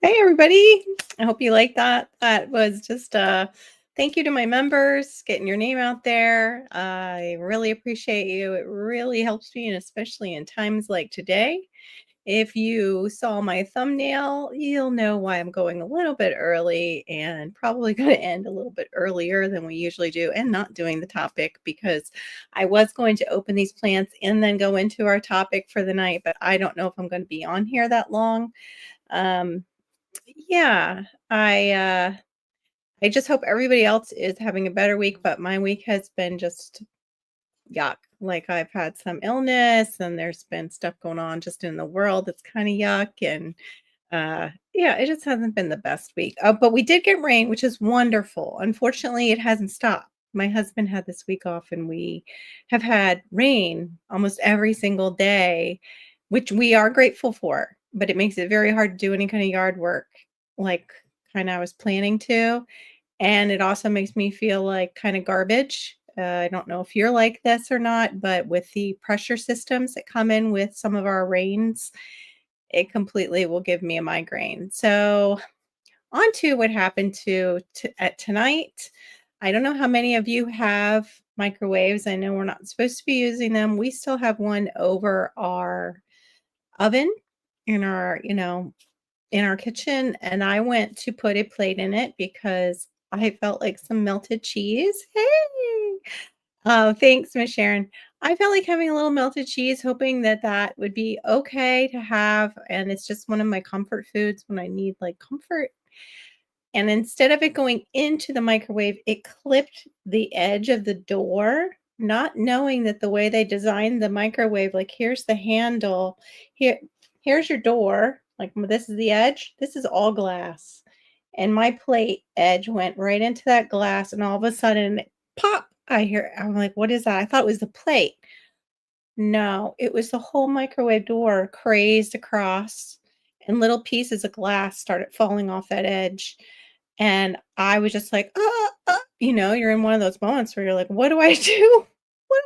Hey, everybody. I hope you like that. That was just a thank you to my members, getting your name out there. I really appreciate you. It really helps me, and especially in times like today. If you saw my thumbnail, you'll know why I'm going a little bit early and probably going to end a little bit earlier than we usually do and not doing the topic because I was going to open these plants and then go into our topic for the night, but I don't know if I'm going to be on here that long. Um, yeah, I just hope everybody else is having a better week, but my week has been just yuck. Like I've had some illness and there's been stuff going on just in the world that's kind of yuck. And yeah, it just hasn't been the best week. But we did get rain, which is wonderful. Unfortunately, it hasn't stopped. My husband had this week off and we have had rain almost every single day, which we are grateful for, but it makes it very hard to do any kind of yard work like kind of I was planning to. And it also makes me feel like kind of garbage. I don't know if you're like this or not, but with the pressure systems that come in with some of our rains, it completely will give me a migraine. So, on to what happened at tonight. I don't know how many of you have microwaves. I know we're not supposed to be using them. We still have one over our oven in our kitchen, and I went to put a plate in it because I felt like some melted cheese. Hey! Oh, thanks, Miss Sharon. I felt like having a little melted cheese, hoping that that would be okay to have, and it's just one of my comfort foods when I need, like, comfort. And instead of it going into the microwave, it clipped the edge of the door, not knowing that the way they designed the microwave, like, here's the handle, here here's your door. Like, this is the edge. This is all glass. And my plate edge went right into that glass, and all of a sudden, pop! I'm like, "What is that?" I thought it was the plate. No, it was the whole microwave door crazed across, and little pieces of glass started falling off that edge. And I was just like, you're in one of those moments where you're like, "What do I do? What do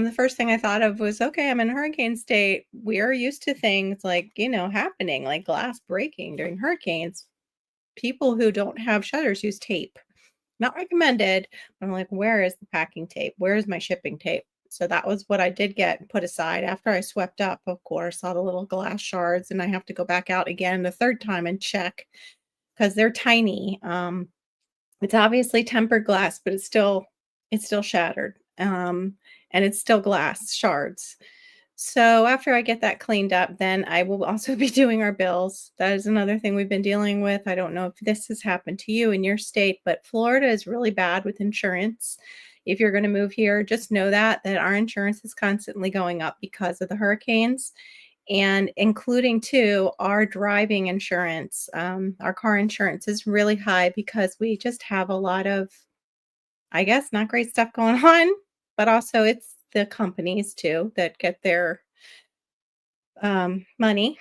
the first thing I thought of was, okay, I'm in hurricane state. We are used to things like, happening, like glass breaking during hurricanes. People who don't have shutters use tape. Not recommended. But I'm like, where is the packing tape? Where is my shipping tape? So that was what I did get and put aside after I swept up, of course, all the little glass shards. And I have to go back out again the third time and check because they're tiny. It's obviously tempered glass, but it's still shattered. And it's still glass shards. So after I get that cleaned up, then I will also be doing our bills. That is another thing we've been dealing with. I don't know if this has happened to you in your state, but Florida is really bad with insurance. If you're going to move here, just know that our insurance is constantly going up because of the hurricanes, and including too our driving insurance. Our car insurance is really high because we just have a lot of, I guess, not great stuff going on, but also it's the companies too that get their money.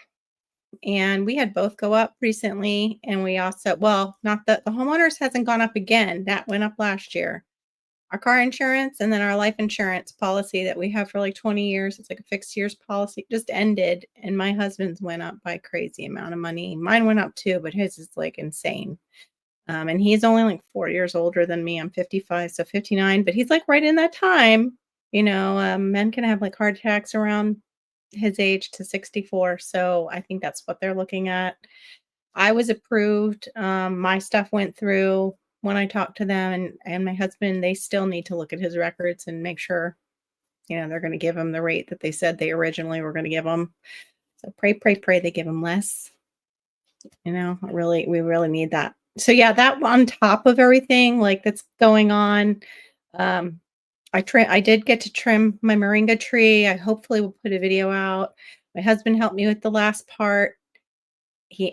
And we had both go up recently. And we also, well, not that the homeowners hasn't gone up again. That went up last year. Our car insurance and then our life insurance policy that we have for like 20 years, it's like a fixed years policy, just ended. And my husband's went up by a crazy amount of money. Mine went up too, but his is like insane. And he's only like 4 years older than me. I'm 55, so 59, but he's like right in that time. Men can have like heart attacks around his age to 64. So I think that's what they're looking at. I was approved. My stuff went through when I talked to them, and my husband, they still need to look at his records and make sure, they're going to give him the rate that they said they originally were going to give him. So pray, pray, pray they give him less. We really need that. So yeah, that on top of everything like that's going on. I did get to trim my moringa tree. I hopefully will put a video out. My husband helped me with the last part.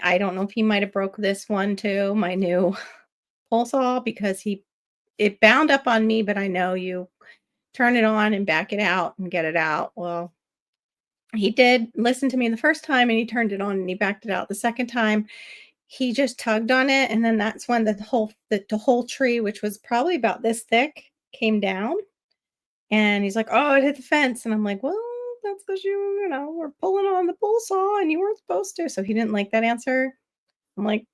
I don't know if he might have broke this one too, my new pole saw, because it bound up on me, but I know you turn it on and back it out and get it out. Well, he did listen to me the first time and he turned it on and he backed it out. The second time, he just tugged on it, and then that's when the whole tree, which was probably about this thick, came down. And he's like, "Oh, it hit the fence." And I'm like, "Well, that's because were pulling on the pole saw and you weren't supposed to." So he didn't like that answer. I'm like,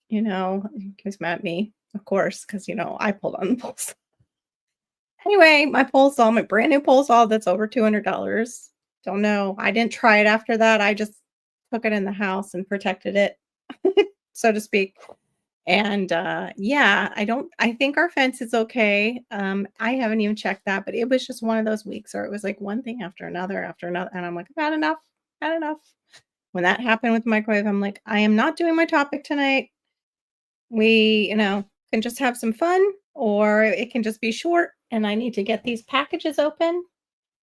he was mad at me, of course, because I pulled on the pole saw. Anyway, my pole saw, my brand new pole saw that's over $200. Don't know. I didn't try it after that. I just took it in the house and protected it, so to speak. And yeah, I think our fence is okay. I haven't even checked that, but it was just one of those weeks where it was like one thing after another after another. And I'm like, I've had enough, had enough. When that happened with the microwave, I'm like, I am not doing my topic tonight. We, can just have some fun, or it can just be short. And I need to get these packages open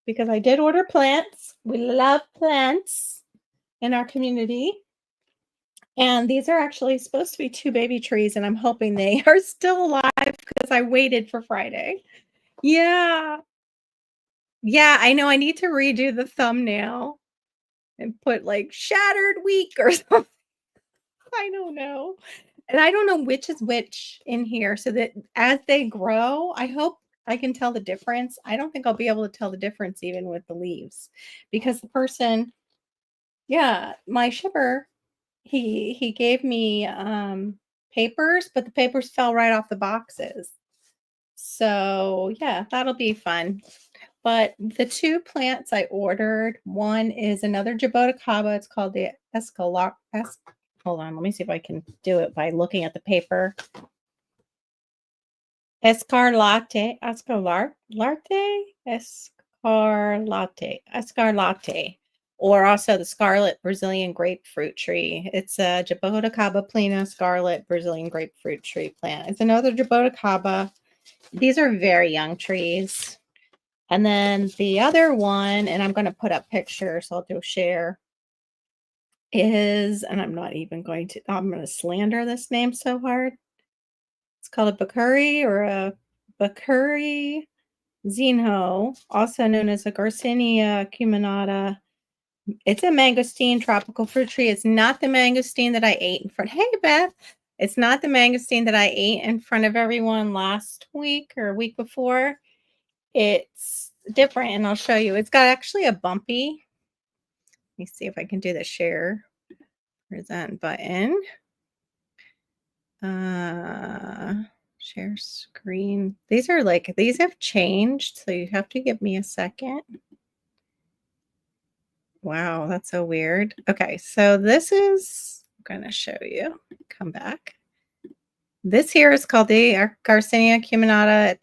because I did order plants. We love plants in our community. And these are actually supposed to be 2 baby trees, and I'm hoping they are still alive because I waited for Friday. Yeah. Yeah, I know I need to redo the thumbnail and put, like, "shattered week" or something. I don't know. And I don't know which is which in here, so that as they grow, I hope I can tell the difference. I don't think I'll be able to tell the difference even with the leaves, because the person, yeah, my shipper, he gave me, papers, but the papers fell right off the boxes. So, yeah, that'll be fun. But the 2 plants I ordered, one is another Jaboticaba. It's called the Escalar es hold on, let me see if I can do it by looking at the paper. Escarlate, or also the scarlet Brazilian grapefruit tree. It's a Jaboticaba plena scarlet Brazilian grapefruit tree plant. It's another Jaboticaba. These are very young trees. And then the other one, and I'm going to put up pictures, so I'll do share, is, and I'm going to slander this name so hard. It's called a Bakuri or a Bakuri Zinho, also known as a Garcinia cuminata. It's a mangosteen tropical fruit tree. It's not the mangosteen that I ate in front. Hey, Beth. It's not the mangosteen that I ate in front of everyone last week or week before. It's different, and I'll show you. It's got actually a bumpy. Let me see if I can do the share present button. Share screen. These have changed, so you have to give me a second. Wow, that's so weird. Okay, so this is, I'm going to show you. Come back. This here is called the Garcinia cuminata.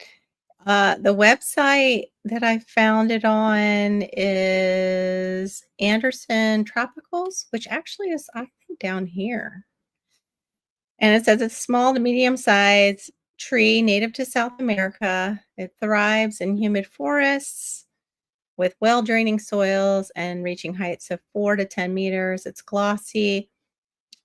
The website that I found it on is Anderson Tropicals, which actually is, I think, down here. And it says it's small to medium size tree native to South America. It thrives in humid forests with well-draining soils and reaching heights of 4 to 10 meters. It's glossy.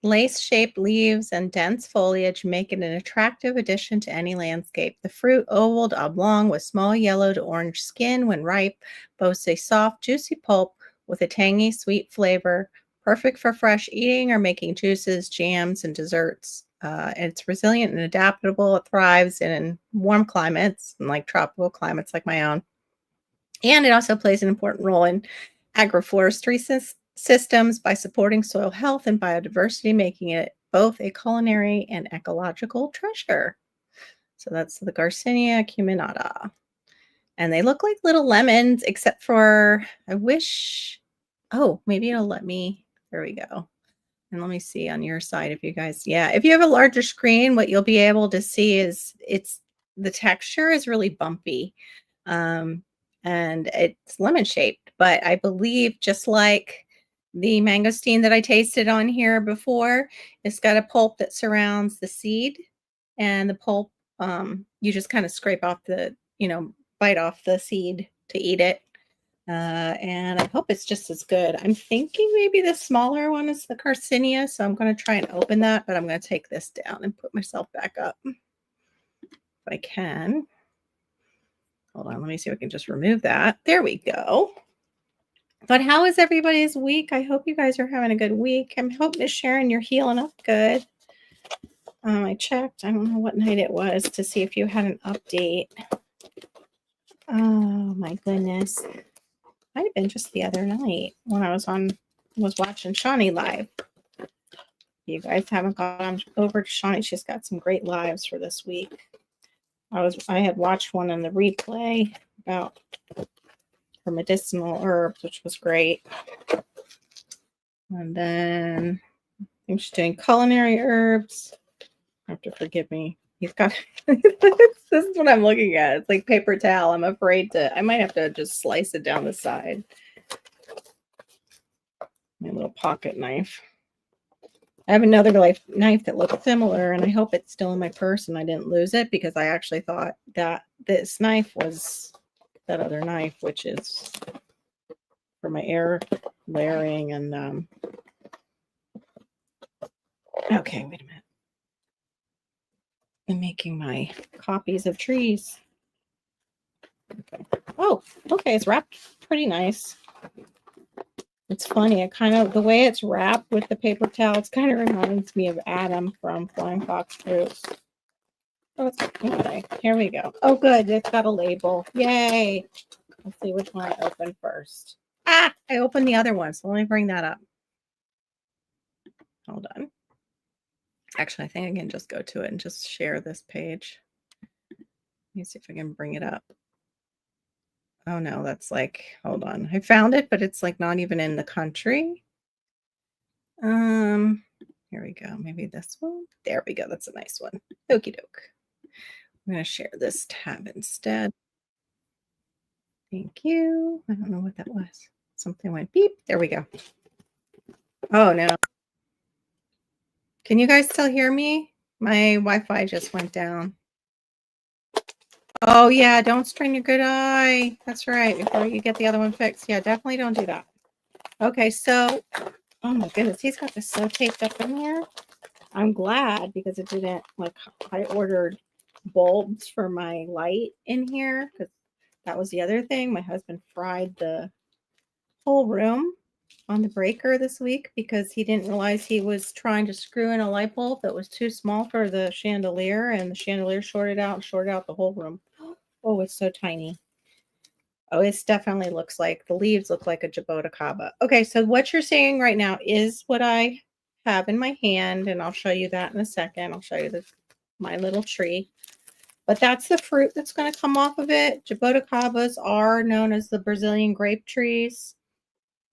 Lace-shaped leaves and dense foliage make it an attractive addition to any landscape. The fruit, oval to oblong with small yellow to orange skin when ripe, boasts a soft, juicy pulp with a tangy, sweet flavor, perfect for fresh eating or making juices, jams, and desserts. It's resilient and adaptable. It thrives in warm climates, like tropical climates like my own. And it also plays an important role in agroforestry systems by supporting soil health and biodiversity, making it both a culinary and ecological treasure. So that's the Garcinia cuminata. And they look like little lemons, except for, maybe it'll let me, there we go. And let me see on your side if you guys, if you have a larger screen, what you'll be able to see is the texture is really bumpy. And it's lemon shaped, but I believe just like the mangosteen that I tasted on here before, it's got a pulp that surrounds the seed, and the pulp, you just kind of scrape off bite off the seed to eat it. And I hope it's just as good. I'm thinking maybe the smaller one is the Carcinia, so I'm going to try and open that, but I'm going to take this down and put myself back up if I can. Hold on, let me see if I can just remove that. There we go. But how is everybody's week? I hope you guys are having a good week. I'm hoping, Miss Sharon, you're healing up good. I checked. I don't know what night it was to see if you had an update. Oh my goodness. Might have been just the other night when I was watching Shawnee live. You guys haven't gone over to Shawnee. She's got some great lives for this week. I had watched one in the replay about her medicinal herbs, which was great. And then I think she's doing culinary herbs. You have to forgive me. He's got this is what I'm looking at. It's like paper towel. I'm afraid I might have to just slice it down the side. My little pocket knife. I have another knife that looks similar, and I hope it's still in my purse and I didn't lose it, because I actually thought that this knife was that other knife, which is for my air layering. And okay, wait a minute. I'm making my copies of trees. Okay. Oh, okay, it's wrapped pretty nice. It's funny. The way it's wrapped with the paper towels kind of reminds me of Adam from Flying Fox Fruits. Oh, okay. Here we go. Oh, good. It's got a label. Yay. Let's see which one I open first. I opened the other one, so let me bring that up. Hold on. Actually, I think I can just go to it and just share this page. Let me see if I can bring it up. Oh no, that's hold on. I found it, but it's not even in the country. Here we go. Maybe this one. There we go. That's a nice one. Okie doke. I'm going to share this tab instead. Thank you. I don't know what that was. Something went beep. There we go. Oh no. Can you guys still hear me? My Wi-Fi just went down. Oh, yeah, don't strain your good eye. That's right, before you get the other one fixed. Yeah, definitely don't do that. Okay, so oh my goodness, he's got this so taped up in here. I'm glad because it didn't like I ordered bulbs for my light in here because that was the other thing. My husband fried the whole room on the breaker this week because he didn't realize he was trying to screw in a light bulb that was too small for the chandelier, and the chandelier shorted out the whole room. Oh, it's so tiny. Oh, it definitely looks like the leaves look like a jaboticaba. Okay, so what you're seeing right now is what I have in my hand, and I'll show you that in a second. I'll show you my little tree. But that's the fruit that's going to come off of it. Jaboticabas are known as the Brazilian grape trees.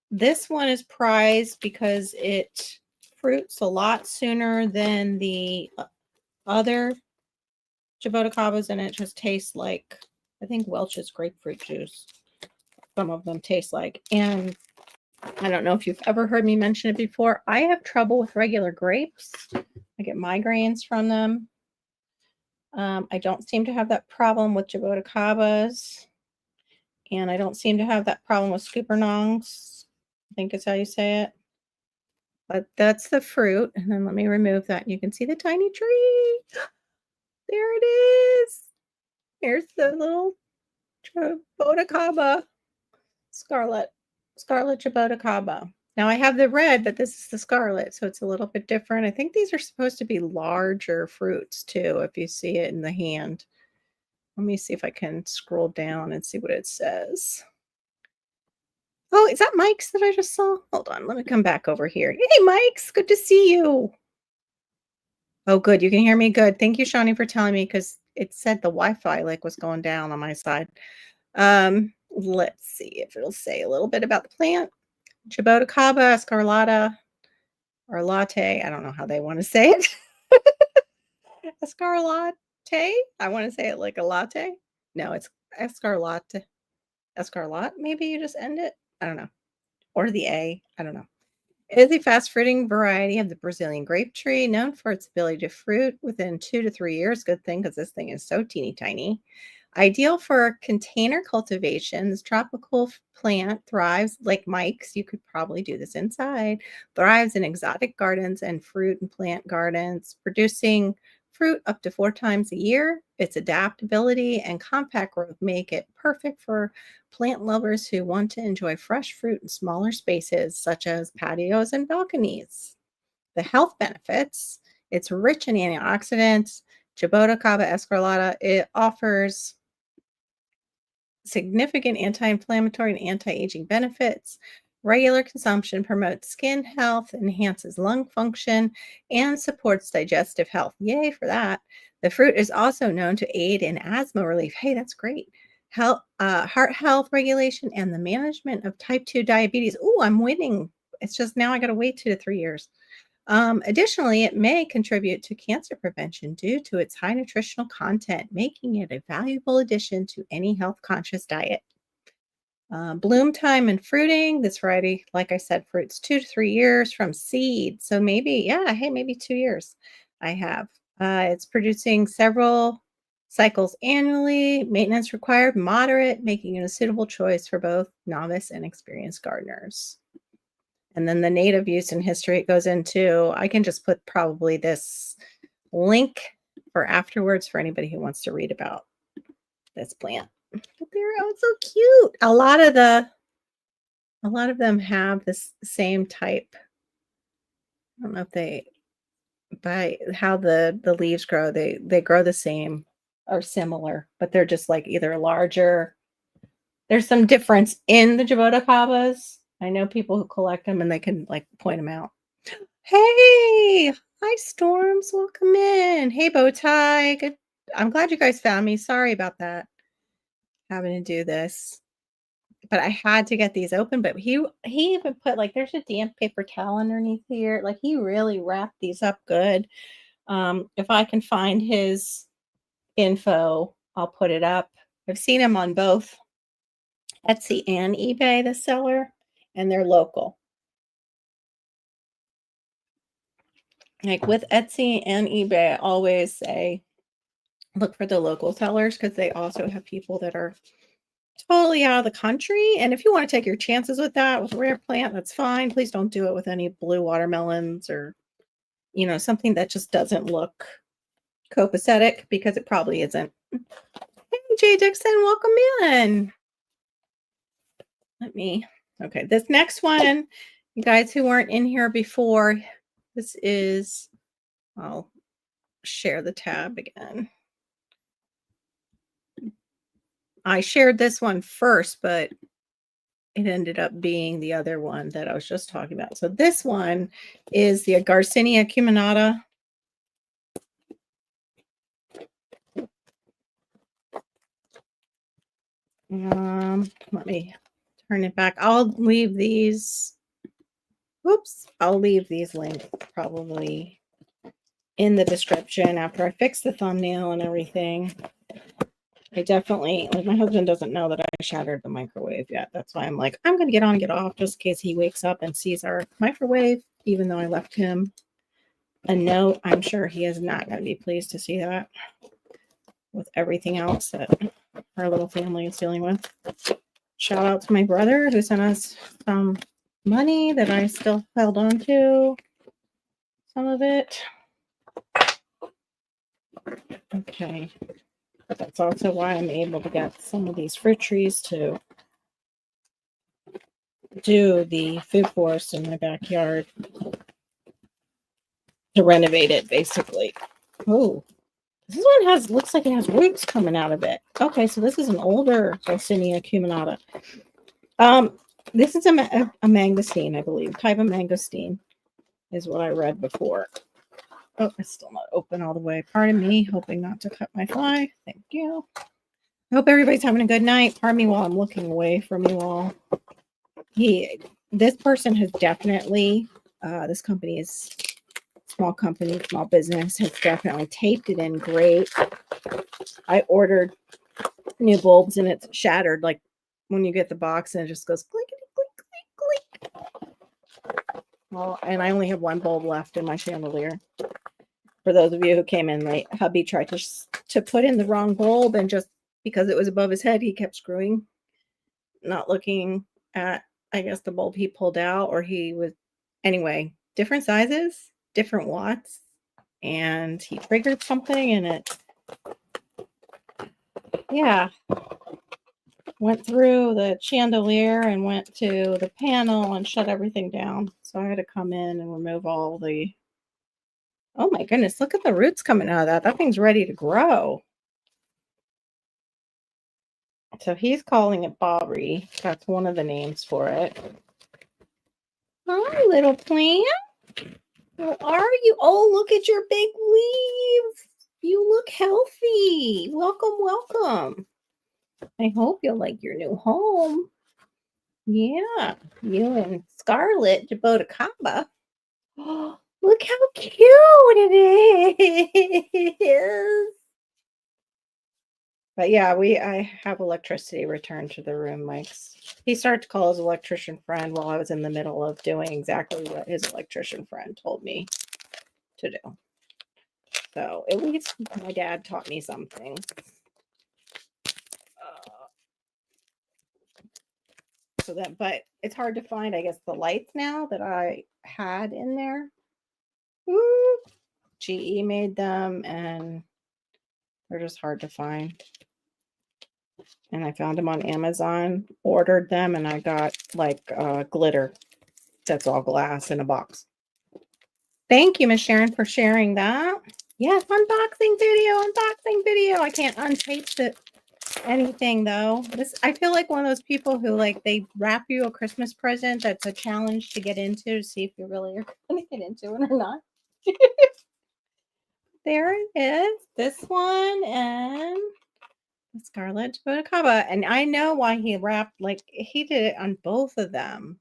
This one is prized because it fruits a lot sooner than the other jaboticabas, and it just tastes like, I think, Welch's grapefruit juice. Some of them taste like. And I don't know if you've ever heard me mention it before. I have trouble with regular grapes. I get migraines from them. I don't seem to have that problem with jaboticabas. And I don't seem to have that problem with scoopernongs. I think is how you say it. But that's the fruit. And then let me remove that. You can see the tiny tree. There it is. Here's the little jaboticaba. Scarlet jaboticaba. Now I have the red, but this is the scarlet, so it's a little bit different. I think these are supposed to be larger fruits too, if you see it in the hand. Let me see if I can scroll down and see what it says. Oh, is that Mike's that I just saw? Hold on, let me come back over here. Hey, Mike's, good to see you. Oh, good. You can hear me good. Thank you, Shawnee, for telling me because it said the Wi-Fi like was going down on my side. Let's see if it'll say a little bit about the plant. Jaboticaba escarlata or latte. I don't know how they want to say it. Escarlate. I want to say it like a latte. No, it's escarlate. Escarlate. Maybe you just end it. I don't know. Or the A. I don't know. It is a fast fruiting variety of the Brazilian grape tree, known for its ability to fruit within 2 to 3 years. Good thing because this thing is so teeny tiny. Ideal for container cultivation, this tropical plant thrives like Mike's. You could probably do this inside. Thrives in exotic gardens and fruit and plant gardens, producing fruit up to 4 times a year. Its adaptability and compact growth make it perfect for plant lovers who want to enjoy fresh fruit in smaller spaces, such as patios and balconies. The health benefits: it's rich in antioxidants. Jaboticaba escarlata, it offers significant anti-inflammatory and anti-aging benefits. Regular consumption promotes skin health, enhances lung function, and supports digestive health. Yay for that. The fruit is also known to aid in asthma relief. Hey, that's great. Heart health regulation and the management of type 2 diabetes. Oh, I'm winning. It's just now I got to wait 2 to 3 years. Additionally, it may contribute to cancer prevention due to its high nutritional content, making it a valuable addition to any health conscious diet. Bloom time and fruiting. This variety, like I said, fruits 2 to 3 years from seed. So maybe, yeah, hey, maybe 2 years I have. It's producing several cycles annually. Maintenance required, moderate, making it a suitable choice for both novice and experienced gardeners. And then the native use and history it goes into. I can just put probably this link for afterwards for anybody who wants to read about this plant. But they're oh, it's so cute. A lot of them have this same type. I don't know if they by how the leaves grow, they grow the same or similar, but they're just like either larger. There's some difference in the jaboticabas. I know people who collect them and they can like point them out. Hey, hi Storms, welcome in. Hey Bowtie, good. I'm glad you guys found me. Sorry about that, having to do this, but I had to get these open. But he even put like there's a damp paper towel underneath here. Like he really wrapped these up good. If I can find his info, I'll put it up. I've seen him on both Etsy and eBay, the seller, and they're local. Like with Etsy and eBay, I always say look for the local sellers because they also have people that are totally out of the country. And if you want to take your chances with that, with a rare plant, that's fine. Please don't do it with any blue watermelons or, something that just doesn't look copacetic because it probably isn't. Hey, Jay Dixon, welcome in. Okay, this next one, you guys who weren't in here before, I'll share the tab again. I shared this one first, but it ended up being the other one that I was just talking about. So this one is the Garcinia acuminata. Let me turn it back. I'll leave these. I'll leave these links probably in the description after I fix the thumbnail and everything. I definitely, my husband doesn't know that I shattered the microwave yet. That's why I'm like, I'm going to get on and get off just in case he wakes up and sees our microwave, even though I left him a note. I'm sure he is not going to be pleased to see that with everything else that our little family is dealing with. Shout out to my brother who sent us some money that I still held on to. Some of it. Okay. But that's also why I'm able to get some of these fruit trees to do the food forest in my backyard to renovate it, basically. Oh, this one looks like it has roots coming out of it. Okay, so this is an older Garcinia acuminata. This is a mangosteen, I believe. Type of mangosteen is what I read before. Oh, it's still not open all the way. Pardon me, hoping not to cut my fly. Thank you. I hope everybody's having a good night. Pardon me while I'm looking away from you all. This person has definitely, this company is small company, small business, has definitely taped it in great. I ordered new bulbs and it's shattered. Like when you get the box and it just goes clickety, click, click, click. Well, and I only have one bulb left in my chandelier. For those of you who came in late, hubby tried to put in the wrong bulb, and just because it was above his head, he kept screwing, not looking at, I guess, the bulb he pulled out, or anyway, different sizes, different watts, and he triggered something and it, went through the chandelier and went to the panel and shut everything down. So I had to come in and remove all the, oh my goodness, look at the roots coming out of that. That thing's ready to grow. So he's calling it Bobby. That's one of the names for it. Hi, little plant. How are you? Oh, look at your big leaves. You look healthy. Welcome, welcome. I hope you'll like your new home. Yeah, you and Scarlett Jabotacaba. Oh, look how cute it is. But yeah, I have electricity returned to the room. He started to call his electrician friend while I was in the middle of doing exactly what his electrician friend told me to do. So at least my dad taught me something. But it's hard to find, I guess, the lights now that I had in there. Ooh, GE made them and they're just hard to find. And I found them on Amazon, ordered them, and I got like glitter that's all glass in a box. Thank you, Miss Sharon, for sharing that. Yes, unboxing video. I can't untape anything though. I feel like one of those people who they wrap you a Christmas present that's a challenge to get into to see if you really are going to get into it or not. There it is. This one and Scarlett Jabotacaba. And I know why he wrapped, he did it on both of them.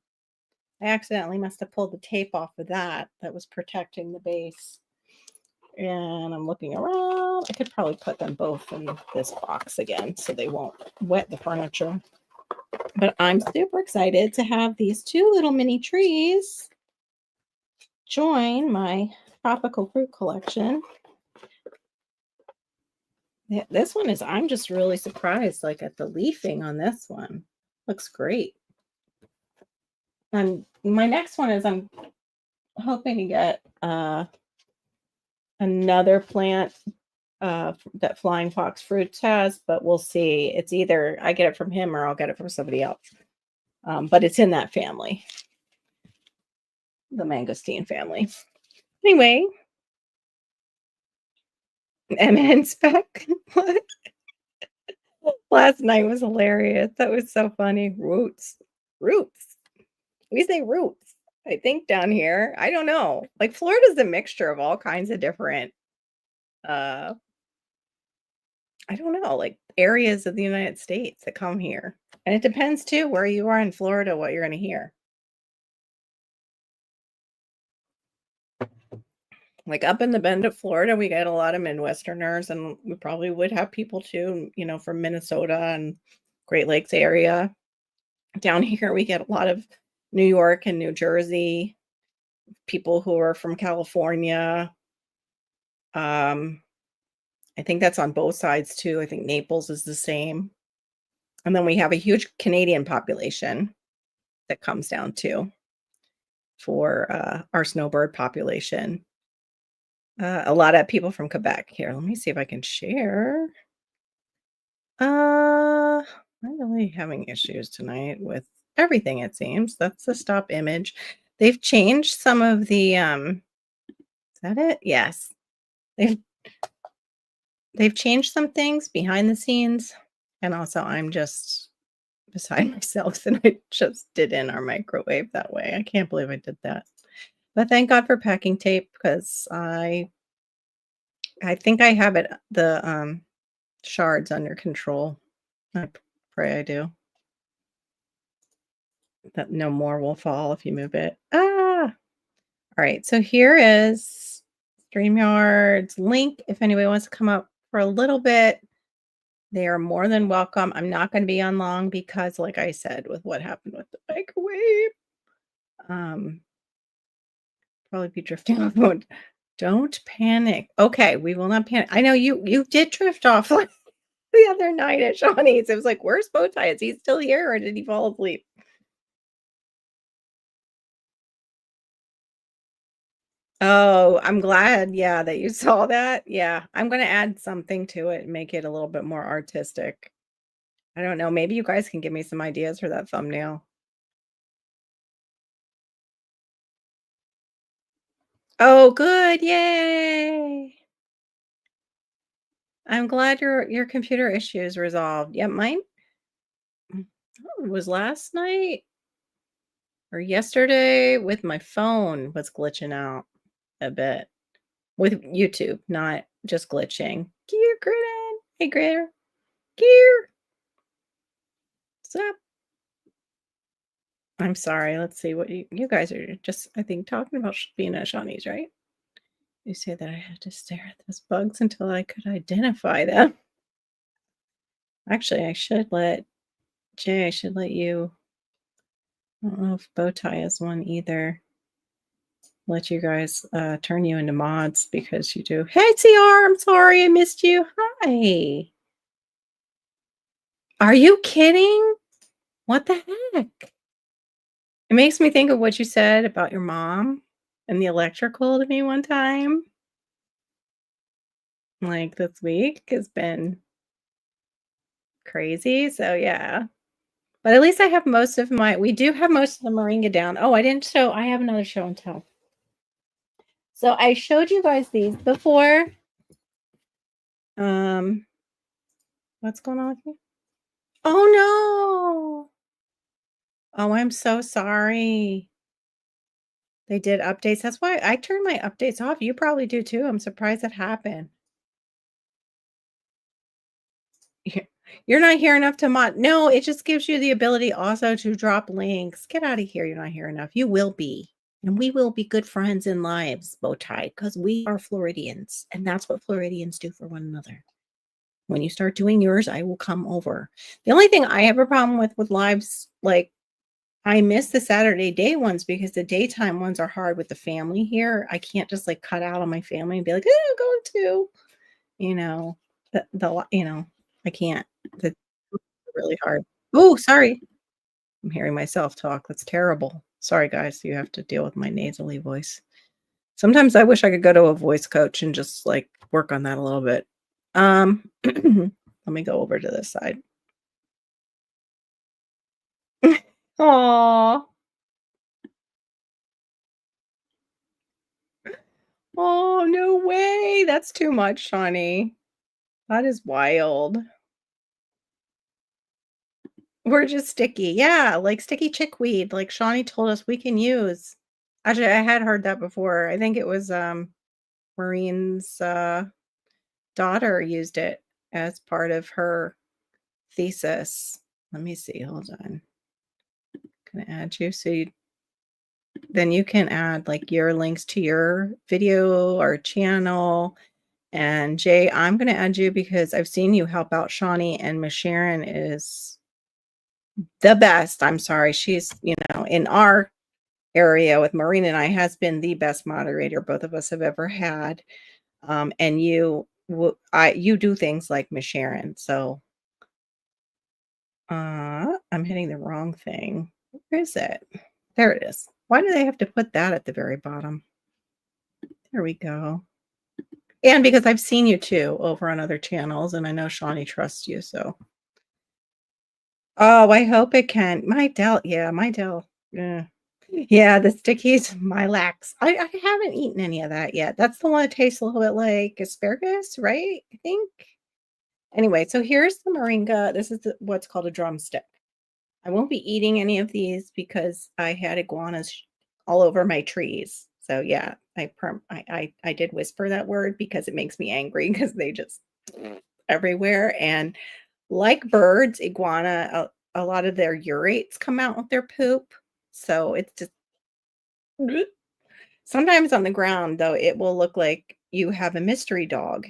I accidentally must have pulled the tape off of that was protecting the base. And I'm looking around. I could probably put them both in this box again so they won't wet the furniture. But I'm super excited to have these two little mini trees join my tropical fruit collection. Yeah, this one is I'm just really surprised, like, at the leafing on this one. Looks great. And my next one is I'm hoping to get, another plant, that Flying Fox Fruits has, but we'll see. It's either I get it from him or I'll get it from somebody else. But it's in that family, the mangosteen family. Anyway, M spec. What? Last night was hilarious. That was so funny. Roots. Roots. We say roots, I think down here. I don't know. Like Florida's a mixture of all kinds of different uh I don't know, like areas of the United States that come here. And it depends too where you are in Florida what you're going to hear. Like up in the Bend of Florida, we get a lot of Midwesterners and we probably would have people too, from Minnesota and Great Lakes area. Down here we get a lot of New York and New Jersey, people who are from California. Um I think that's on both sides too. I think Naples is the same. And then we have a huge Canadian population that comes down too for our snowbird population. A lot of people from Quebec here. Let me see if I can share. I'm really having issues tonight with everything, it seems. That's the stop image. They've changed some of the is that it? Yes. They've they've changed some things behind the scenes. And also I'm just beside myself and I just did in our microwave that way. I can't believe I did that. But thank God for packing tape because I think I have it the shards under control. I pray I do. That no more will fall if you move it. Ah! All right, so here is StreamYard's link. If anybody wants to come up for a little bit, they are more than welcome. I'm not going to be on long because, like I said, with what happened with the microwave, um, probably be drifting off mode. Don't panic. Okay, we will not panic. I know you did drift off like the other night at Shawnee's. It was like, where's Bowtie? Is he still here or did he fall asleep? Oh, I'm glad, yeah, that you saw that. Yeah, I'm gonna add something to it and make it a little bit more artistic. I don't know, maybe you guys can give me some ideas for that thumbnail. Oh, good, yay! I'm glad your computer issue is resolved. Yeah, mine was last night or yesterday with my phone was glitching out a bit with YouTube, not just glitching. Gear Grin. Hey, Gritter. Gear. What's up? I'm sorry. Let's see what you guys are just, I think, talking about being at Shawnee's, right? You say that I had to stare at those bugs until I could identify them. Actually, I should let you, I don't know if Bowtie is one either. Let you guys turn you into mods because you do. Hey, TR, I'm sorry I missed you. Hi. Are you kidding? What the heck? It makes me think of what you said about your mom and the electrical to me one time. Like this week has been crazy. So yeah. But at least I have most of we do have most of the moringa down. Oh, I have another show and tell. So I showed you guys these before. Um, what's going on with you? Oh no. Oh, I'm so sorry. They did updates. That's why I turned my updates off. You probably do too. I'm surprised it happened. You're not here enough to mod. No, it just gives you the ability also to drop links. Get out of here. You're not here enough. You will be. And we will be good friends in lives, Bowtie, because we are Floridians. And that's what Floridians do for one another. When you start doing yours, I will come over. The only thing I have a problem with lives, like I miss the Saturday day ones because the daytime ones are hard with the family here. I can't just like cut out on my family and be like, oh, I'm going to, you know. I can't. It's really hard. Oh, sorry. I'm hearing myself talk. That's terrible. Sorry, guys. You have to deal with my nasally voice. Sometimes I wish I could go to a voice coach and just, like, work on that a little bit. Let me go over to this side. Aw. Oh, no way. That's too much, Shawnee. That is wild. We're just sticky. Yeah, like sticky chickweed, like Shawnee told us we can use. Actually, I had heard that before. I think it was, Maureen's, daughter used it as part of her thesis. Let me see, hold on. Can I add you? So then you can add, like, your links to your video or channel. And Jay, I'm gonna add you because I've seen you help out Shawnee, and Miss Sharon is the best. I'm sorry. She's, in our area with Maureen and I, has been the best moderator both of us have ever had. And you do things like Miss Sharon. So I'm hitting the wrong thing. Where is it? There it is. Why do they have to put that at the very bottom? There we go. And because I've seen you too over on other channels, and I know Shawnee trusts you, so. Oh, I hope it can. My Dell. Yeah. Yeah, the stickies, my lax. I haven't eaten any of that yet. That's the one that tastes a little bit like asparagus, right? I think. Anyway, so here's the moringa. This is what's called a drumstick. I won't be eating any of these because I had iguanas all over my trees. So yeah, I did whisper that word because it makes me angry because they just everywhere. And like birds, a lot of their urates come out with their poop. So it's just sometimes on the ground though, it will look like you have a mystery dog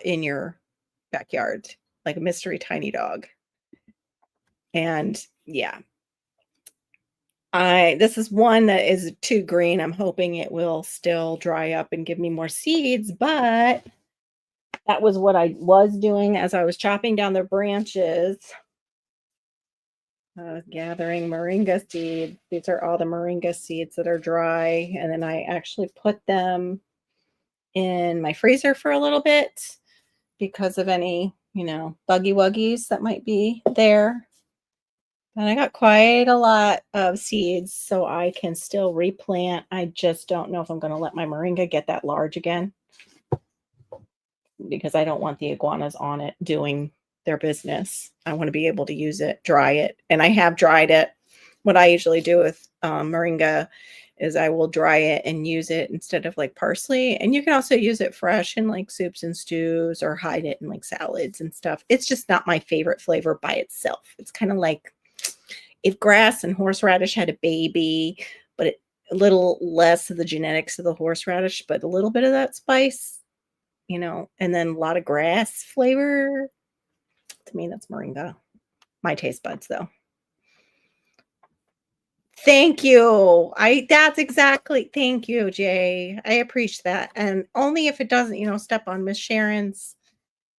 in your backyard, like a mystery tiny dog. And yeah, this is one that is too green. I'm hoping it will still dry up and give me more seeds, but that was what I was doing as I was chopping down the branches. I was gathering moringa seeds. These are all the moringa seeds that are dry, and then I actually put them in my freezer for a little bit because of any, buggy wuggies that might be there. And I got quite a lot of seeds, so I can still replant. I just don't know if I'm going to let my moringa get that large again because I don't want the iguanas on it doing their business. I want to be able to use it, dry it, and I have dried it. What I usually do with moringa is I will dry it and use it instead of like parsley. And you can also use it fresh in like soups and stews or hide it in like salads and stuff. It's just not my favorite flavor by itself. It's kind of like if grass and horseradish had a baby, but a little less of the genetics of the horseradish, but a little bit of that spice, and then a lot of grass flavor. To me, that's moringa. My taste buds, though. Thank you. Thank you, Jay. I appreciate that. And only if it doesn't, step on Miss Sharon's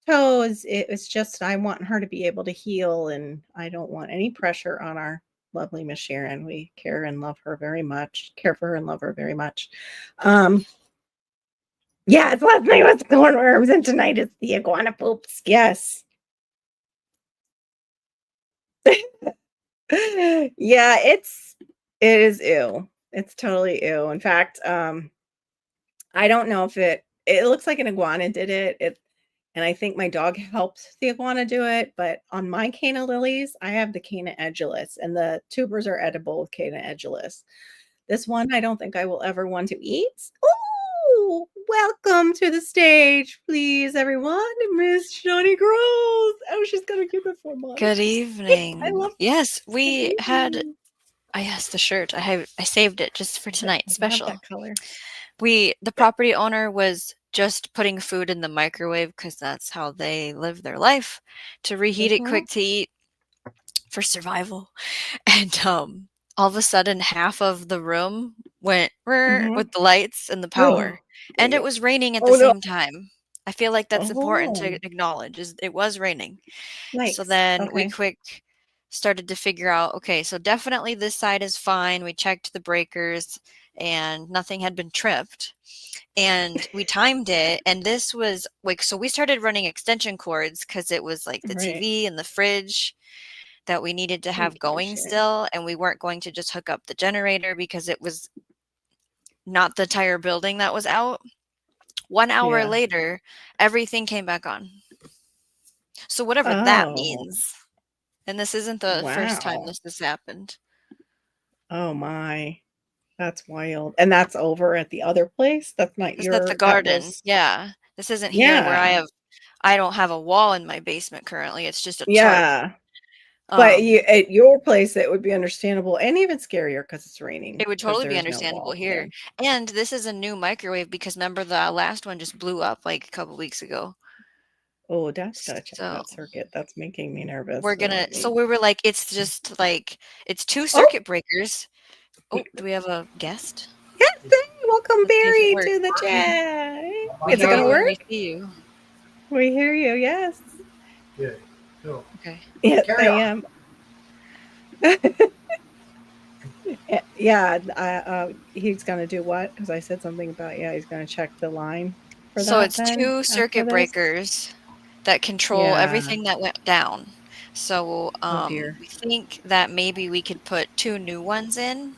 toes. It's just, I want her to be able to heal, and I don't want any pressure on our lovely Miss Sharon. We care and love her very much. Care for her and love her very much. Yeah, it's last night was cornworms, and tonight it's the iguana poops. Yes. Yeah, it is ew. It's totally ew. In fact, I don't know if it looks like an iguana did it. And I think my dog helped the iguana do it, but on my Cana lilies, I have the Cana edulis, and the tubers are edible with Cana edulis. This one I don't think I will ever want to eat. Oh, welcome to the stage, please, everyone. Miss Shawnee Groves. Oh, she's got a cute for mom. Good evening. I love. Yes, we had. Yes, the shirt. I saved it just for tonight. Special. I love that color. The property owner was just putting food in the microwave because that's how they live their life, to reheat it quick to eat for survival. And all of a sudden, half of the room went with the lights and the power, and it was raining at the same time. I feel like that's important Oh, to acknowledge, is it was raining. So yikes. then we Okay. quick started to figure out, okay, so definitely this side is fine. We checked the breakers and nothing had been tripped. And we timed it, and this was like, so we started running extension cords because it was like the Right. TV and the fridge that we needed to Oh, have going gosh. still, and we weren't going to just hook up the generator because it was not the entire building that was out. 1 hour Yeah. later, everything came back on. So whatever that Oh, means. And this isn't the first time wow. this has happened. Oh my. That's wild. And that's over at the other place? That's not It's at the that garden. was Yeah. This isn't here where yeah. I don't have a wall in my basement currently. It's just a tarp. Yeah. But Um, you at your place, it would be understandable and even scarier because it's raining it would because totally there be is no understandable wall here. there. And this is a new microwave because remember the last one just blew up like a couple weeks ago. Oh, that's gotta check So that circuit. That's making me nervous. we're So gonna let so me we were like, it's just like it's two Oh, circuit breakers. Oh, do we have a guest? yes, welcome Let's see if it Barry works. to the chat. We Is it hear gonna you and we work? see you. We hear you, yes. Good. Cool. Okay. Yes, I Carry on. am. Yeah, he's gonna do what? Because I said something about, yeah, he's gonna check the line for So that it's then two after circuit this? breakers that control Yeah. everything that went down. So Oh, dear. we think that maybe we could put two new ones in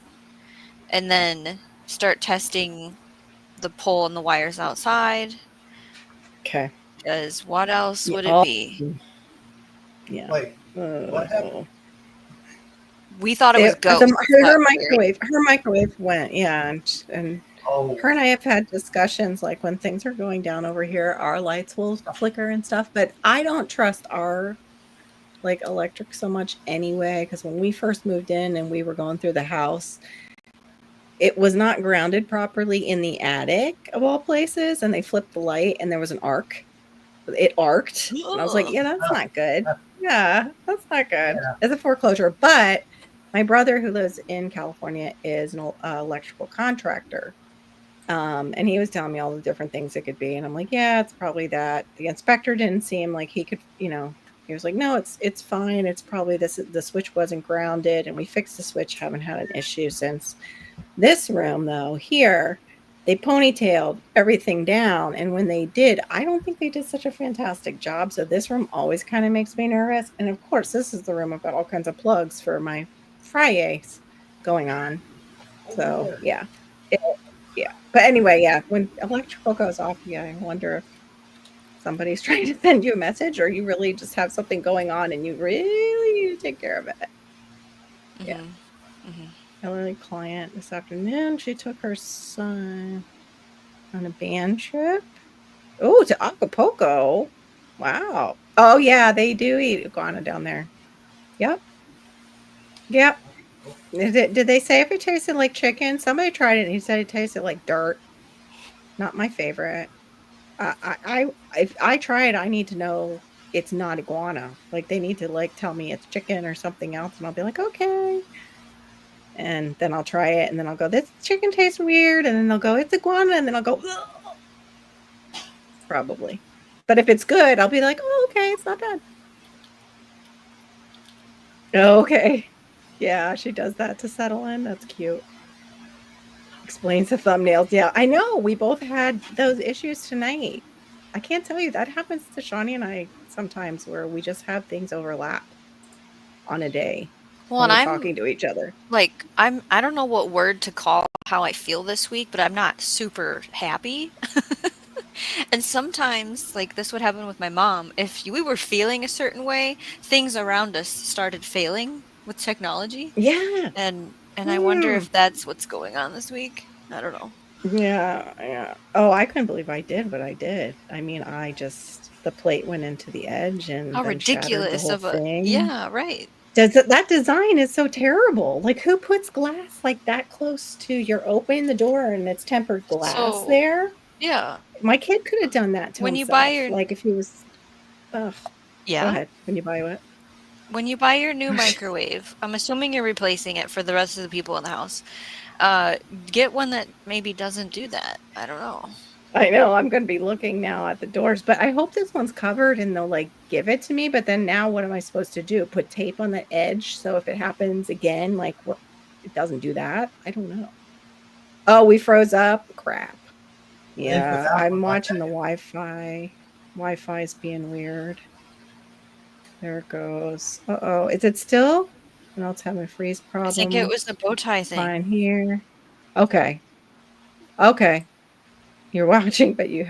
and then start testing the pole and the wires outside. Okay. Because what else Yeah, would it oh, be? yeah. Wait, what happened? Oh. We thought it was ghosts Her at first. microwave went, yeah, and Oh, her and I have had discussions, like, when things are going down over here, our lights will flicker and stuff, but I don't trust our, like, electric so much anyway. Because when we first moved in and we were going through the house, it was not grounded properly in the attic of all places, and they flipped the light and there was an arc. It arced, and I was like, Ugh. "Yeah, that's huh, not good. huh, Yeah, that's not good." yeah. It's a foreclosure, but my brother who lives in California is an electrical contractor, and he was telling me all the different things it could be, and I'm like, "Yeah, it's probably that." The inspector didn't seem like he could, he was like, "No, it's fine. It's probably this. The switch wasn't grounded, and we fixed the switch. Haven't had an issue since." This room, though, here, they ponytailed everything down, and when they did, I don't think they did such a fantastic job, so this room always kinda makes me nervous, and of course, this is the room I've got all kinds of plugs for my Fri-Yays going on, Oh, so, yeah. yeah. It yeah, but anyway, yeah, when electrical goes off, yeah, I wonder if somebody's trying to send you a message or you really just have something going on and you really need to take care of it. Yeah. Mhm. Mhm. Elderly client this afternoon. She took her son on a band trip. Oh, to Acapulco. Wow. Oh, yeah, they do eat iguana down there. Yep. Yep. Did they say if it tasted like chicken? Somebody tried it and he said it tasted like dirt. Not my favorite. If I try it, I need to know it's not iguana. Like they need to like tell me it's chicken or something else, and I'll be like, okay. And then I'll try it, and then I'll go, "This chicken tastes weird," and then they'll go, "It's iguana," and then I'll go, "Ugh," probably. But if it's good, I'll be like, "Oh, okay, it's not bad." Okay. Yeah, she does that to settle in. That's cute. Explains the thumbnails. Yeah, I know. We both had those issues tonight. I can't tell you, that happens to Shawnee and I sometimes where we just have things overlap on a day Well, when and we're I'm talking to each other. like, I don't know what word to call how I feel this week, but I'm not super happy. And sometimes, like this would happen with my mom. If we were feeling a certain way, things around us started failing with technology. Yeah. And I wonder Hmm. if that's what's going on this week. I don't know. Yeah, yeah. Oh, I couldn't believe I did what I did. I mean, the plate went into the edge and How then shattered the ridiculous whole of a thing. yeah, right. That design is so terrible. Like, who puts glass like that close to you're opening the door and it's tempered glass So, there? yeah, My kid could have done that to when you buy himself. your Like if he was ugh. Go yeah, ahead. When you buy what? when you buy your new microwave, I'm assuming you're replacing it for the rest of the people in the house. Get one that maybe doesn't do that. I don't know. I know I'm going to be looking now at the doors, but I hope this one's covered and they'll like give it to me. But then now what am I supposed to do? Put tape on the edge so if it happens again, like what it doesn't do that? I don't know. Oh, we froze up. Crap. I think with Yeah, that I'm one like watching the that, Wi-Fi. Wi-Fi is being weird. There it goes. Uh-oh. Is it still? No, it's having a freeze I think it problem. was the bow tie thing. Fine here. Okay. Okay. You're watching, but you're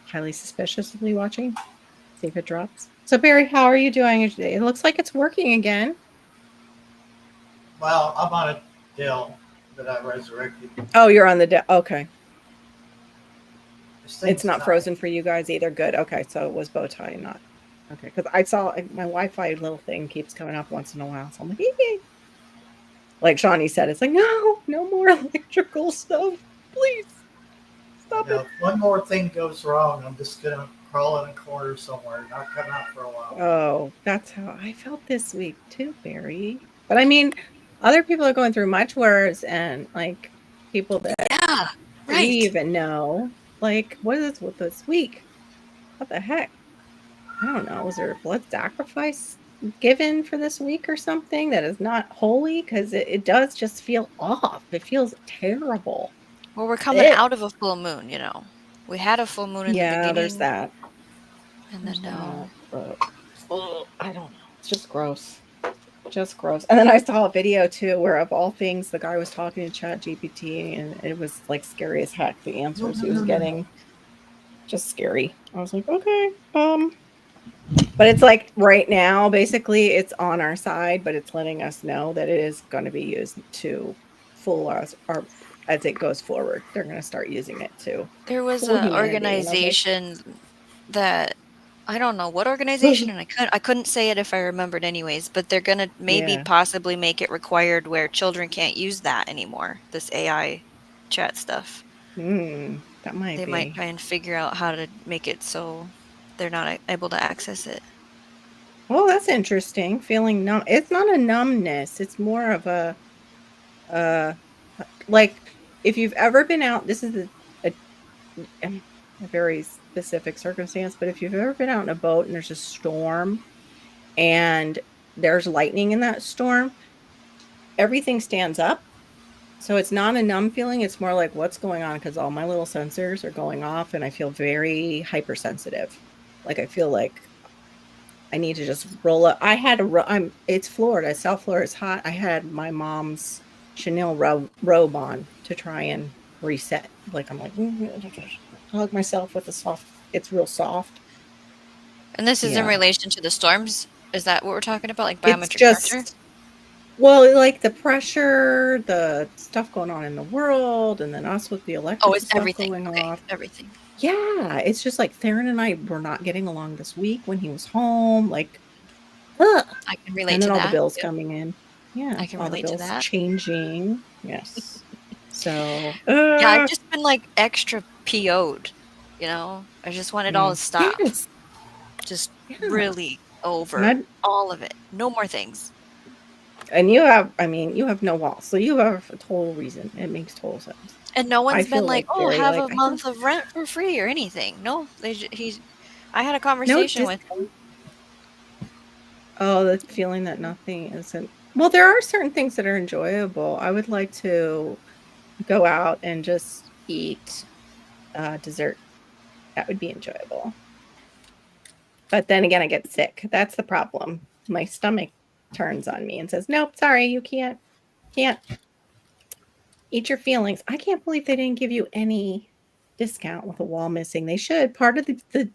highly suspiciously watching. See if it drops. So Barry, how are you doing today? It looks like it's working again. well, I'm on a deal that I resurrected. Oh, you're on the okay. This It's thing's not dying. frozen for you guys either. Good. Okay, so it was bow tie, not okay. Because I saw my Wi-Fi little thing keeps coming up once in a while. So I'm like, yay. Like Shawnee said, it's like, no more electrical stuff. Please stop You know, it. if one more thing goes wrong, I'm just gonna crawl in a corner somewhere, not come out for a while. Oh, that's how I felt this week too, Barry. But I mean, other people are going through much worse, and like people that Yeah, we right. even know, like, what is with this week? What the heck? I don't know. Was there a blood sacrifice given for this week or something that is not holy? Because it does just feel off. It feels terrible. Well, we're coming It, out of a full moon, you know. We had a full moon in the yeah, there's beginning, that. and There's then now. that. But, I don't know. It's just gross. Just gross. And then I saw a video too where of all things the guy was talking to Chat GPT and it was like scary as heck the answers he was getting. Just scary. I was like, okay. But it's like right now, basically it's on our side, but it's letting us know that it is going to be used to fool us or as it goes forward. They're going to start using it to There was fool an humanity. And I was like, organization that I don't know what organization, and I couldn't say it if I remembered anyways, but they're gonna maybe yeah. possibly make it required where children can't use that anymore, this AI chat stuff. That might They might be. try and figure out how to make it so they're not able to access it. Well, that's interesting. Feeling numb. It's not a numbness. It's more of uh like if you've ever been out, this is a very specific circumstance, but if you've ever been out in a boat and there's a storm and there's lightning in that storm, everything stands up. So it's not a numb feeling. It's more like what's going on because all my little sensors are going off and I feel very hypersensitive. Like I feel like I need to just roll up. I had it's Florida. South Florida is hot. I had my mom's Chanel robe on to try and reset. Like I'm like, hug myself with it's real soft. And this is in Yeah. relation to the storms? Is that what we're talking about, like It's biometric pressure? just, well, like the pressure, the stuff going on in the world, and then us with the Oh, electrical it's stuff everything. going Okay, off. everything. Yeah, it's just like Theron and I were not getting along this week when he was home. Like, ugh. I can relate And to then all the that. bills Yep, coming in. Yeah, I can all the relate to bills that. changing. Yes. So, Yeah, I've just been like extra PO'd, you know? I just want it all to stop. yes. Just Yeah. really over And all of it. No more things. you have, I mean, you have no walls, so you have a total reason. It makes total sense. And no I one's been feel like, like "Oh, very have like a month of rent for free or anything." No, I had a no conversation with discount. Oh, the feeling that nothing isn't. Well, there are certain things that are enjoyable. I would like to go out and just eat dessert. That would be enjoyable. But then again, I get sick. That's the problem. My stomach turns on me and says, "Nope, sorry, you can't eat your feelings." I can't believe they didn't give you any discount with a wall missing. They should. Part of the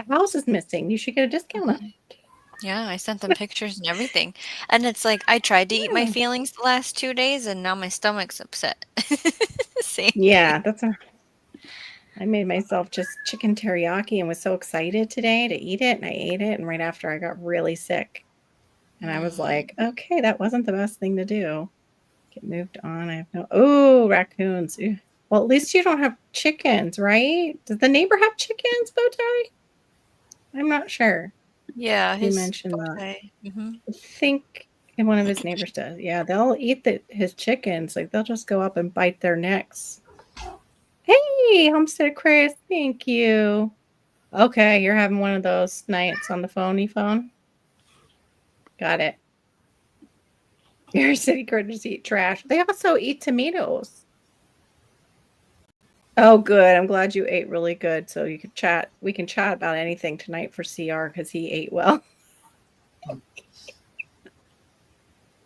house is missing. You should get a discount on it. Yeah, I sent them pictures and everything. And it's like I tried to eat my Yeah. feelings the last 2 days and now my stomach's upset. Same thing. Yeah, I made myself just chicken teriyaki and was so excited today to eat it, and I ate it, and right after I got really sick. And I was like, okay, that wasn't the best thing to do. Get moved on. I have raccoons. Ew. Well, at least you don't have chickens, right? Does the neighbor have chickens, Bowtie? I'm not sure. Yeah, You his mentioned that. okay. Mm-hmm. I think one of his neighbors does. Yeah, they'll eat his chickens. Like they'll just go up and bite their necks. Hey, Hey, Homestead Chris, thank you. Okay, you're having one of those nights on the phone. Got it. Your city critters eat trash. They also eat tomatoes. Oh, good. I'm glad you ate really good. So you could chat. We can chat about anything tonight for CR because he ate well.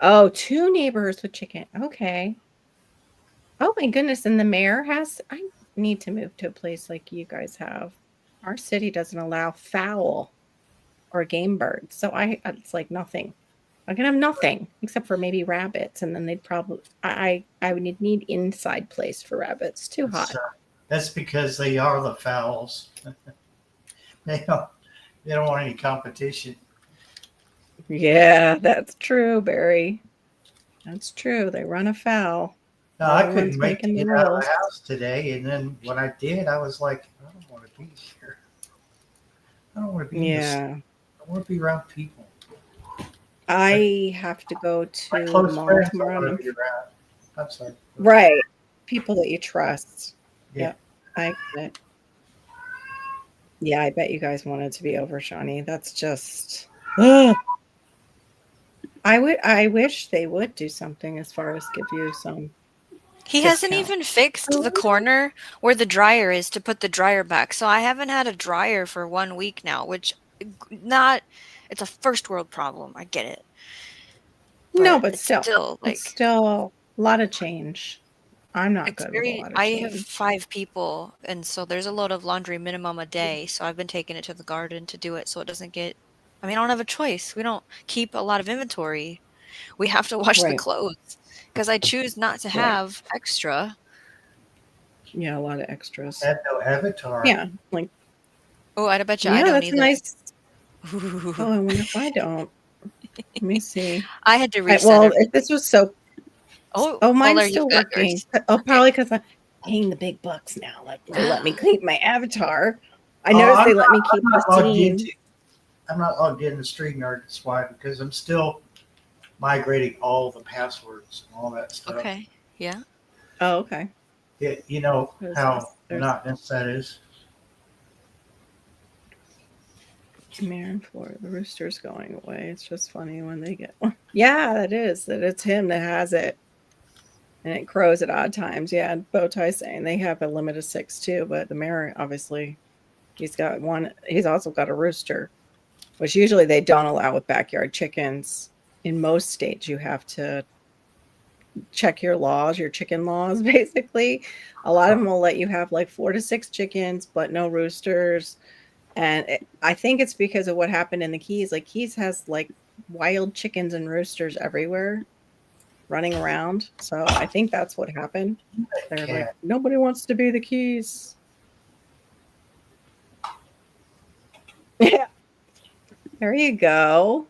Oh, 2 neighbors with chicken. Okay. Oh my goodness. And the mayor has, I need to move to a place like you guys have. Our city doesn't allow fowl or game birds. So it's like nothing. I can have nothing except for maybe rabbits. And then they'd probably, I would need inside place for rabbits. Too hot. That's because they are the fowls. They don't want any competition. Yeah, that's true, Barry. That's true. They run afoul. No, I couldn't make it get out of the house today, and then when I did, I was like, I don't want to be here. I don't want to be. I want to be around people. I have to go to my close friends tomorrow. I'm sorry. Right, people that you trust. Yeah, yep. I get it. Yeah, I bet you guys wanted to be over, Shawnee. That's just. I wish they would do something as far as give you some. He hasn't even fixed the corner where the dryer is to put the dryer back. So I haven't had a dryer for 1 week now, which it's a first world problem. I get it. No, but still a lot of change. I'm not good with a lot of change. I have 5 people, and so there's a load of laundry minimum a day. So I've been taking it to the garden to do it so it doesn't get. I mean, I don't have a choice. We don't keep a lot of inventory. We have to wash the clothes because I choose not to have extra. Yeah, a lot of extras. I have no avatar. Yeah, like. Oh, I bet you I don't either. Nice. Oh, I wonder if I don't. Let me see. I had to reset. Well, if this was so. Oh, mine's still working. Oh, probably because I'm paying the big bucks now. Like they let me keep my avatar. I noticed they let me keep the scene. I'm not logged in the StreamYard. That's why, because I'm still migrating all the passwords and all that stuff. Okay. Yeah. Oh, okay. Yeah, you know how monotonous that is. Mayor in Florida, the rooster's going away. It's just funny when they get one. Yeah, it is. That it's him that has it. And it crows at odd times. Yeah, Bowtie saying they have a limit of 6 too, but the mayor, obviously, he's got one. He's also got a rooster, which usually they don't allow with backyard chickens. In most states, you have to check your laws, your chicken laws, basically. A lot of them will let you have like 4 to 6 chickens, but no roosters. And I think it's because of what happened in the Keys. Like Keys has like wild chickens and roosters everywhere running around. So I think that's what happened. They're like, nobody wants to be the Keys. Yeah. There you go.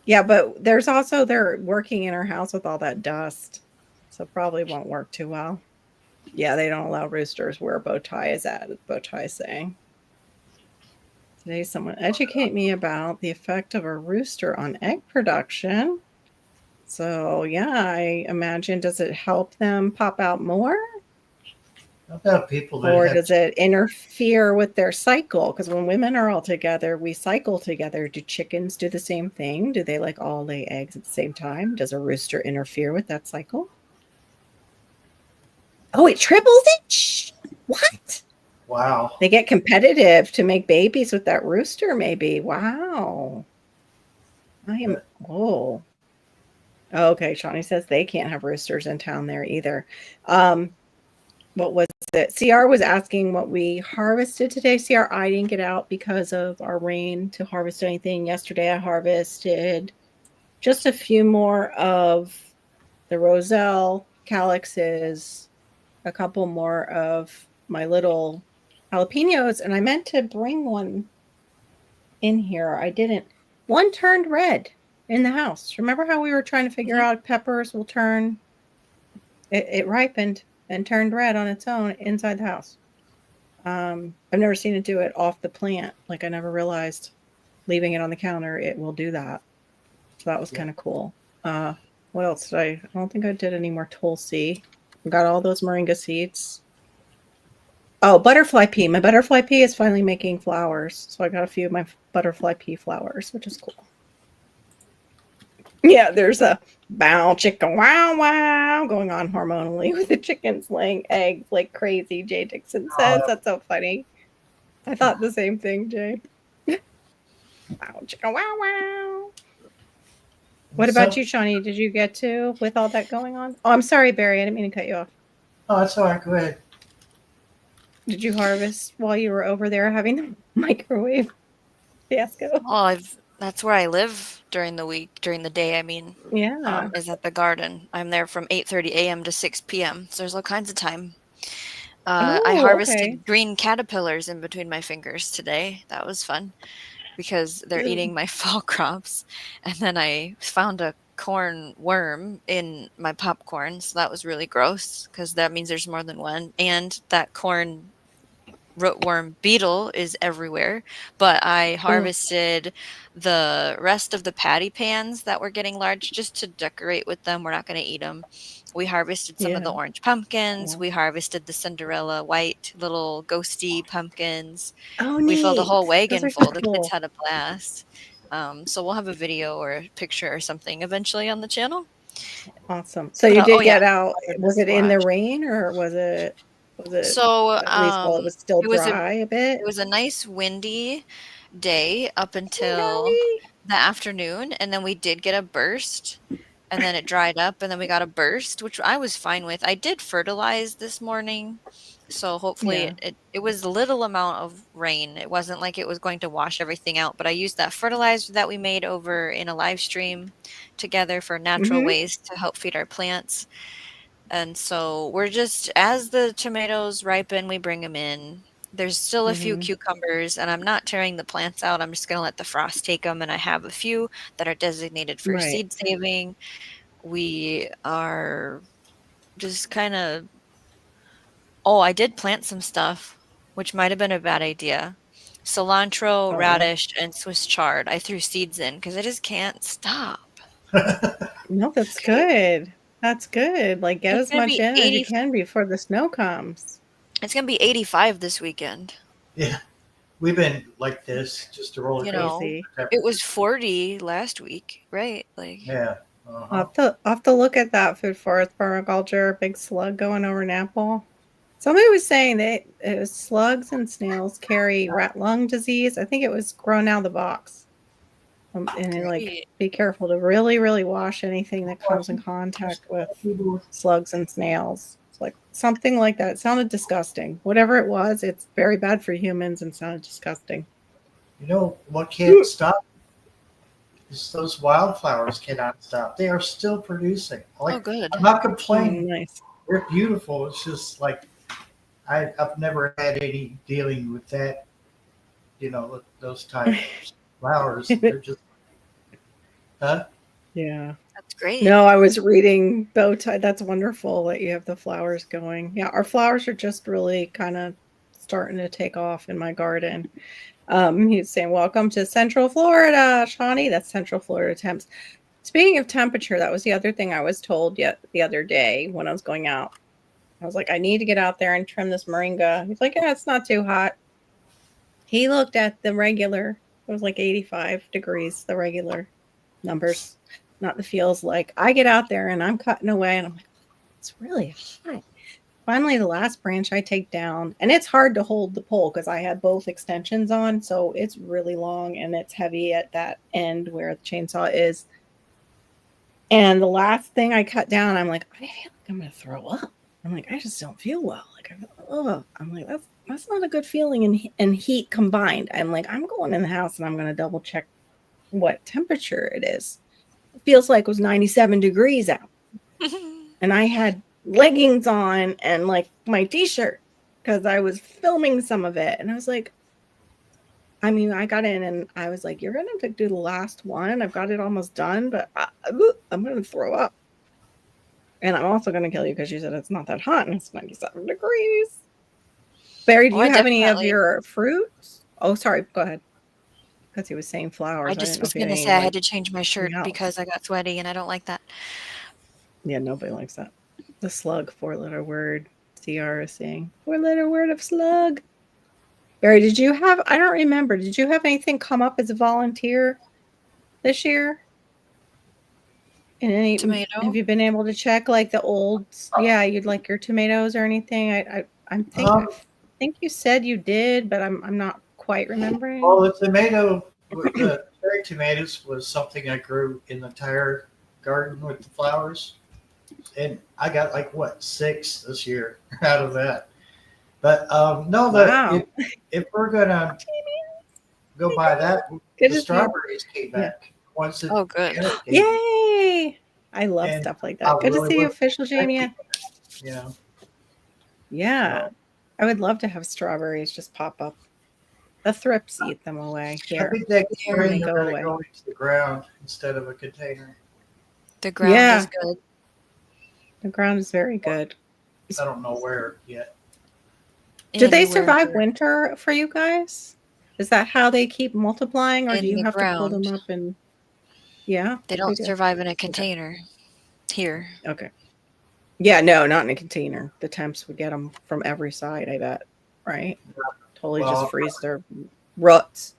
Yeah, but there's also, they're working in our house with all that dust. So probably won't work too well. Yeah, they don't allow roosters where Bowtie is at, Bowtie is saying. Today, someone educate me about the effect of a rooster on egg production. So, yeah, I imagine, does it help them pop out more? About people that or does it interfere with their cycle? Because when women are all together, we cycle together. Do chickens do the same thing? Do they like all lay eggs at the same time? Does a rooster interfere with that cycle? Oh, it triples it? Shh. What? Wow. They get competitive to make babies with that rooster, maybe. Wow. Oh, okay. Shawnee says they can't have roosters in town there either. What was it? CR was asking what we harvested today. CR, I didn't get out because of our rain to harvest anything. Yesterday I harvested just a few more of the roselle calyxes, a couple more of my little jalapenos, and I meant to bring one in here. I didn't. One turned red in the house. Remember how we were trying to figure out peppers will turn? It ripened and turned red on its own inside the house. I've never seen it do it off the plant. Like I never realized leaving it on the counter, it will do that. So that was kind of cool. What else did I don't think I did any more tulsi. I got all those moringa seeds. Oh, butterfly pea. My butterfly pea is finally making flowers. So I got a few of my butterfly pea flowers, which is cool. Yeah, there's a bow chicken wow wow going on hormonally with the chickens laying eggs like crazy, Jay Dixon says. That's so funny. I thought the same thing, Jay. Wow chicken wow wow. What about you, Shawnee? Did you get to with all that going on? Oh, I'm sorry, Barry. I didn't mean to cut you off. Oh, that's all right. Go ahead. Did you harvest while you were over there having the microwave fiasco? Well, that's where I live during the week, during the day. I mean, Yeah. is at the garden. I'm there from 8:30 a.m. to 6 p.m. So there's all kinds of time. I Oh, okay. harvested green caterpillars in between my fingers today. That was fun because they're Ew. eating my fall crops. And then I found a corn worm in my popcorn. So that was really gross because that means there's more than one. And that corn rootworm beetle is everywhere, but I Ugh. harvested the rest of the patty pans that were getting large just to decorate with them. We're not going to eat them. We harvested some of the Yeah. orange pumpkins. Oh, We harvested the Cinderella white little ghosty pumpkins. oh We filled a whole neat. Those wagon are so full. The kids cool. had a blast. So we'll have a video or a picture or something eventually on the channel. Awesome. So But you oh did yeah, get out. I Was just it in the watched. rain or was it So at least while it was still it was a dry a bit? it was a nice windy day up Hey, until Howie. the afternoon, and then we did get a burst, and then it dried up, and then we got a burst, which I was fine with. I did fertilize this morning, so hopefully Yeah. it was a little amount of rain. It wasn't like it was going to wash everything out, but I used that fertilizer that we made over in a live stream together for natural Mhm. ways to help feed our plants. And so we're just as the tomatoes ripen, we bring them in. There's still a few Mhm. cucumbers, and I'm not tearing the plants out. I'm just gonna let the frost take them, and I have a few that are designated for Right. seed saving. We are just kinda Oh, I did plant some stuff, which might have been a bad idea. Cilantro, Uh-oh. radish, and Swiss chard. I threw seeds in because I just can't stop. No, that's Okay. good. That's good. Like, get It's as gonna much be in as you 80 can before the snow comes. it's gonna be 85 this weekend. Yeah, we've been like this, just a roller You coaster know, Crazy. of it was temperature. 40 last week, right? Like, Yeah. Uh-huh. I'll have to look at that food forest permaculture, big slug going over an apple. Somebody was saying that it was slugs and snails carry rat lung disease. I think it was grown out of the box. And like, great. be careful to really, really wash anything that comes in Question. contact Just with people with slugs and snails. It's like something like that. It sounded disgusting. Whatever it was, it's very bad for humans and sounded disgusting. You know what can't stop is those wildflowers cannot stop. They are still producing. Oh, Like, good. I'm not Oh, complaining. nice. They're beautiful. It's just like I've never had any dealing with that. Those type flowers. They're just, huh? Yeah. That's great. No, I was reading bow tie. That's wonderful that you have the flowers going. Yeah, our flowers are just really kind of starting to take off in my garden. He's saying, "Welcome to Central Florida, Shawnee." That's Central Florida temps. Speaking of temperature, that was the other thing I was told yet the other day when I was going out. I was like, I need to get out there and trim this moringa. He's like, yeah, it's not too hot. He looked at the regular. It was like 85 degrees, the regular numbers, not the feels like. I get out there and I'm cutting away and I'm like, it's really hot. Finally, the last branch I take down, and it's hard to hold the pole because I had both extensions on. So it's really long and it's heavy at that end where the chainsaw is. And the last thing I cut down, I'm like, I feel like I'm going to throw up. I'm like, I just don't feel well. Like, I'm like, that's not a good feeling and heat combined. I'm like, I'm going in the house and I'm going to double check what temperature it is. It feels like it was 97 degrees out. And I had leggings on and like my t-shirt because I was filming some of it. And I was like, I mean, I got in and I was like, you're going to do the last one. I've got it almost done, but I'm going to throw up. And I'm also going to kill you because you said it's not that hot and it's 97 degrees. Barry, do Oh, you I have any of definitely your fruits? Oh, sorry. Go ahead. Because he was saying I flowers. I just didn't know was if you had gonna any say I had like to change my in the shirt house. because I got sweaty and I don't like that. Yeah, nobody likes that. The slug, 4-letter word. Ciara saying 4-letter word of slug. Barry, did you have? I don't remember. Did you have anything come up as a volunteer this year? And any? Tomato? Have you been able to check like the old? Yeah, you'd like your tomatoes or anything? I think you said you did, but I'm not quite remembering. Well, the cherry tomatoes was something I grew in the entire garden with the flowers, and I got like what 6 this year out of that. But no, Wow. if we're gonna go by that, Good the to see you. strawberries came back once it Oh, good. came, Yay! I love and stuff like I that. Good to really see you, wasn't official Jamie. expecting it, you know. Yeah, So I would love to have strawberries just pop up. The thrips eat them away I here. think next Here. spring They they're go going to away. go into the ground instead of a container. The ground Yeah. is good. The ground is very good. I don't know where yet. Do they Anywhere survive winter for you guys? Is that how they keep multiplying, or do in you the have to pull them ground. up and? Yeah, They they don't do. survive in a container here. Okay. Yeah, no, not in a container. The temps would get them from every side, I bet. Right? Totally Well, just freeze their roots.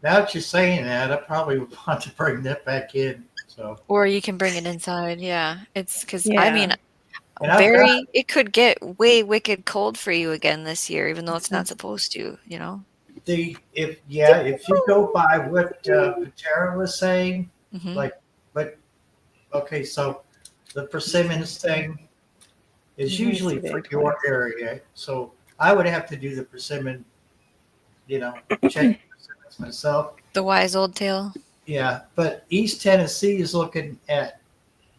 now that you're saying that, I probably would want to bring that back in. So, Or you can bring it inside. Yeah. It's because, I mean, Yeah. and I've got it could get way wicked cold for you again this year, even though it's not supposed to, you know? if you go by what Patera was saying, Hmm. like, but okay, so the persimmons thing is Let me usually see the for eggplant. your area, so I would have to do the persimmon, check the persimmons myself. The wise old tale. Yeah, but East Tennessee is looking at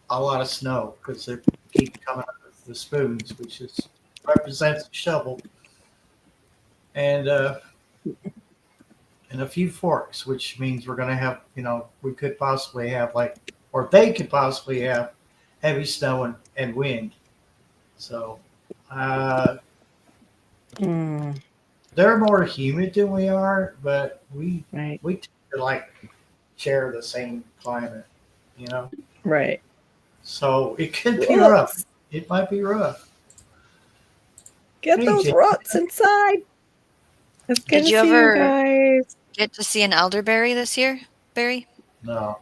a lot of snow because they keep coming up with the spoons, which represents a shovel, and a few forks, which means we're going to have, we could possibly have or they could possibly have heavy snow and wind. So Mm, they're more humid than we are, but right. we tend to share the same climate, Right. So it could be rough. Roots. It might be rough. Get Hey, those Jay. roots inside. It's good Did to you see you ever guys. get to see an elderberry this year, Barry? No,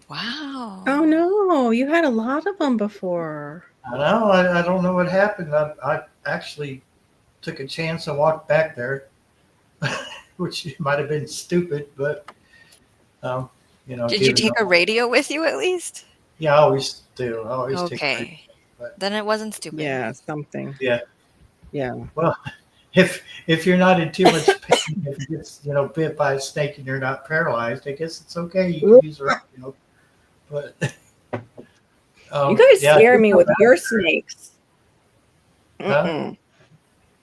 Wow. Oh no, you had a lot of them before. I know. I don't know what happened. I actually took a chance and walked back there, which might have been stupid, but Did you given take a radio with you at least? yeah, I always do. I always take. Okay. But Then it wasn't stupid. Yeah, something. yeah, Yeah. well, if you're not in too much pain, if you get bit by a snake and you're not paralyzed, I guess it's okay. You can use it, but You guys yeah, scare me with your snakes. Huh?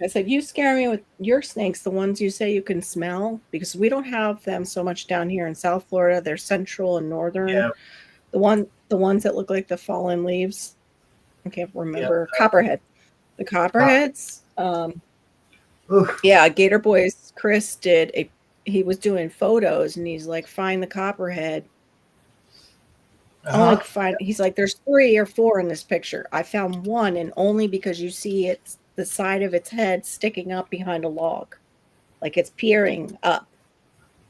I said, you scare me with your snakes, the ones you say you can smell, because we don't have them so much down here in South Florida. They're central and northern. Yeah. The ones that look like the fallen leaves. I can't remember. Yeah. Copperhead. The copperheads. Oof. Yeah, Gator Boys Chris he was doing photos and he's like, find the copperhead. He's like, there's 3 or 4 in this picture. I found one, and only because you see it's the side of its head sticking up behind a log, like it's peering up.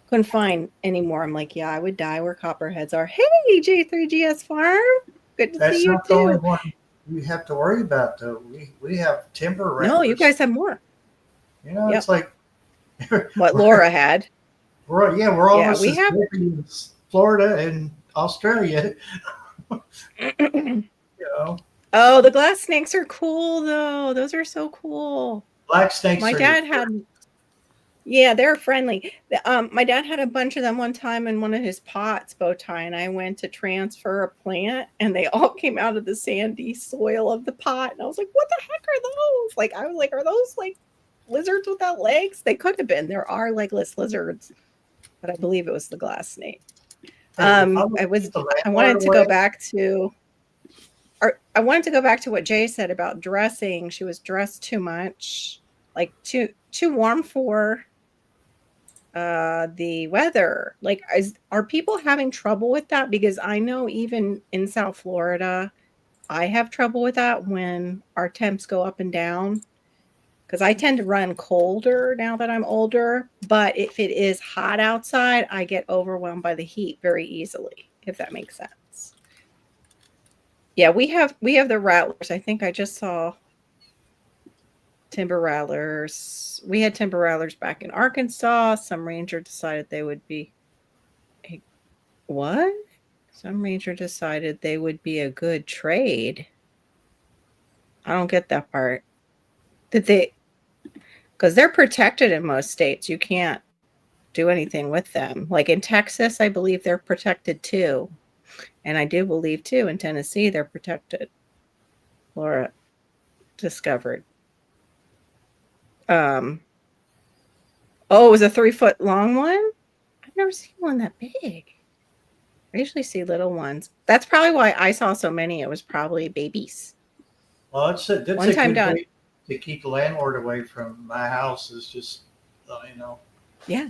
Couldn't find any more. I'm like, yeah, I would die where copperheads are. Hey, J3GS Farm, good to That's see you not the only too. one you have to worry about, though. We have timber rattlers. No, you guys have more. Yep. It's like what Laura had. We're almost we as have big as Florida and Australia. Oh, the glass snakes are cool though. Those are so cool. Black snakes. My dad had. Yeah, they're friendly. My dad had a bunch of them one time in one of his pots, bow tie, and I went to transfer a plant, and they all came out of the sandy soil of the pot, and I was like, "What the heck are those?" Like, I was like, "Are those like lizards without legs?" They could have been. There are legless lizards, but I believe it was the glass snake. I wanted to go back to what Jay said about dressing. She was dressed too much, like too warm for the weather. Like, are people having trouble with that? Because I know even in South Florida, I have trouble with that when our temps go up and down because I tend to run colder now that I'm older. But if it is hot outside, I get overwhelmed by the heat very easily, if that makes sense. Yeah, we have the rattlers. I think I just saw timber rattlers. We had timber rattlers back in Arkansas. Some ranger decided they would be what? Some ranger decided they would be a good trade. I don't get that part. Did they? Because they're protected in most states. You can't do anything with them. Like in Texas, I believe they're protected too. And I do believe too in Tennessee they're protected. Laura discovered. Oh, it was a 3-foot long one? I've never seen one that big. I usually see little ones. That's probably why I saw so many. It was probably babies. Well, that's a good way to keep the landlord away from my house is just, Yeah.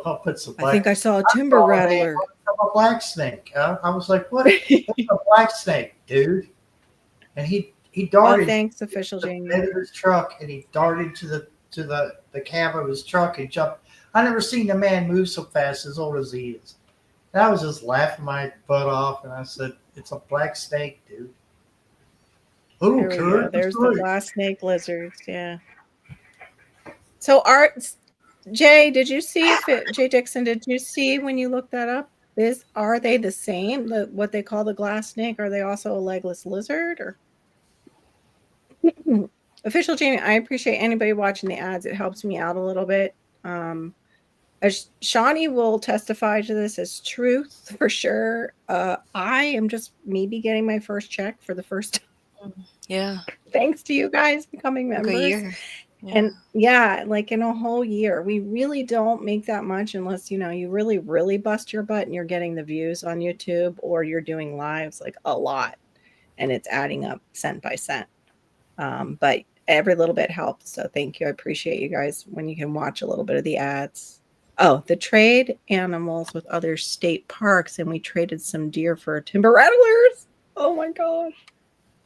I'll put some I think I saw a timber rattler. A black snake. I was like, what? It's a black snake, dude. And he darted. Oh, thanks, official Jamie. Into his truck, and he darted to the cab of his truck and jumped. I never seen a man move so fast as old as he is. And I was just laughing my butt off, and I said, "It's a black snake, dude." Oh, there's the glass snake lizards. Yeah. So, Jay, did you see Jay Dixon? Did you see when you looked that up? Are they the same? What they call the glass snake? Are they also a legless lizard? Or official Jamie, I appreciate anybody watching the ads. It helps me out a little bit. As Shawnee will testify to this as truth for sure. I am just maybe getting my first check for the first time. Yeah. Thanks to you guys becoming members. A year. Yeah. And like in a whole year, we really don't make that much unless, you really, really bust your butt and you're getting the views on YouTube or you're doing lives like a lot and it's adding up cent by cent. But every little bit helps. So thank you. I appreciate you guys when you can watch a little bit of the ads. Oh, the trade animals with other state parks. And we traded some deer for timber rattlers. Oh my gosh.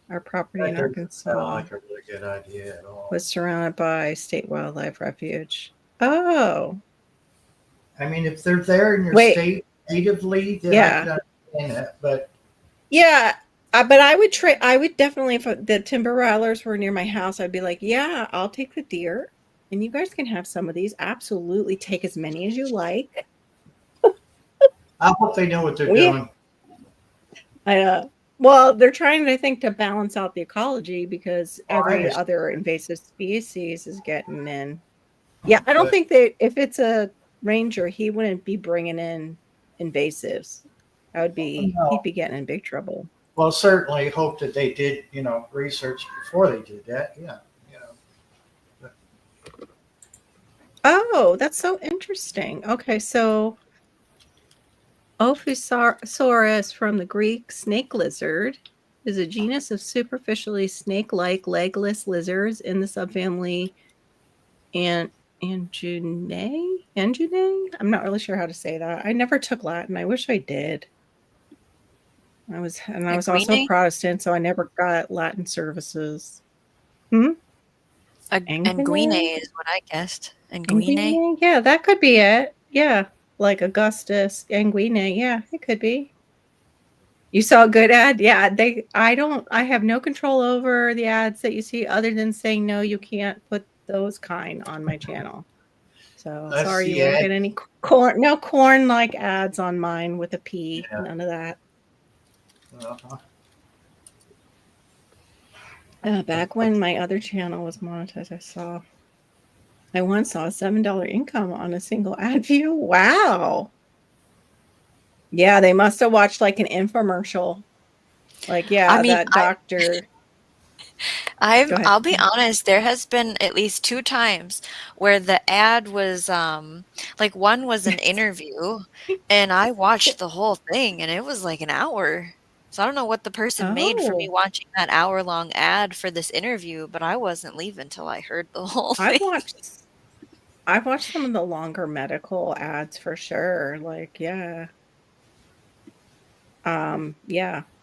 Our property in Arkansas like a really good idea at all. Was surrounded by state wildlife refuge. Oh. I mean, if they're there in your state natively, then I can understand that. But yeah, but I would definitely, if the timber rattlers were near my house, I'd be like, yeah, I'll take the deer, and you guys can have some of these. Absolutely, take as many as you like. I hope they know what they're doing. Well, they're trying, I think, to balance out the ecology because every other invasive species is getting in. Yeah, I don't think if it's a ranger, he wouldn't be bringing in invasives. He'd be getting in big trouble. Well, certainly hope that they did, research before they did that. Yeah, Oh, that's so interesting. Okay, so Ophisaurus from the Greek snake lizard is a genus of superficially snake-like legless lizards in the subfamily Anguinae? I'm not really sure how to say that. I never took Latin. I wish I did. I was also Protestant, so I never got Latin services. Anguinae is what I guessed. Anguinae? Yeah, that could be it. Yeah. Like Augustus Anguinae. Yeah, it could be. You saw a good ad? Yeah, I have no control over the ads that you see other than saying, no, you can't put those kind on my channel. So sorry you won't get any corn like ads on mine with a P. Yeah. None of that. Back when my other channel was monetized, I once saw a $7 income on a single ad view. Wow. Yeah, they must have watched like an infomercial. Like, that doctor. I'll be honest, there has been at least 2 times where the ad was one was an interview and I watched the whole thing and it was like an hour. So I don't know what the person made for me watching that hour-long ad for this interview, but I wasn't leaving till I heard the whole thing. I've watched some of the longer medical ads for sure. Like, yeah.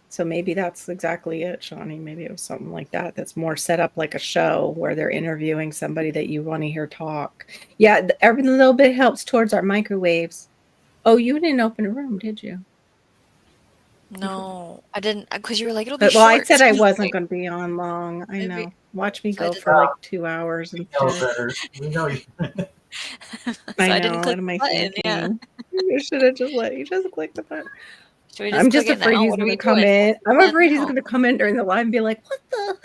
So maybe that's exactly it, Shawnee. Maybe it was something like that. That's more set up like a show where they're interviewing somebody that you want to hear talk. Yeah, every little bit helps towards our microwaves. Oh, you didn't open a room, did you? No, I didn't, because you were like, it'll be Well, I short. said I So wasn't like, going to be on long. I maybe know. Watch me so I go didn't. for like 2 hours and know shit. better. We know you. I So I know. didn't What click am the I button. Yeah. thinking? You should have just let you just click the button. Should we I'm just click just it afraid now? he's What are going we to come doing? in. I'm No, afraid he's no. going to come in during the live and be like, "What the?"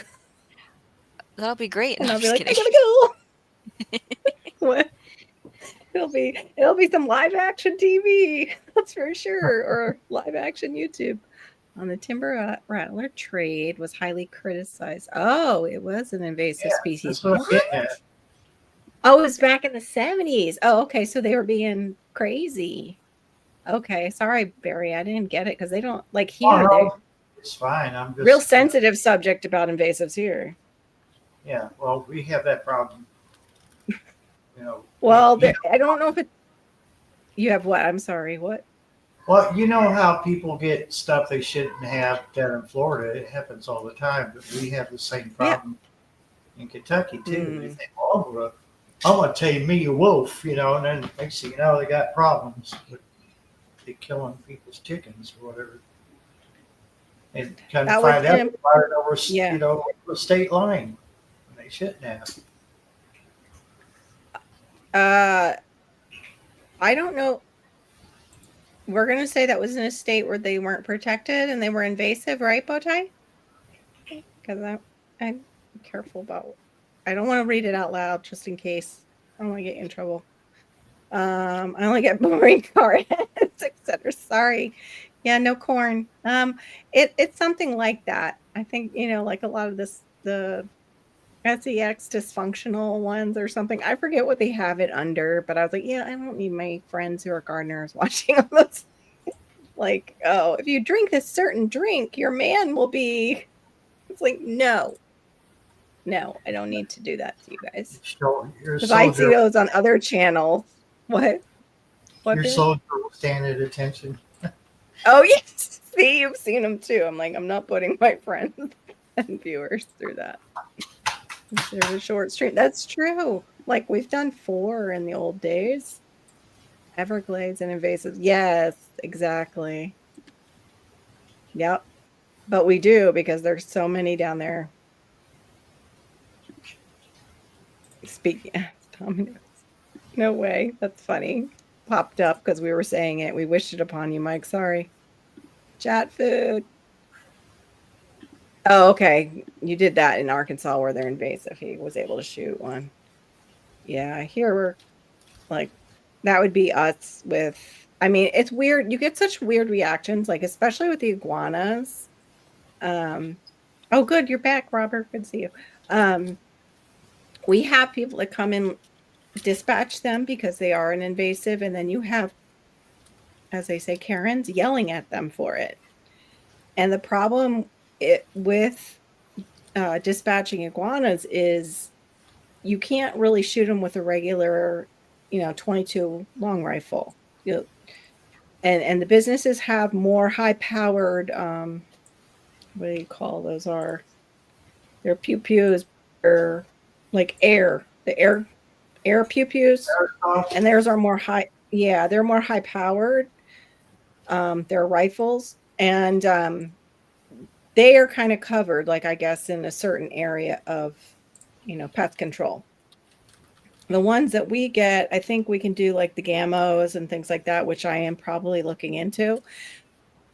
That'll be great. No, And I'm I'll be just like, "I kidding. gotta go." What? It'll be some live action TV, that's for sure, or live action YouTube. On the timber rattler trade was highly criticized. Oh, it was an invasive Yeah, species. that's what I'm getting at. Oh, it was back in the 70s. Oh, okay. So they were being crazy. Okay. Sorry, Barry. I didn't get it because they don't like here. They It's fine. I'm just real sensitive subject about invasives here. Yeah, well, we have that problem. Well, I don't know if it. You have what? I'm sorry. What? Well, you know how people get stuff they shouldn't have down in Florida. It happens all the time, but we have the same problem in Kentucky too. They think, oh, I'm gonna tame me a wolf, and then next thing you know, they got problems with they killing people's chickens or whatever. And kind of find out they fired over, the state line. And they shouldn't have. I don't know. We're gonna say that was in a state where they weren't protected and they were invasive, right, Bowtie? Because I'm careful about. I don't want to read it out loud just in case. I don't want to get you in trouble. I only get boring card etc. Sorry. Yeah, no corn. It's something like that. I think like a lot of the SEX dysfunctional ones or something. I forget what they have it under, but I was like, yeah, I don't need my friends who are gardeners watching all this. Like, oh, if you drink this certain drink, your man will be. It's like, no, I don't need to do that to you guys. Because I see those on other channels. What? Your soldier will stand at attention. Oh, yes. See, you've seen them too. I'm like, I'm not putting my friends and viewers through that. There's a short stream. That's true. Like, we've done 4 in the old days. Everglades and invasive. Yes, exactly. Yep. But we do because there's so many down there. Speaking Dominoes. No way. That's funny. Popped up because we were saying it. We wished it upon you, Mike. Sorry. Chat food. Oh, okay. You did that in Arkansas where they're invasive. He was able to shoot one. Yeah, here we're like, that would be us with, I mean, it's weird. You get such weird reactions, like especially with the iguanas. Oh, good. You're back, Robert. Good to see you. We have people that come in, dispatch them because they are an invasive, and then you have, as they say, Karens yelling at them for it. And the problem with dispatching iguanas is you can't really shoot them with a regular, 22 long rifle. And the businesses have more high-powered, what do you call those? They're pew-pews, or like the air pew-pews, and theirs are more high. Yeah, they're more high-powered. They're rifles, and they are kind of covered, like, I guess, in a certain area of, pest control. The ones that we get, I think we can do like the gamos and things like that, which I am probably looking into.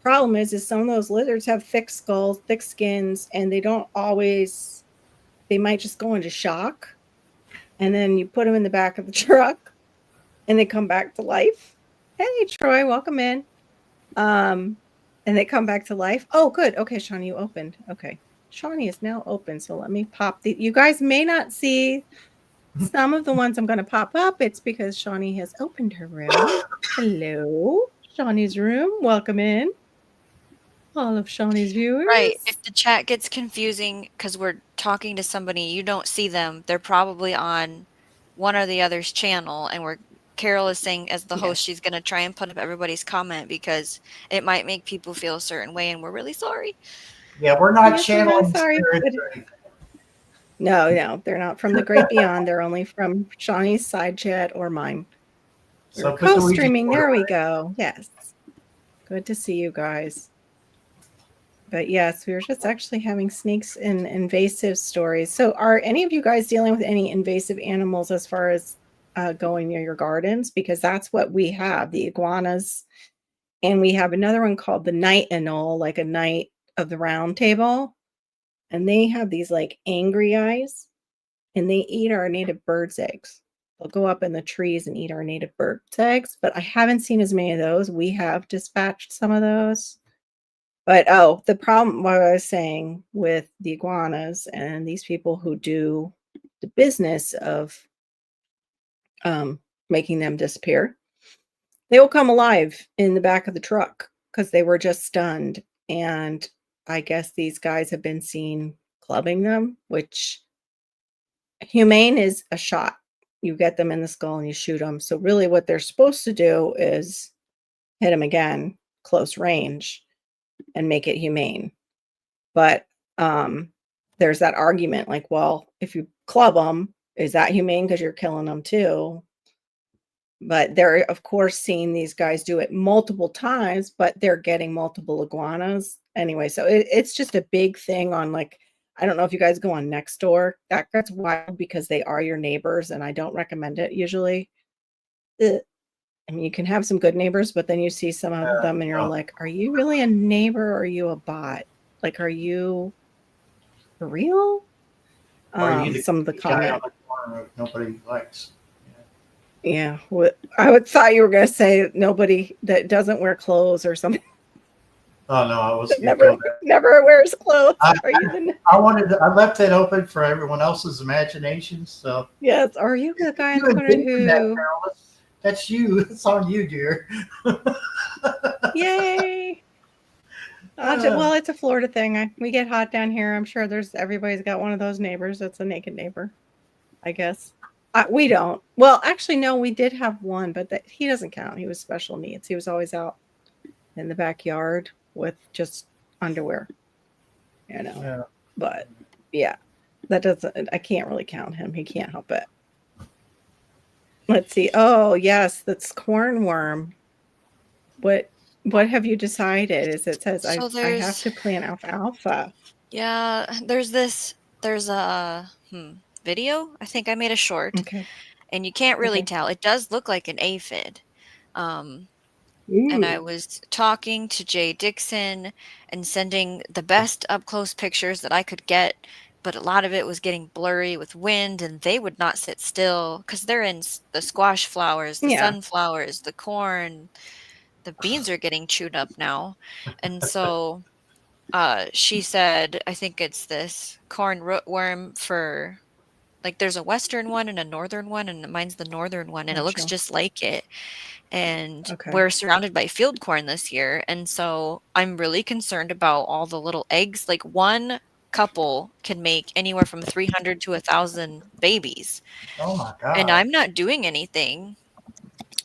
Problem is some of those lizards have thick skulls, thick skins, and they might just go into shock. And then you put them in the back of the truck and they come back to life. Hey, Troy, welcome in. And they come back to life. Oh, good. Okay, Shawnee, you opened. Okay. Shawnee is now open. So let me pop you guys may not see some of the ones I'm going to pop up. It's because Shawnee has opened her room. Hello, Shawnee's room. Welcome in, all of Shawnee's viewers. Right. If the chat gets confusing because we're talking to somebody, you don't see them. They're probably on one or the other's channel, and we're Carol is saying as the host, Yes. she's going to try and put up everybody's comment because it might make people feel a certain way, and we're really sorry. Yeah, we're not Yes, we're really channeling sorry. spirits But or anything. no, they're not from the great beyond. They're only from Shawnee's side chat or mine. So We're put the Ouija co-streaming. board There we away. go. Yes. Good to see you guys. But yes, we were just actually having snakes and invasive stories. So are any of you guys dealing with any invasive animals as far as going near your gardens? Because that's what we have, the iguanas. And we have another one called the night anole, like a knight of the round table. And they have these like angry eyes and they eat our native birds' eggs. They'll go up in the trees and eat our native birds' eggs, but I haven't seen as many of those. We have dispatched some of those. But the problem, what I was saying with the iguanas and these people who do the business of making them disappear, they will come alive in the back of the truck because they were just stunned. And I guess these guys have been seen clubbing them, which humane is a shot. You get them in the skull and you shoot them. So really what they're supposed to do is hit them again, close range, and make it humane. But there's that argument like, well, if you club them, is that humane because you're killing them too? But they're, of course, seeing these guys do it multiple times, but they're getting multiple iguanas. Anyway, so it's just a big thing on like, I don't know if you guys go on Nextdoor. That gets wild because they are your neighbors, and I don't recommend it usually. Ugh. I mean, you can have some good neighbors, but then you see some of them and you're No. like, are you really a neighbor or are you a bot? Like, are you for real? Or you the Some of the guy on comment. the corner that nobody likes. Yeah. I would thought you were going to say nobody that doesn't wear clothes or something. Oh no, I was gonna never, go there. never wears clothes. I, Are you the? I left it open for everyone else's imagination. So Yes. Are you the guy in you the corner invented that, who? Carolyn. That's you. It's on you, dear. Yay. Well, it's a Florida thing. We get hot down here. I'm sure everybody's got one of those neighbors that's a naked neighbor, I guess. We don't. Well, actually, no, we did have one, but he doesn't count. He was special needs. He was always out in the backyard with just underwear, Yeah. But yeah, that doesn't, I can't really count him. He can't help it. Let's see. Oh, yes, that's cornworm. What have you decided? Is it says So I have to plant alfalfa. Yeah, there's a video. I think I made a short, Okay. and you can't really Okay. tell. It does look like an aphid. And I Ooh. was talking to Jay Dixon and sending the best up close pictures that I could get, but a lot of it was getting blurry with wind, and they would not sit still because they're in the squash flowers, the Yeah. sunflowers, the corn. The beans are getting chewed up now. And so she said, I think it's this corn rootworm for, like, there's a western one and a northern one, and mine's the northern one, and it looks Gotcha. just like it. And Okay. we're surrounded by field corn this year, and so I'm really concerned about all the little eggs. Like, one couple can make anywhere from 300 to 1,000 babies, Oh my and God. I'm not doing anything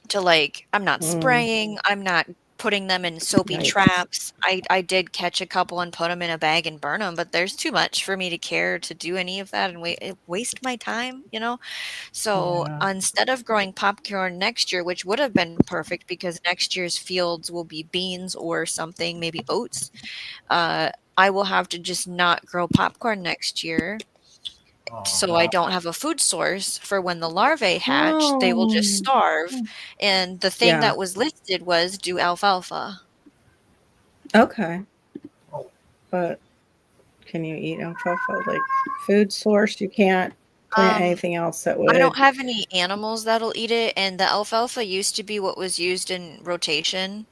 to, like, I'm not spraying, I'm not putting them in soapy Yikes. traps. I did catch a couple and put them in a bag and burn them, but there's too much for me to care to do any of that and waste my time, So Yeah. instead of growing popcorn next year, which would have been perfect because next year's fields will be beans or something, maybe oats, I will have to just not grow popcorn next year. Oh So I no. don't have a food source for when the larvae hatch. They will just Oh. starve. And the thing Yeah. that was listed was do alfalfa. Okay. Oh. But can you eat alfalfa? Like food source, you can't plant Um, anything else that I don't would. have any animals that'll eat it, and the alfalfa used to be what was used in rotation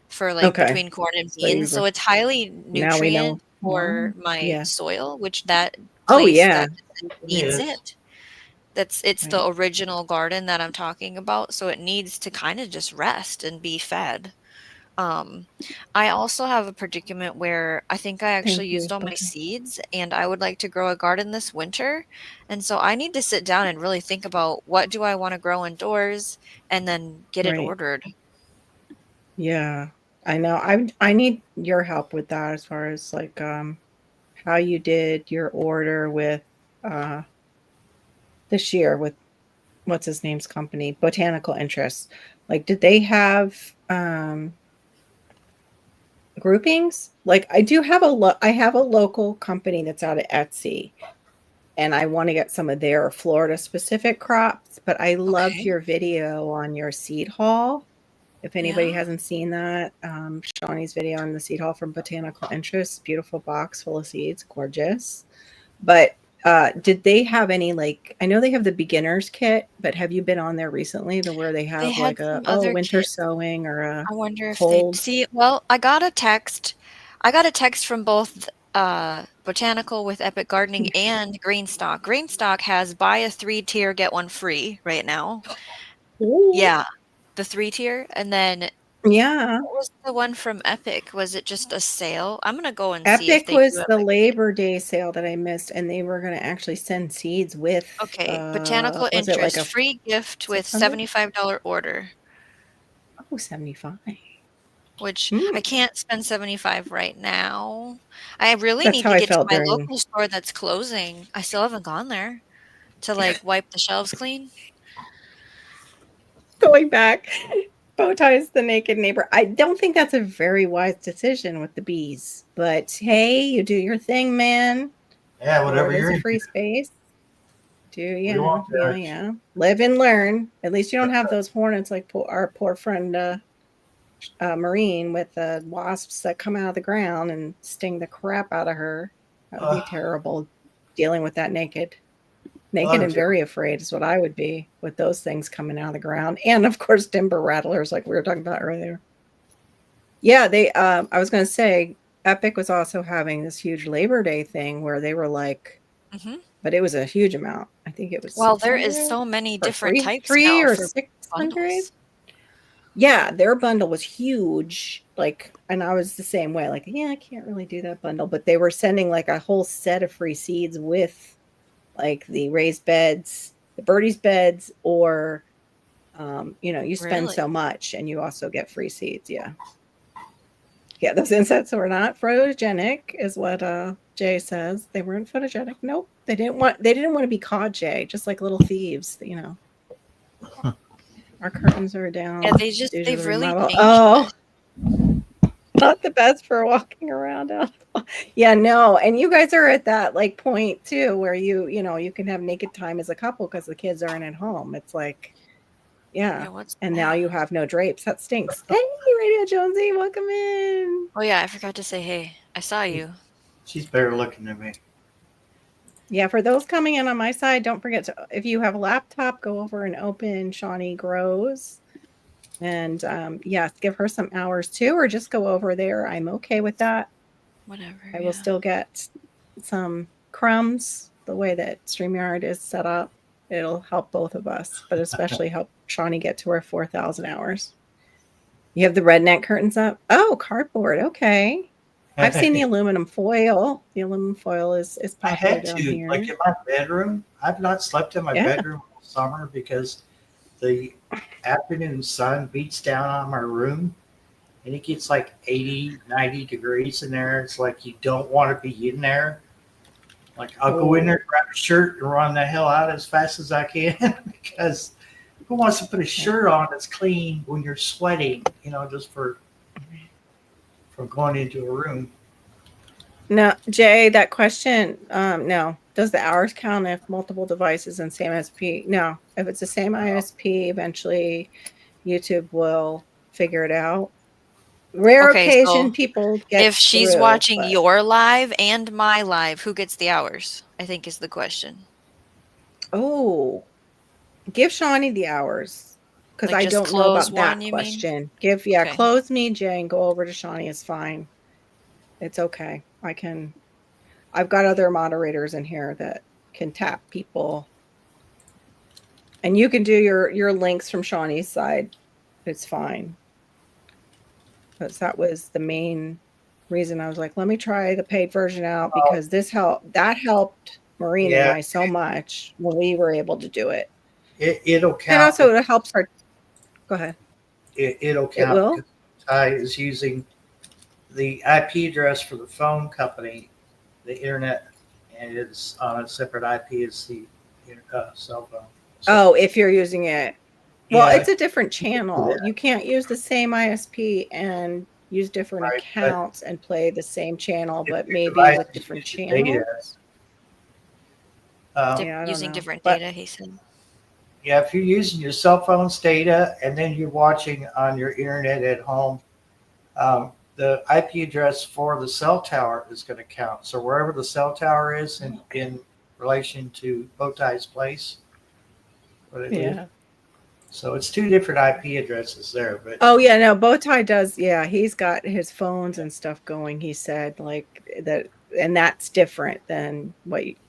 for, like, Okay. between corn and So beans. So it's highly now we know nutrient more. for my Yeah. soil, which that Oh place yeah. that It needs is. it. It's the Right. original garden that I'm talking about, so it needs to kind of just rest and be fed. I also have a predicament where I think I actually Thank you. used all my Okay. seeds and I would like to grow a garden this winter. And so I need to sit down and really think about what do I want to grow indoors and then get it Right. ordered. Yeah. I know. I need your help with that as far as like how you did your order with uh this year with what's his name's company, Botanical Interests. Like did they have groupings? Like I do have I have a local company that's out of Etsy and I want to get some of their Florida specific crops, but I loved Okay. your video on your seed haul. If anybody Yeah. hasn't seen that, Shawnee's video on the seed haul from Botanical Interests, beautiful box full of seeds, gorgeous. But did they have any like I know they have the beginner's kit, but have you been on there recently to where they They have had like a some other winter kits. sowing or a I wonder if they cold? see. Well, I got a text. I got a text from both Botanical with Epic Gardening and Greenstock. Greenstock has buy a 3-tier get one free right now. Ooh. Yeah, the 3-tier, and then Yeah. what was the one from Epic? Was it just a sale? I'm gonna go and see if Epic they do was the Epic Day. Labor Day sale that I missed, and they were gonna actually send seeds with, Okay, Botanical was it like Interest, a free gift with 600? $75 order, Oh, 75. which I Hmm. can't spend 75 right now. I really That's need how to I get to felt my during local store that's closing. I still haven't gone there to, like, wipe the shelves clean. going back. Bow ties the naked neighbor. I don't think that's a very wise decision with the bees, but hey, you do your thing, man. Yeah, whatever Florida's you're a into. free space. Do We yeah, won't yeah, judge. yeah. Live and learn. At least you don't have those hornets like our poor friend Marine with the wasps that come out of the ground and sting the crap out of her. That would be Uh, terrible dealing with that naked. Naked oh, and very afraid is what I would be with those things coming out of the ground. And of course, timber rattlers, like we were talking about earlier. Yeah, I was going to say, Epic was also having this huge Labor Day thing where they were like, Mhm. but it was a huge amount. I think it was Well, there is 600 so many or different types three now or for 600. bundles. Yeah, their bundle was huge. Like, and I was the same way. Like, yeah, I can't really do that bundle, but they were sending like a whole set of free seeds with like the raised beds, the birdies beds, or you spend so Really? much and you also get free seeds. Yeah. Yeah, those insects were not photogenic, is what Jay says. They weren't photogenic. Nope. They didn't want to be caught, Jay, just like little thieves. Our curtains are Yeah, down due to the they've really remodel. changed Oh, this. not the best for walking around out. Yeah, no. And you guys are at that like point too where you can have naked time as a couple because the kids aren't at home. It's like, Yeah, yeah. what's And now that? you have no drapes. That stinks. Hey, Radio Jonesy, welcome in. Oh, yeah, I forgot to say, "Hey, I saw she's, you." she's better looking than me. Yeah, for those coming in on my side, don't forget to, if you have a laptop, go over and open Shawnee Grows. And yes, give her some hours too, or just go over there. I'm okay with that. Whatever, I will yeah. still get some crumbs the way that StreamYard is set up. It'll help both of us, but especially help Shawnee get to her 4,000 hours. You have the redneck curtains up? Oh, cardboard. Okay. I've seen the I aluminum foil. The aluminum foil is popular had down to, like here. in my bedroom, I've not slept in my Yeah. bedroom all summer because the afternoon sun beats down on my room and it gets like 80, 90 degrees in there. It's like you don't want to be in there. Like I'll go in there, Oh, grab a shirt, and run the hell out as fast as I can because who wants to put a yeah. shirt on that's clean when you're sweating? Just for going into a room. No, Jay, that question, no. Does the hours count if multiple devices and same ISP? No. If it's the same ISP, eventually YouTube will figure it out. Rare Okay, occasion so people get if she's through, watching but your live and my live, who gets the hours? I think is the question. oh, give Shawnee the hours because Like, I just don't know close about one, that you mean? question. Okay. Close me, Jay, and go over to Shawnee is fine. It's okay. I've got other moderators in here that can tap people. And you can do your links from Shawnee's side. It's fine. because that was the main reason I was like, let me try the paid version out Oh, because that helped Maureen and yeah, I so much when we were able to do it. it'll And count. also it helps our go ahead. It'll It count will? because I is using the IP address for the phone company, the internet, and it's on a separate IP as the cell phone. So Oh, if you're using it. Well, yeah, it's a different channel. You can't use the same ISP and use different right. But accounts and play the same channel, if but your maybe device with is different using data, channels. um, Yeah, I don't Using know. different But data, he said. yeah, if you're using your cell phone's data and then you're watching on your internet at home, the IP address for the cell tower is going to count. So wherever the cell tower is in relation to Bowtie's place, where they live. yeah. So it's two different IP addresses there, but Oh yeah, no, Bowtie does. Yeah, he's got his phones and stuff going. He said like that, and that's different than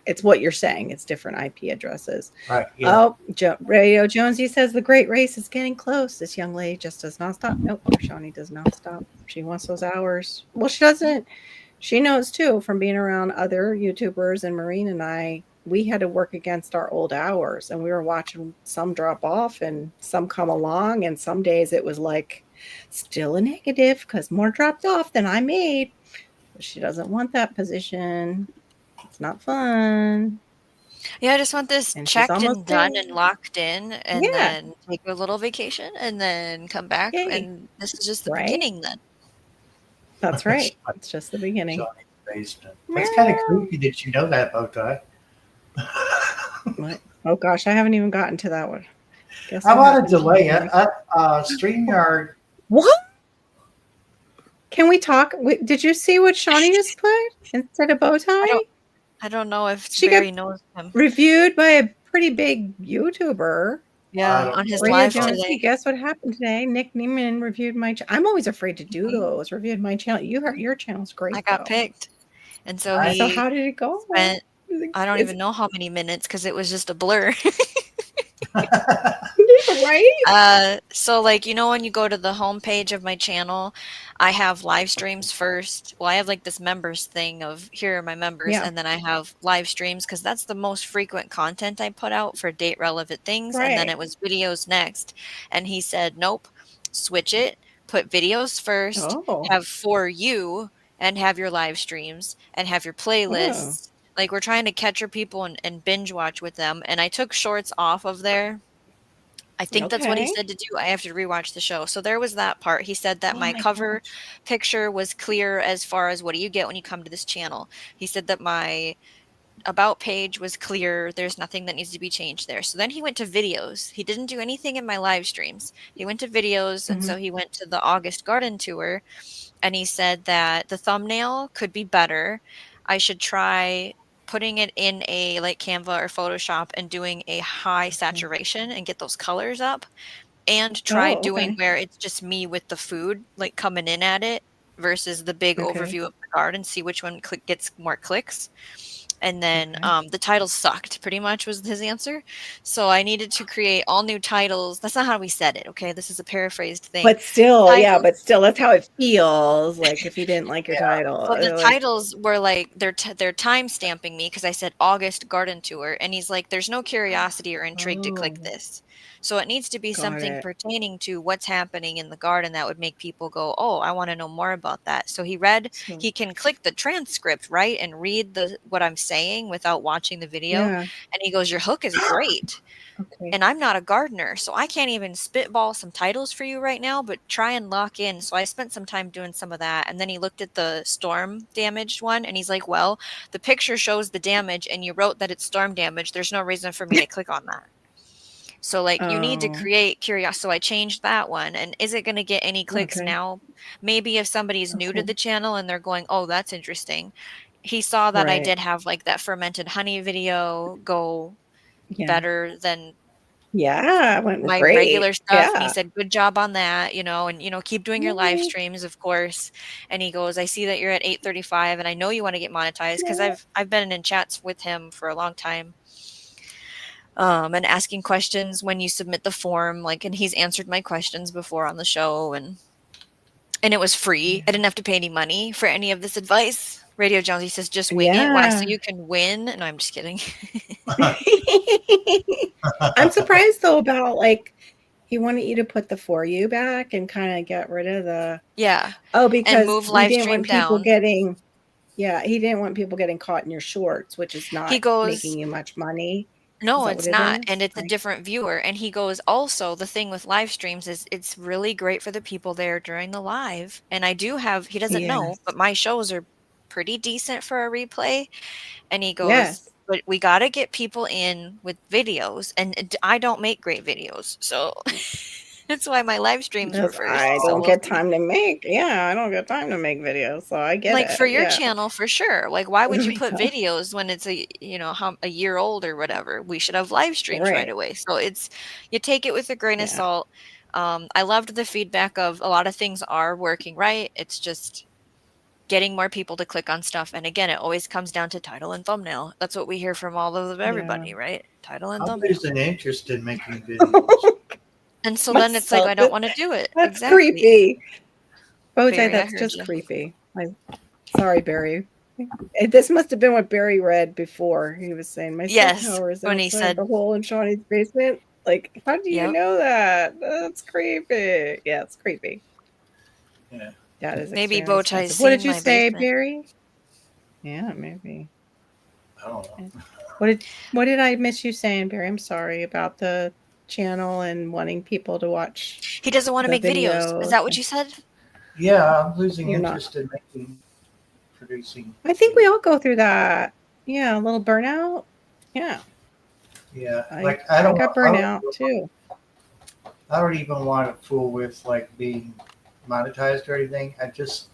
it's what you're saying. It's different IP addresses. right, yeah. Oh, Radio Jonesy says the great race is getting close. This young lady just does not stop. Nope, Shawnee does not stop. She wants those hours. Well, she doesn't. She knows too from being around other YouTubers and Maureen and I. We had to work against our old hours and we were watching some drop off and some come along. And some days it was like still a negative because more dropped off than I made. But she doesn't want that position. It's not fun. Yeah, I just want this And she's checked almost and done there. and locked in, and Yeah. then take a little vacation, and then come back, Yay. and this is just the Right. beginning then. That's right. It's just the beginning. Johnny's basement. That's kind of creepy that you know that, Bowtie. What? Oh gosh, I haven't even gotten to that one. Guess How what about a happened delay? today? StreamYard. What? Can we talk? Did you see what Shawnee just put instead of bow I tie? don't I don't know if She got Barry knows him. reviewed by a pretty big YouTuber. I Yeah, don't on know his what Radio live phone. Jonesy, today. guess what happened today? Nick Neiman reviewed my I'm always afraid to do Mhm. those. Reviewed my channel. Your channel's I great got though. picked, and so Nice. So he how did it go? spent I don't Is even know how many minutes because it was just a blur. right? So like when you go to the home page of my channel, I have live streams first. Well, I have like this members thing of here are my members, Yeah. and then I have live streams because that's the most frequent content I put out for date relevant things, and then Right. it was videos next. And he said, nope, switch it, put videos first, Oh. have for you, and have your live streams and have your Oh. playlists. Like we're trying to catch your people and binge watch with them. And I took shorts off of there. I think that's what he Okay. said to do. I have to rewatch the show. So there was that part. He said that Oh my my cover gosh. picture was clear as far as what do you get when you come to this channel. He said that my about page was clear. There's nothing that needs to be changed there. So then he went to videos. He didn't do anything in my live streams. He went to videos, and Mhm. so he went to the August garden tour, and he said that the thumbnail could be better. I should try putting it in a like Canva or Photoshop and doing a high Okay. saturation and get those colors up, and try Oh, doing okay. where it's just me with the food like coming in at it versus the big Okay. overview of the garden, see which one gets more clicks. And then Okay. the titles sucked, pretty much was his answer. So I needed to create all new titles. That's not how we said it, okay? This is a paraphrased thing. But still, yeah, Titles. but still, that's how it feels, like, if you didn't like your Yeah. title, So the like titles were like they're time stamping me because I said August garden tour, and he's like, "There's no curiosity or intrigue to click oh, this, so it needs to be got something it. pertaining to what's happening in the garden that would make people go, oh, I want to know more about that." So So he can click the transcript right and read the what I'm saying without watching the video, yeah, and he goes, "Your hook is great." okay. And I'm not a gardener, so I can't even spitball some titles for you right now, but try and lock in. So I spent some time doing some of that. And then he looked at the storm damaged one and he's like, well, the picture shows the damage and you wrote that it's storm damage. There's no reason for me to click on that. So like you need to Oh, create curiosity. So I changed that one. And is it going to get any clicks okay, now? Maybe if somebody's new to okay. the channel and they're going, oh, that's interesting. He saw that I Right. did have like that fermented honey video go Yeah. better than Yeah, it went my great. regular stuff, and he Yeah. said, "Good job on that," and, keep doing your live Yay. streams, of course, and he goes, "I see that you're at 8:35, and I know you wanna get monetized because Yeah. I've been in chats with him for a long time, and asking questions when you submit the form, like, and he's answered my questions before on the show, and And it was free. I didn't have to pay any money for any of this advice. Radio Jonesy says, just wing it. Why? So Yeah. you can win? No, I'm just kidding. I'm surprised though about like he wanted you to put the For You back and kind of get rid of the Yeah. oh, And because move he live didn't stream want people down. getting he didn't want people getting caught in your shorts, which is He not goes, making you much money. Is no, that what it's it not. And is? it's a Like, different viewer. And he goes, also, the thing with live streams is it's really great for the people there during the live. And I do have, he doesn't know, yes. but my shows are pretty decent for a replay. And he goes, Yes. but we got to get people in with videos. And I don't make great videos. So that's why my live streams were Because first. I So don't we'll get see. time to make. Yeah, I don't get time to make videos, so I get Like for it. your Yeah. channel, for sure. Like, why would you put Yeah. videos when it's a year old or whatever? We should have live streams right Right. away. So it's, you take it with a grain of Yeah. salt. I loved the feedback of a lot of things are working right. It's just getting more people to click on stuff. And again, it always comes down to title and thumbnail. That's what we hear from all of Yeah. everybody, right? Title and I'm thumbnail. losing interest in making videos. And so then it's like, I Myself. don't want to do it. That's Exactly. creepy. Boj, Barry, I that's heard just you. creepy. Sorry, Barry. This must have been what Barry read before. He was saying, my cell Yes. tower is When he outside the said, hole in Shawnee's basement. Like, how do you yep. know that? That's creepy. Yeah, it's creepy. Yeah. That is Maybe extremely Bowtie's expensive. What did seen you my say, basement. Barry? Yeah, maybe. I don't know. What did I miss you saying, Barry? I'm sorry about the channel and wanting people to watch He doesn't want to the make videos. Is videos. that what you said? Yeah, I'm losing You're not. interest in producing. I think we all go through that. Yeah, a little burnout. Yeah. Yeah, I like I don't. got burnout too. I don't even want to fool with like being monetized or anything. I just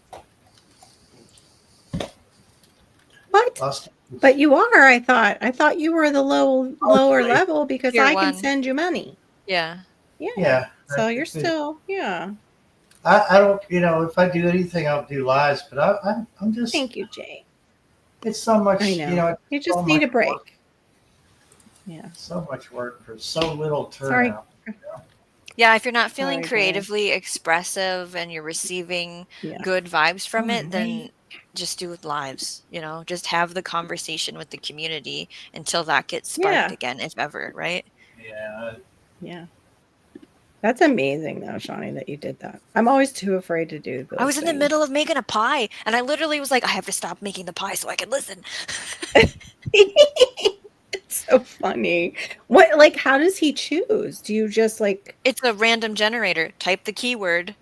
What? lost. But you are, I thought. I thought you were the lower Mostly. level because Tier I can 1. send you money. Yeah. Yeah. Yeah. So you're still, yeah. I don't. If I do anything, I'll do lives. But I'm just. Thank you, Jay. It's so much. I know. It's You just so need a much break. work. Yeah. So much work for so little Sorry. turnout. Yeah, if you're not feeling Sorry, creatively expressive and you're receiving Yeah. good vibes from it, then Right. just do it lives, just have the conversation with the community until that gets sparked Yeah. again, if ever, right? Yeah. Yeah. That's amazing though, Shawnee, that you did that. I'm always too afraid to do those I was in the things. middle of making a pie and I literally was like, I have to stop making the pie so I can listen. It's so funny. What, how does he choose? Do you just It's a random generator. Type the keyword,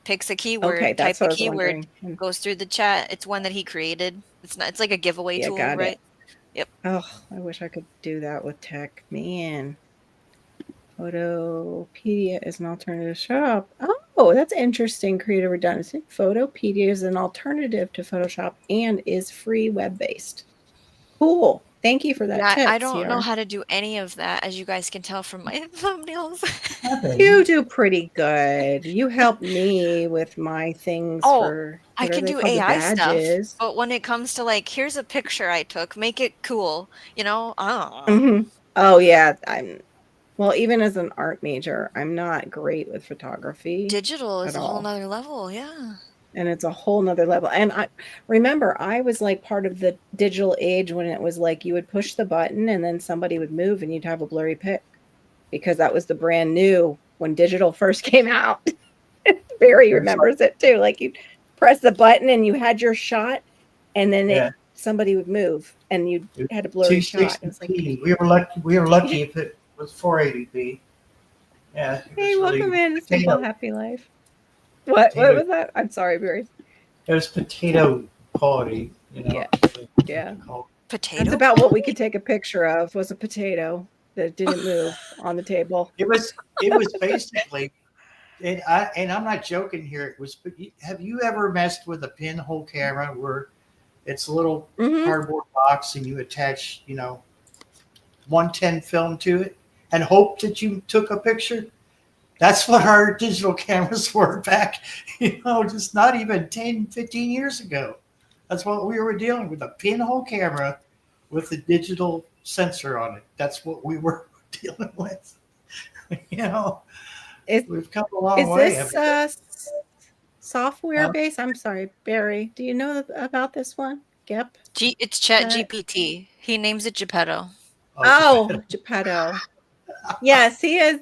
picks a keyword, okay, type that's the what I was keyword, wondering. goes through the chat. It's one that he created. It's like a giveaway Yeah, tool, got right? it. Yep. Oh, I wish I could do that with tech. Man. Photopedia is an alternative shop. Oh, that's interesting. Creative redundancy. Photopedia is an alternative to Photoshop and is free web-based. Cool. Thank you for that Yeah, tip, I don't know Sierra. how to do any of that, as you guys can tell from my thumbnails. You do pretty good. You help me with my things for I what are can they do called? The AI stuff, badges. but when it comes to here's a picture I took, make it cool, I don't know. Mhm. Oh yeah, well, even as an art major, I'm not great with photography Digital is at a whole all. nother level, yeah. And it's a whole nother level. And I remember I was part of the digital age when it was you would push the button and then somebody would move and you'd have a blurry pic because that was the brand new when digital first came out. Barry remembers it too. You'd press the button and you had your shot and then somebody would move and you had a blurry shot. It was 260p. We were lucky if it was 480p. Yeah. Hey, welcome in to Simple Happy Life. What was that? I'm sorry, Barry. It was potato quality, Yeah. Yeah. Potato. That's about what we could take a picture of was a potato that didn't move on the table. It was basically, and I'm not joking here. It was. Have you ever messed with a pinhole camera where it's a little cardboard box and you attach 110 film to it and hope that you took a picture? That's what our digital cameras were back, just not even 10, 15 years ago. That's what we were dealing with, a pinhole camera with a digital sensor on it. That's what we were dealing with. We've come a long way. software based. I'm sorry, Barry. Do you know about this one? GIP? It's Chat GPT. He names it Geppetto. Oh, Geppetto. Yes, he is,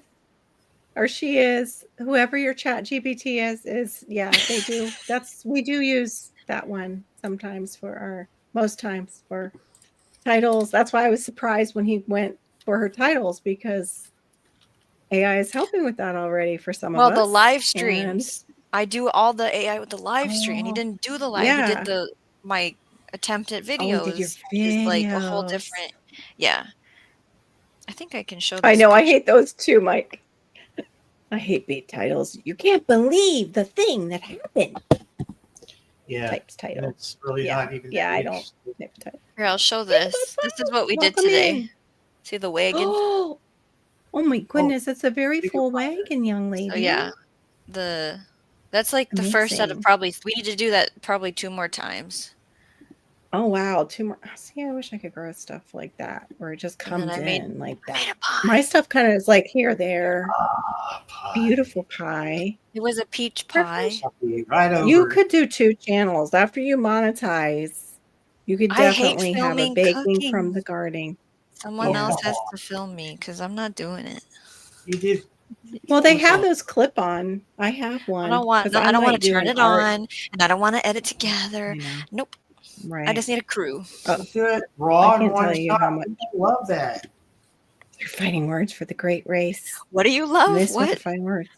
or she is. Whoever your Chat GPT is yeah, they do. We do use that one sometimes most times for titles. That's why I was surprised when he went for her titles, because AI is helping with that already for some of us. Well, the live streams. I do all the AI with the live stream. And he didn't do the live. Yeah. He did my attempt at videos. Oh, he did your Which is like a whole videos. different. Yeah. I think I can show this I know. I picture. hate those too, Mike. I hate beat titles. You can't believe the thing that happened. Yeah. Types title. It's really not even. Yeah, I don't type title. Here, I'll show this. This is what we did today. See the wagon? Oh my goodness, it's a very full wagon, young lady. So yeah, that's like the first set of probably. We need to do that probably 2 more times. Oh wow, 2 more. See, I wish I could grow stuff like that where it just comes in like that. My stuff kind of is like here, there. Beautiful pie. It was a peach pie. Right over. You could do 2 channels after you monetize. You could definitely have a baking from the garden. Someone else has to film me because I'm not doing it. You did. Well, they have those clip-on. I have one. I don't want to turn it on, and I don't want to edit together. Nope. Right. I just need a crew. Do it raw. I can't tell you how much. I love that. They're fighting words for the great race. What do you love? What? Fighting words.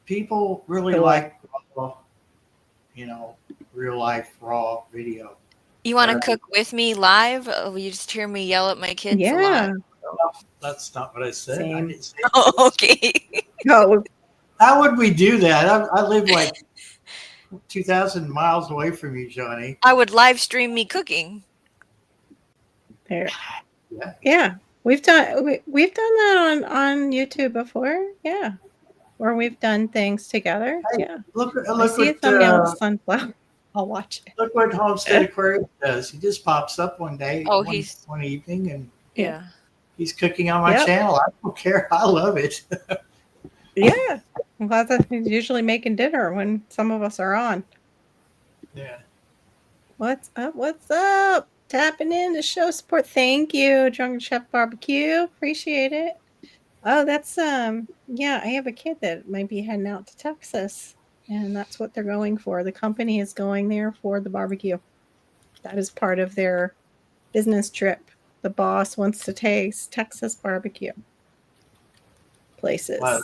People really like, real life raw video. You want to cook with me live? Will you just hear me yell at my kids? Yeah. That's not what I said. I didn't say oh, okay. No. How would we do that? I live like 2,000 miles away from you, Johnny. I would live stream me cooking. There. Yeah. We've done that on YouTube before. Yeah. Where we've done things together. Hey, yeah. Look I see a thumbnail of sunflower. I'll watch it. Look what Homestead Aquarium does. He just pops up one day, one evening, and he's cooking on my channel. I don't care. I love it. Yeah. I'm glad that he's usually making dinner when some of us are on. Yeah. What's up? What's up? Tapping in to show support. Thank you, Drunken Chef Barbecue. Appreciate it. Oh, that's I have a kid that might be heading out to Texas, and that's what they're going for. The company is going there for the barbecue. That is part of their business trip. The boss wants to taste Texas barbecue places. Wow.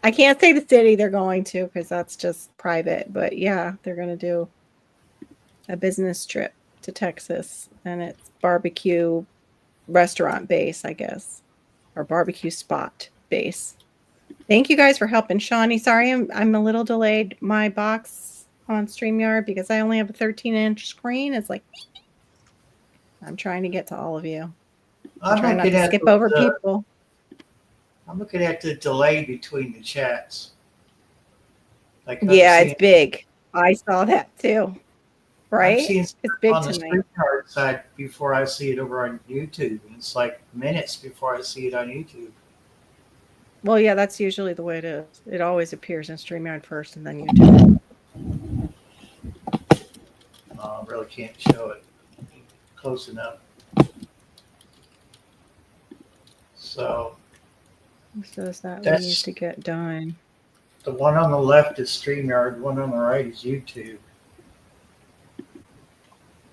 I can't say the city they're going to because that's just private, but yeah, they're going to do a business trip to Texas, and it's barbecue restaurant base, I guess, or barbecue spot base. Thank you guys for helping Shawnee. Sorry, I'm a little delayed. My box on StreamYard, because I only have a 13-inch screen, is like, I'm trying to get to all of you. I'm trying not to skip over people. I'm looking at the delay between the chats. It's big. I saw that too. Right? It's big on the StreamYard side before I see it over on YouTube. And it's like minutes before I see it on YouTube. Well, yeah, that's usually the way it is. It always appears in StreamYard first and then YouTube. I really can't show it close enough. So does that need to get done? The one on the left is StreamYard. The one on the right is YouTube.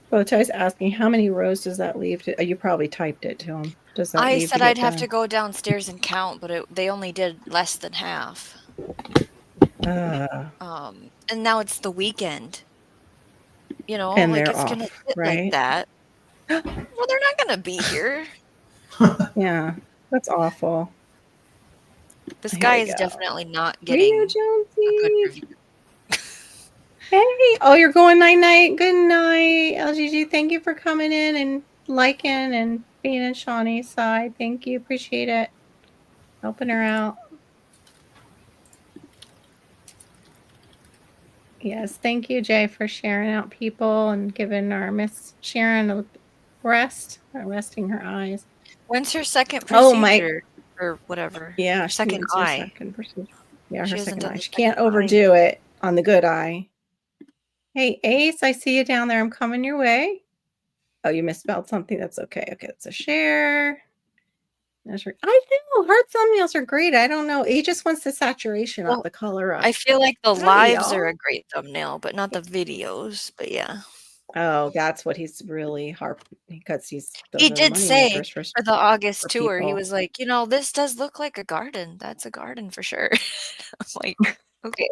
Bowtie's asking, how many rows does that leave? You probably typed it to him. Does that I said I'd have to go downstairs and count, but they only did less than half. And now it's the weekend. And like they're it's off, gonna sit right? like that. Well, they're not gonna be here. Yeah, that's awful. This guy is definitely not getting a good review. Hey, you're going night-night. Good night, LGG. Thank you for coming in and liking and being in Shawnee's side. Thank you. Appreciate it. Helping her out. Yes, thank you, Jay, for sharing out people and giving our Miss Sharon a rest, resting her eyes. When's her second procedure or whatever? Yeah, second eye. Second procedure. Yeah, her second eye. She can't overdo it. on the good eye. Hey, Ace, I see you down there. I'm coming your way. Oh, you misspelled something. That's okay. Okay, that's a share. I know heart thumbnails are great. I don't know. He just wants the saturation up, Well, the color up. I feel like the Hi, lives are y'all. a great thumbnail, but not the videos. But yeah. Oh, that's what he's really because those He are the did money say makers for for the August tour, he people. was like, this does look like a garden. That's a garden for sure. I'm like, okay.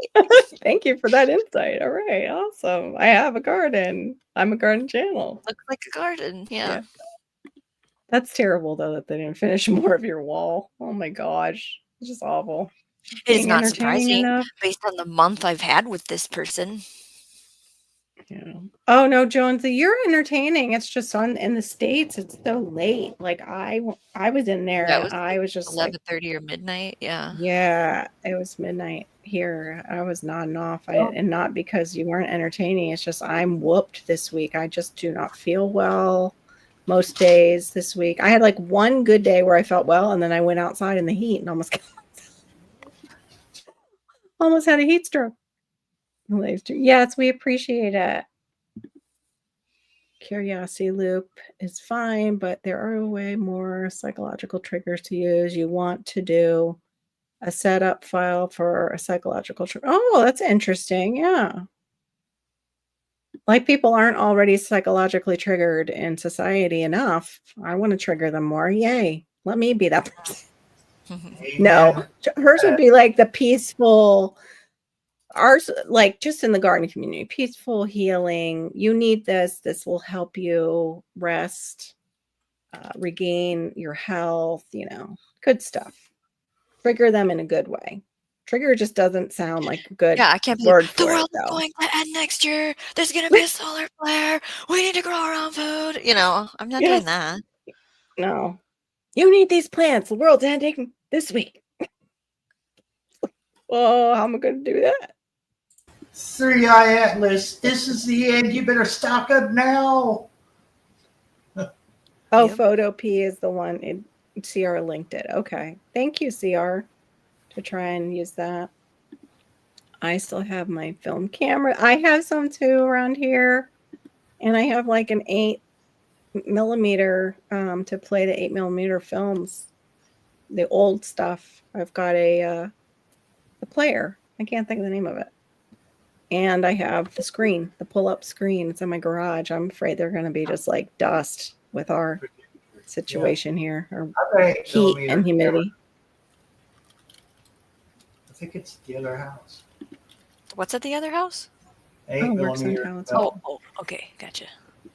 Thank you for that insight. All right, awesome. I have a garden. I'm a garden channel. Looks like a garden. Yeah. That's terrible though that they didn't finish more of your wall. Oh my gosh. It's just awful. It is Being not entertaining surprising enough. based on the month I've had with this person. Yeah. Oh no, Jonesy, you're entertaining. It's just in the States, it's so late. Like I was in there That and was I like was just like 11:30 or midnight. Yeah. yeah, it was midnight here. I was nodding off. And not because you weren't entertaining. It's just I'm whooped this week. I just do not feel well most days this week. I had like one good day where I felt well, and then I went outside in the heat and almost had a heat stroke. Yes, we appreciate it. Curiosity loop is fine, but there are way more psychological triggers to use. You want to do a setup file for a psychological trigger. Oh, that's interesting. Yeah. Like people aren't already psychologically triggered in society enough. I want to trigger them more. Yay. Let me be that person. No, hers would be like the peaceful, ours, like just in the garden community, peaceful healing. You need this. This will help you rest, regain your health, good stuff. Trigger them in a good way. Trigger just doesn't sound like a good Yeah, I can't believe word the for world it, is though. going to end next year. There's going to be a solar flare. We need to grow our own food. I'm not doing that. No. You need these plants. The world's ending this week. Oh, how am I going to do that? Fri-Yay Atlas, this is the end. You better stock up now. Oh, Yep. Photo P is the one. CR linked it. Okay. Thank you, CR, to try and use that. I still have my film camera. I have some too around here. And I have like an 8mm to play the 8mm films. The old stuff. I've got the player. I can't think of the name of it. And I have the screen, the pull-up screen. It's in my garage. I'm afraid they're going to be just like dust with our situation here, or heat and humidity. I think it's the other house. What's at the other house? 8mm. Oh, okay, gotcha.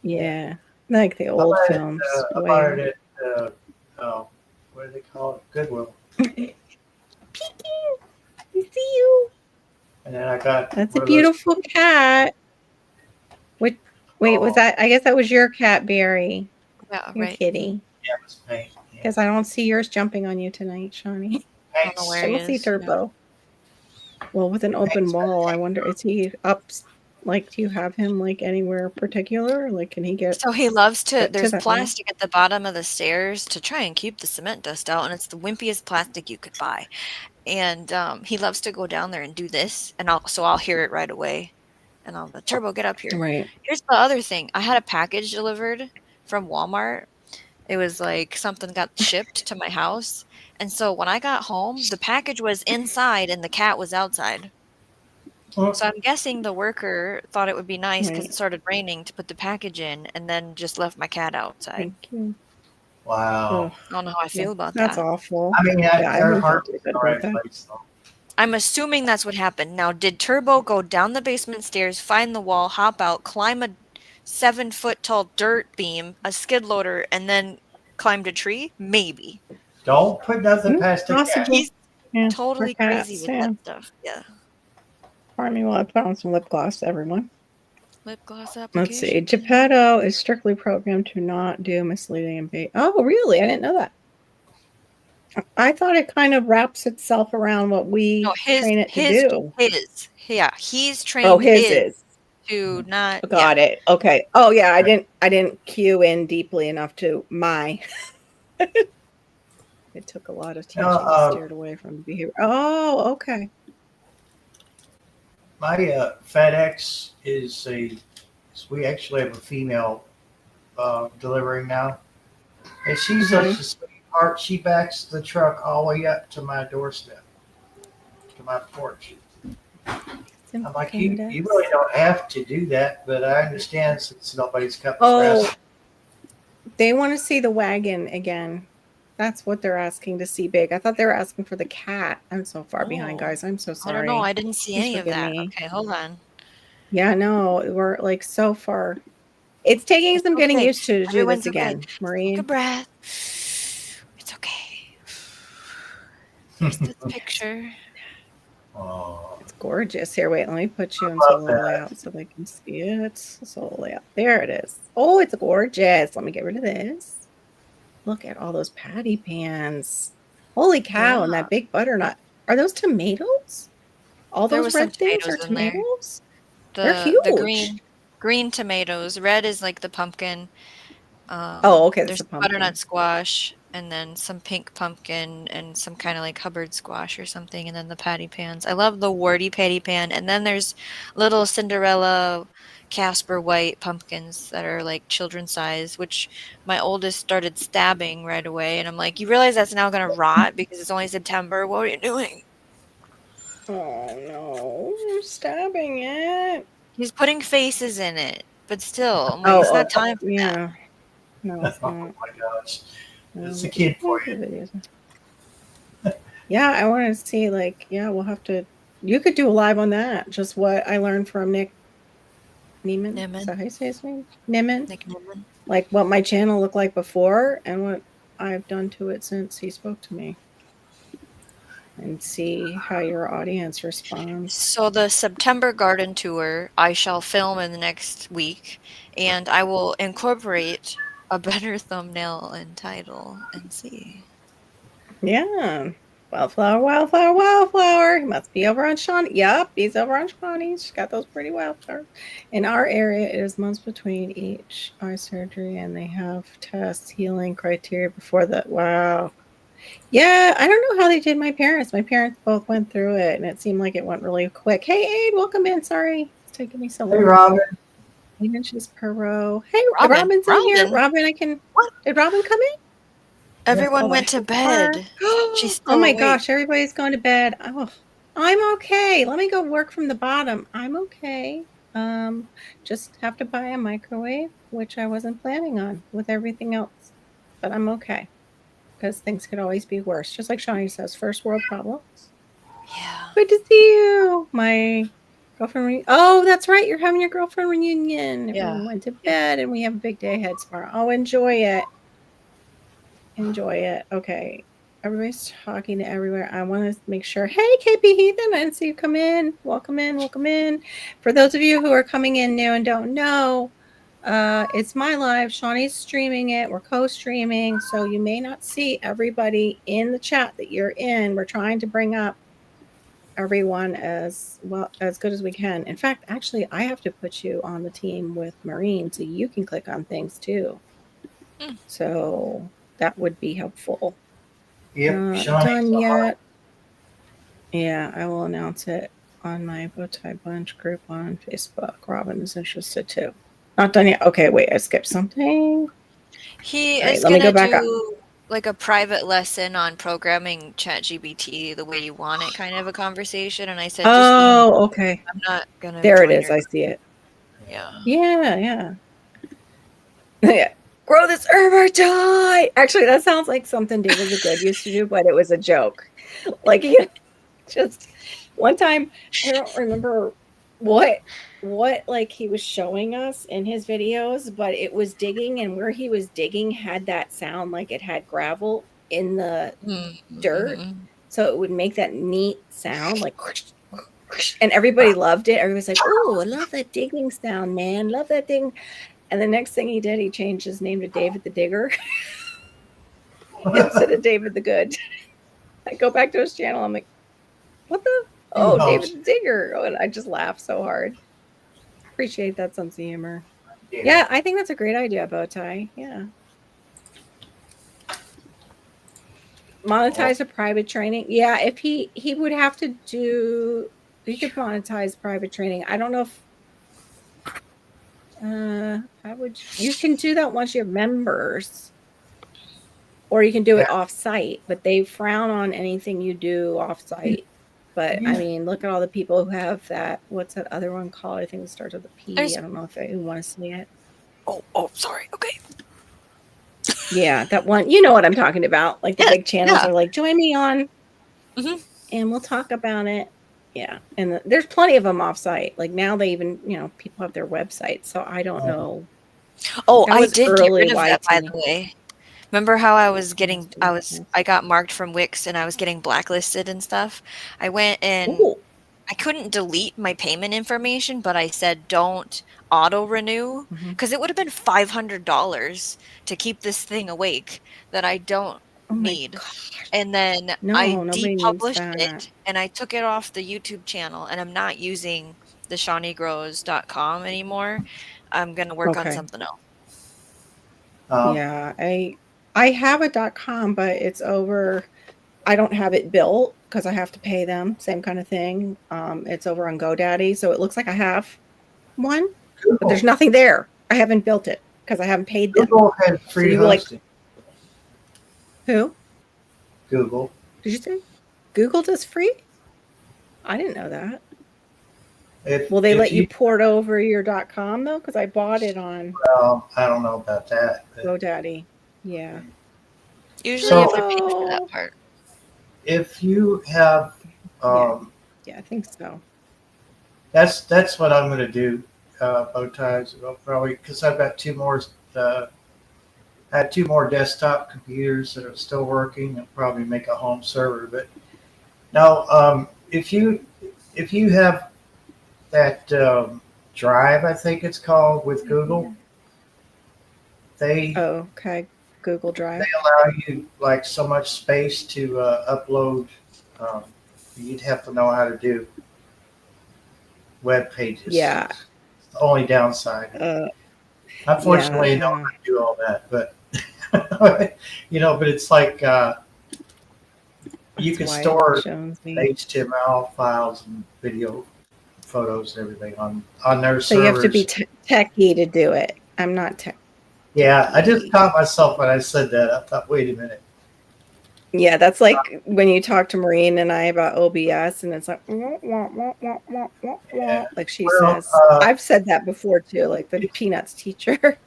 Yeah, like the old films. I bought it at what do they call it? Goodwill. Peeking, we see you. And then I got That's a beautiful cat. Wait, was that? I guess that was your cat, Barry. Yeah, your right. kitty. Yeah, it was paint. Because I don't see yours jumping on you tonight, Shawnee. I don't know where he is. See Turbo. Yeah. Well, with an open wall, I wonder, is he up? Like, do you have him like anywhere particular? Like, can he get? So he loves to. There's plastic at the bottom of the stairs to try and keep the cement dust out, and it's the wimpiest plastic you could buy. And he loves to go down there and do this, and I'll hear it right away, and I'll go, Turbo, get up here. Right. Here's the other thing. I had a package delivered from Walmart. It was like something got shipped to my house, and so when I got home, the package was inside and the cat was outside. So I'm guessing the worker thought it would be nice because it started raining to put the package in, and then just left my cat outside. Thank you. Wow. I don't know how I feel about That's that. awful. I mean, their heart is good right place, though. I'm assuming that's what happened. Now, did Turbo go down the basement stairs, find the wall, hop out, climb a 7-foot tall dirt beam, a skid loader, and then climbed a tree? Maybe. Don't put nothing past the cat. He's totally crazy with that stuff. Yeah. Pardon me while I put on some lip gloss, everyone. Lip gloss application. Let's see. Geppetto is strictly programmed to not do misleading and bait. Oh, really? I didn't know that. I thought it kind of wraps itself around what we train it to do. He's trained. Oh, his is to not. Got it. Okay. Oh, yeah. I didn't cue in deeply enough to my. It took a lot of teaching. Steered away from behavior. Oh, okay. My FedEx is we actually have a female delivering now. And she's such a sweetheart. She backs the truck all the way up to my doorstep, to my porch. I'm like, you really don't have to do that, but I understand since nobody's cut the grass. They want to see the wagon again. That's what they're asking to see big. I thought they were asking for the cat. I'm so far behind, guys. I'm so sorry. I don't know. I didn't see any of that. Me. Okay, hold on. Yeah, no, we're like so far. It's taking some getting used to do this again, Maureen. Take a breath. It's okay. There's this picture. Oh, it's gorgeous. Here, wait, let me put you in solo layout so they can see it. Solo layout. There it is. Oh, it's gorgeous. Let me get rid of this. Look at all those patty pans. Holy cow, yeah. And that big butternut. Are those tomatoes? All those red things are tomatoes? They're huge. The green tomatoes. Red is like the pumpkin. Okay. There's butternut squash, and then some pink pumpkin, and some kind of like Hubbard squash or something, and then the patty pans. I love the warty patty pan, and then there's little Cinderella Casper white pumpkins that are like children's size, which my oldest started stabbing right away, and I'm like, you realize that's now gonna rot because it's only September? What are you doing? Oh no, you're stabbing it. He's putting faces in it, but still, I'm like, it's not time for that. No, it's not. Oh my gosh. It's a kid for you. Yeah, I want to see, like, we'll have to. You could do a live on that. Just what I learned from Nick Neiman. Is that how you say his name? Nick Neiman. Like what my channel looked like before and what I've done to it since he spoke to me. And see how your audience responds. So the September garden tour I shall film in the next week, and I will incorporate a better thumbnail and title and see. Yeah. Wildflower, wildflower, wildflower. He must be over on Shawnee. Yep, he's over on Shawnee. She's got those pretty wildflowers. In our area, it is months between each eye surgery, and they have tests, healing criteria before that. Wow. Yeah, I don't know how they did my parents. My parents both went through it, and it seemed like it went really quick. Hey, Aid, welcome in. Sorry, it's taking me so long. Hey, Robin. 8 inches per row. Hey, Robin's in here. Robin, did Robin come in? Everyone went to bed. She's still oh my awake. Gosh, everybody's going to bed. Oh, I'm okay. Let me go work from the bottom. I'm okay. Just have to buy a microwave, which I wasn't planning on with everything else, but I'm okay. Because things could always be worse. Just like Shawnee says, first world problems. Yeah. Good to see you. My girlfriend oh, that's right. You're having your girlfriend reunion. Everyone went to bed and we have a big day ahead tomorrow. Oh, enjoy it. Enjoy it. Okay. Everybody's talking to everywhere. I want to make sure. Hey, KP Heathen. I didn't see you come in. Welcome in. Welcome in. For those of you who are coming in new and don't know, it's my live. Shawnee's streaming it. We're co-streaming, so you may not see everybody in the chat that you're in. We're trying to bring up everyone as well as good as we can. In fact, actually, I have to put you on the team with Maureen so you can click on things too. So that would be helpful. Yep, done yet? Yeah, I will announce it on my Bowtie Bunch group on Facebook. Robin is interested too. Not done yet. Okay, wait, I skipped something. He is going to do like a private lesson on programming ChatGPT the way you want it, kind of a conversation. And I said, okay. I'm not going to. There it is. I see it. Yeah. Yeah. Yeah. Grow this herb or die. Actually, that sounds like something David the Good used to do, but it was a joke. Like, just one time, I don't remember what like he was showing us in his videos, but it was digging, and where he was digging had that sound like it had gravel in the dirt, so it would make that neat sound like and everybody loved it. Everybody's like, oh, I love that digging sound, man, love that thing. And the next thing he did, he changed his name to David the Digger instead of David the Good. I go back to his channel, I'm like, what the David the Digger. Oh, and I just laugh so hard. Appreciate that sense of humor. Yeah, I think that's a great idea, Bowtie. Yeah. Monetize a private training. Yeah, if he would have to do You could monetize private training. I don't know if how would you can do that once you have members, or you can do it Yeah. off-site, but they frown on anything you do off-site. But I mean, look at all the people who have that. What's that other one called? I think it starts with a P. There's- I don't know if you want to see it. Oh, sorry. Okay. Yeah, that one. You know what I'm talking about. Like the Yeah, big channels yeah. are like, join me on, Mhm. and we'll talk about it. Yeah, and there's plenty of them off-site. Like now they even, people have their websites. So I don't know. Oh, That I was did get early rid of that, by YT. the way. Remember how I was Yes. I got marked from Wix and I was getting blacklisted and stuff? I went and Ooh. I couldn't delete my payment information, but I said don't auto renew Mhm. because it would have been $500 to keep this thing awake that I don't Oh my need. gosh. And then I No, nobody needs depublished that. it and I took it off the YouTube channel and I'm not using the shawneegrows.com anymore. I'm going to work on Okay. something else. Yeah, I have a .com, but it's over. I don't have it built because I have to pay them. Same kind of thing. It's over on GoDaddy, so it looks like I have one, but there's nothing there. I haven't built it because I haven't paid them. Google has So free you like hosting. who? Google. Did you say Google does free? I didn't know that. Will they let you port over your .com though? Because I bought it on I don't know about that. GoDaddy. Yeah. Usually you So- have to pay for that part. If you have, Yeah, I think so. that's what I'm going to do. Bow ties, probably because I've got two more. I had two more desktop computers that are still working. I'll probably make a home server. But now, if you have that drive, I think it's called with Google, they Oh, okay. Google Drive. allow you like so much space to upload. Um, you'd have to know how to do web pages. Yeah. It's the only downside. Unfortunately, I don't know how to do all that, but but it's like you can store HTML files and video, photos, and everything on their servers. So you have to be techie to do it. I'm not tech. Yeah, I just caught myself when I said that. I thought, wait a minute. Yeah, that's like when you talk to Maureen and I about OBS, and it's like, wah, wah, wah, wah, wah, wah, wah, like she says. I've said that before too, like the Peanuts teacher.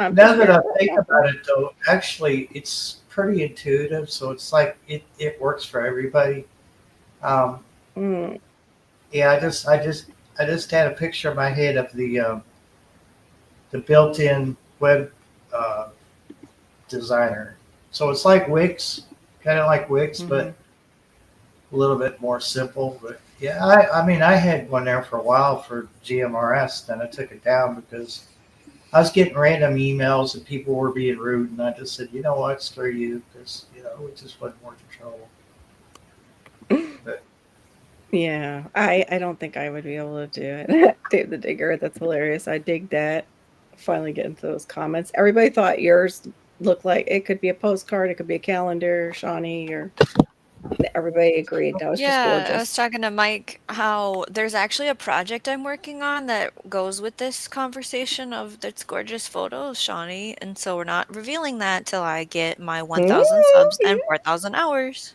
Now that I think about it, though, actually, it's pretty intuitive. So it's like it works for everybody. Yeah, I just had a picture in my head of the built-in web designer. So it's like Wix, kind of like Wix, but a little bit more simple. But yeah, I mean, I had one there for a while for GMRS, then I took it down because I was getting random emails and people were being rude, and I just said, you know what, screw you, because it just wasn't worth the trouble. But yeah, I don't think I would be able to do it. Dave the Digger, that's hilarious. I dig that. Finally get into those comments. Everybody thought yours looked like it could be a postcard, it could be a calendar, Shawnee, or everybody agreed that was just gorgeous. I was talking to Mike how there's actually a project I'm working on that goes with this conversation of its gorgeous photos, Shawnee, and so we're not revealing that till I get my 1,000 subs and 4,000 hours.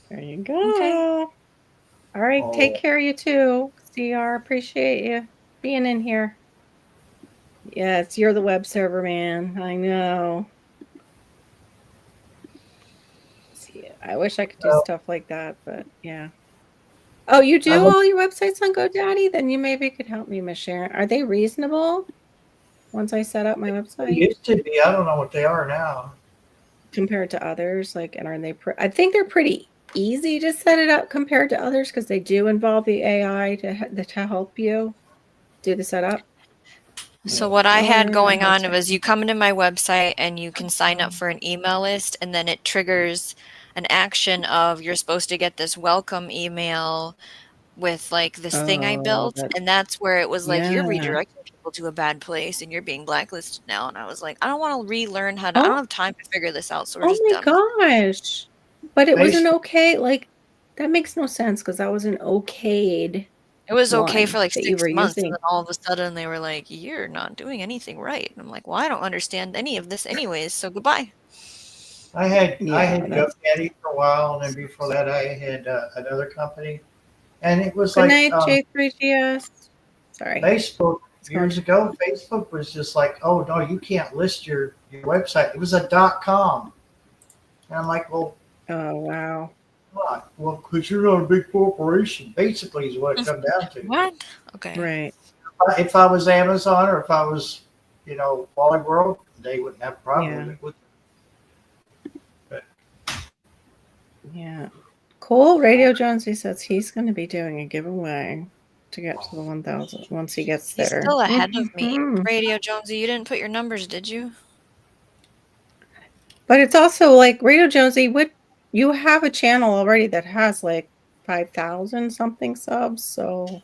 There you go. Okay. All right, take care, you too. CR, appreciate you being in here. Yes, you're the web server man. I know. See, I wish I could do stuff like that, but yeah. Oh, you do all your websites on GoDaddy? Then you maybe could help me, Miss Sharon. Are they reasonable once I set up my website? They used to be. I don't know what they are now. Compared to others, like, and are they? I think they're pretty easy to set it up compared to others because they do involve the AI to help you do the setup. So what I had going on was you come into my website and you can sign up for an email list, and then it triggers an action of you're supposed to get this welcome email with like this thing I built, and that's where it was like you're redirecting people to a bad place and you're being blacklisted now. And I was like, I don't want to relearn how to. I don't have time to figure this out. So we're just done. Oh my gosh! But it wasn't okay. Like That makes no sense because that was an okayed It was okay one for like that you 6 were months, and using. then all of a sudden they were like, "You're not doing anything right." And I'm like, "Well, I don't understand any of this anyways, so goodbye." I had Yeah, that's GoDaddy for a while, and then before that, I had another company, and it was good like night, J3GS. Sorry, Facebook it's going. years ago. Facebook was just like, oh no, you can't list your website. It was a .com, and I'm like, well, Oh wow. what? Well, because you're not a big corporation. Basically, is what it comes down to. What? Okay. Right. If I was Amazon or if I was, Wally World, they wouldn't have a problem Yeah. with it. But Yeah. Cool. Radio Jonesy says he's going to be doing a giveaway to get to the 1,000 once he gets He's there. still ahead of me. Mhm. Radio Jonesy, you didn't put your numbers, did you? But it's also like Radio Jonesy, what you have a channel already that has like 5,000 something subs, so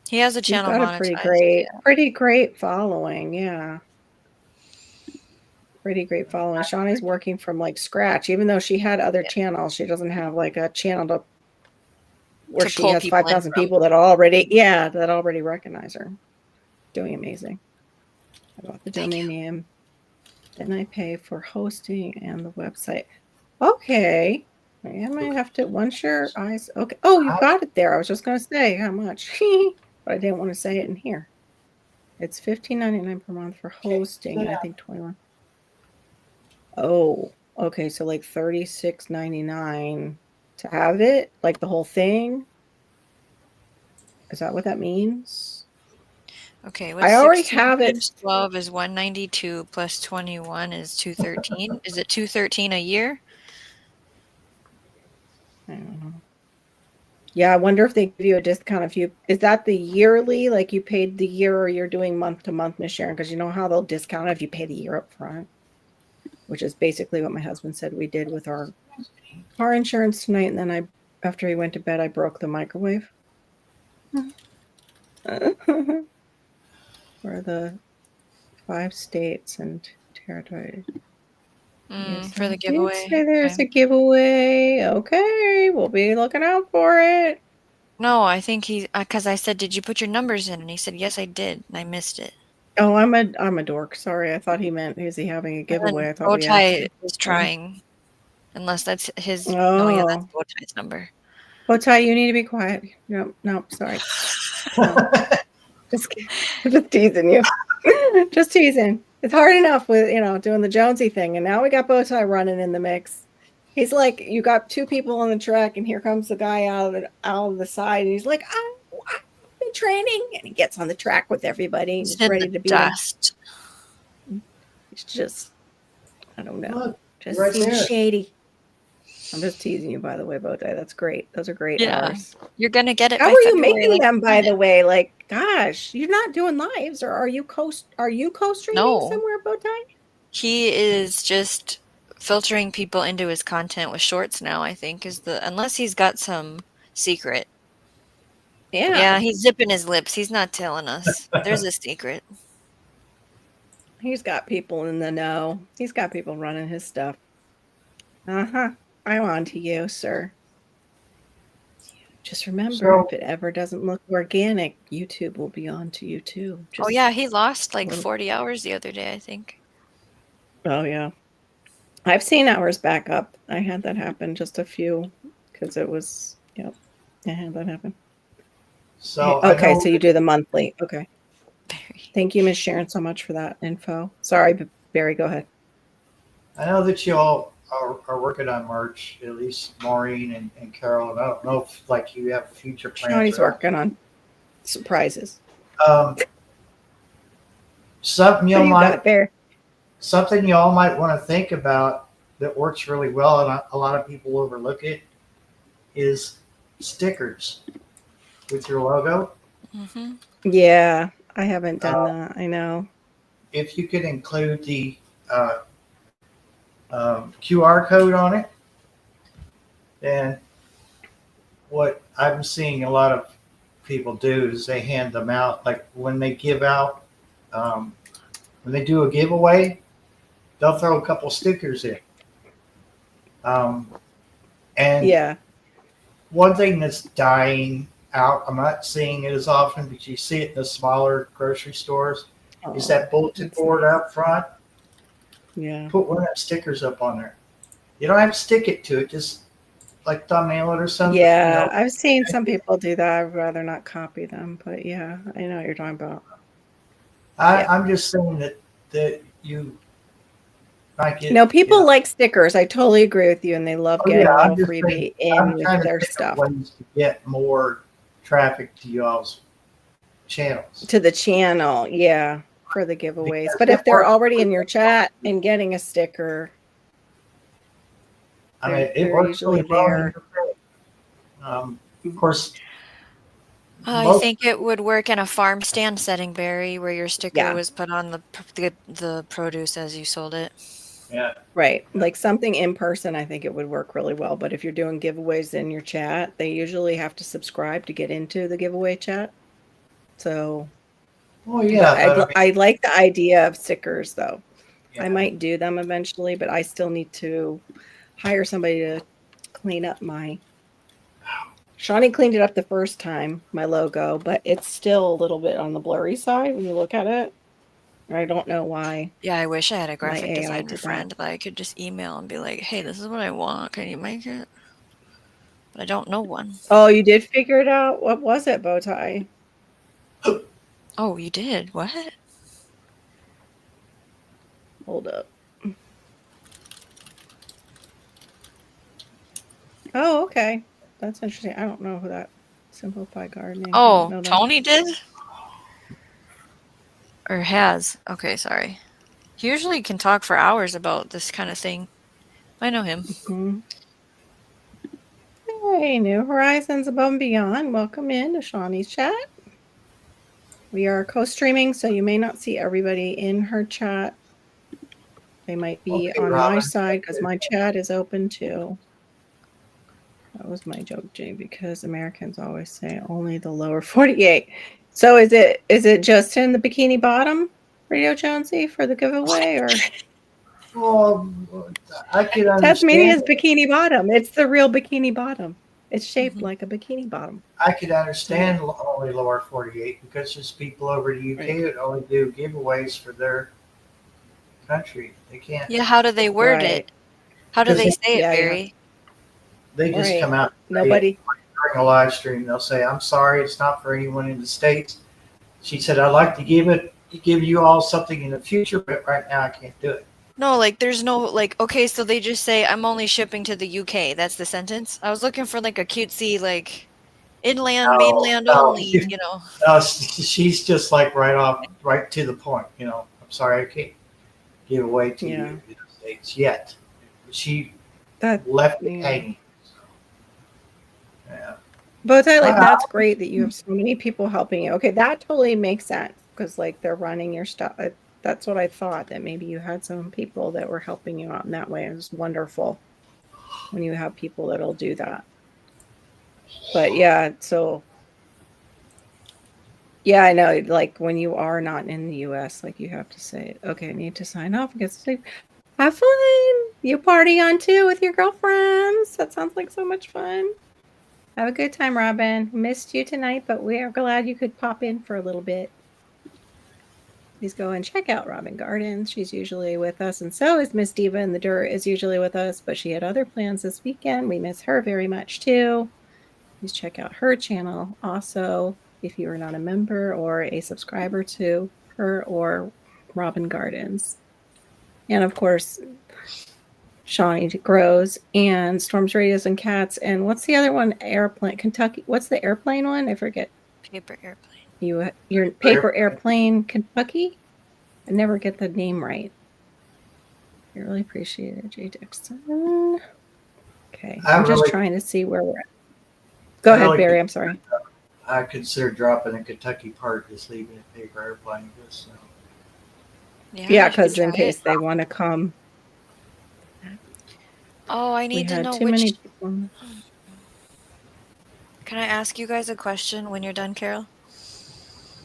He has a you've channel got a monetized. Yeah. pretty great following. Yeah. Pretty great following. Shawnee's working from like scratch, even though she had other Yeah. channels. She doesn't have like a channel where To she pull has people in 5,000 from. people that already recognize her. Doing amazing. I bought the domain name. Then I pay for hosting and the website. Okay. I might have to once your eyes. Okay. Oh, you got it there. I was just going to say how much, but I didn't want to say it in here. It's $15.99 per month for hosting, and I think 21. Oh, okay. So like $36.99 to have it, like the whole thing. Is that what that means? Okay, I already have it. times 12 is 192 plus 21 is 213. Is it 213 a year? I don't know. Yeah, I wonder if they give you a discount if you is that the yearly, like you paid the year or you're doing month to month, Miss Sharon? Because you know how they'll discount it if you pay the year up front, which is basically what my husband said we did with our car insurance tonight. And then after he went to bed, I broke the microwave. For the 5 states and territories. Yes, For the I did giveaway. say there's Okay. a giveaway. Okay, we'll be looking out for it. No, I think because I said, "Did you put your numbers in?" And he said, "Yes, I did," and I missed it. Oh, I'm a dork. Sorry, I thought he meant is he having a And then giveaway? I thought we asked him. is trying, unless that's his. No, yeah, that's Oh, Bowtie's number. Ty, you need to be quiet. No, sorry. No, just just teasing you. Just teasing. It's hard enough with doing the Jonesy thing, and now we got Bowtie running in the mix. He's like, you got 2 people on the track, and here comes the guy out of the side, and he's like, I've been training, and he gets on the track with everybody, and He's he's in ready the to beat him. dust. It's just, I don't know, look, just right seems there. shady. I'm just teasing you, by the way, Bowtie. That's great. Those are great Yeah, hours. you're gonna get it How by are you February. making Like them, you by wanted. the way? Like, gosh, you're not doing lives, or are you co-streaming No, somewhere, Bowtie? he is just filtering people into his content with shorts now. I think unless he's got some secret. Yeah. Yeah, he's zipping his lips. He's not telling us. There's a secret. He's got people in the know. He's got people running his stuff. Uh-huh. I'm on to you, sir. Just remember, if it ever doesn't look organic, YouTube will be on to you too. Oh yeah, he lost like 40 hours the other day, I think. Oh yeah. I've seen hours back up. I had that happen, just a few, because it was, I had that happen. So okay, so you do the monthly. Okay. Thank you, Ms. Sharon, so much for that info. Sorry, Barry, go ahead. I know that you all are working on merch, at least Maureen and Carol. And I don't know if like you have future plans. Shawnee's working on surprises. Something you something y'all might want to think about that works really well, and a lot of people overlook it, is stickers with your logo. Mm-hmm. Yeah, I haven't done that. I know. If you could include the QR code on it, then what I'm seeing a lot of people do is they hand them out. Like when they give out, when they do a giveaway, they'll throw a couple stickers in. And yeah, one thing that's dying out, I'm not seeing it as often, but you see it in the smaller grocery stores, is that bulletin that's board nice. out front. Yeah. Put one of them stickers up on there. You don't have to stick it to it, just like thumbnail it or something. Yeah, I've seen some people do that. I'd rather not copy them, but yeah, I know what you're talking about. Yeah. I'm just saying that you might get. No, people like stickers. I totally agree with you, and they love getting a I'm little just saying, freebie in I'm with trying to their think stuff. of ways to get more traffic to y'all's channels. To the channel, yeah, for the giveaways. Because But it if they're works already in really your well. chat and getting a sticker, I mean, it they're works usually really well in there. your favor. Of course, I think it would work in a farm stand setting, Barry, where your sticker Yeah. was put on the produce as you sold it. yeah. Right. Like something in person, I think it would work really well. But if you're doing giveaways in your chat, they usually have to subscribe to get into the giveaway chat. So, Well, yeah, but I mean, I like the idea of stickers, though. I yeah. might do them eventually, but I still need to hire somebody to clean up my. Shawnee cleaned it up the first time, my logo, but it's still a little bit on the blurry side when you look at it. I don't know why. Yeah, I wish I had a My graphic AI designer did that. friend that I could just email and be like, hey, this is what I want. Can you make it? But I don't know one. Oh, you did figure it out? What was it, Bowtie? Oh, you did? What? Hold up. Oh, okay. That's interesting. I don't know who that Simplify Gardening. I don't know Oh, them. Tony did? Or has? Okay, sorry. He usually can talk for hours about this kind of thing. I know him. Mhm. Hey, New Horizons Above and Beyond. Welcome in to Shawnee's chat. We are co-streaming, so you may not see everybody in her chat. They might be Okay, on my Robin. side because my chat is open too. That was my joke, Jay, because Americans always say only the lower 48. So is it just in the Bikini Bottom, Radio Jonesy, for the giveaway, or Well, I could Tasmania's understand. Bikini Bottom? It's the real Bikini Bottom. It's shaped like a bikini bottom. I could understand only lower 48 because there's people over the UK Right. that only do giveaways for their country. They can't. Yeah, how do they word it? How do Because they say it, Yeah, yeah. Barry? They just Right. come out and say Nobody. it during a live stream. They'll say, "I'm sorry, it's not for anyone in the States." She said, "I'd like to give you all something in the future, but right now I can't do it." No, like there's no like okay, so they just say I'm only shipping to the UK. That's the sentence. I was looking for like a cutesy like inland, mainland only, you know. She's just like right to the point. I'm sorry, I can't give away to you in the States yet. She left it hanging. So, yeah. But I like that's great that you have so many people helping you. Okay, that totally makes sense because like they're running your stuff. That's what I thought, that maybe you had some people that were helping you out in that way. It was wonderful when you have people that'll do that. But yeah, so yeah, I know. Like when you are not in the US, like you have to say, okay, I need to sign off and get sleep. Have fun. You party on too with your girlfriends. That sounds like so much fun. Have a good time, Robin. Missed you tonight, but we are glad you could pop in for a little bit. Please go and check out Robin Gardens. She's usually with us, and so is Miss Diva in the Dirt is usually with us, but she had other plans this weekend. We miss her very much too. Please check out her channel also if you are not a member or a subscriber to her or Robin Gardens. And of course, Shawnee Grows and Storms, Radios, and Cats. And what's the other one? Airplane, Kentucky. What's the airplane one? I forget. Paper airplane. Your Paper Airplane, Kentucky. I never get the name right. I really appreciate it, Jay Dixon. Okay, I'm just trying to see where we're at. Go ahead, Barry. I'm sorry. I consider dropping a Kentucky part, just leaving a Paper Airplane. Just, yeah, because in case they want to come. Oh, I need to know too many people. Can I ask you guys a question when you're done, Carol?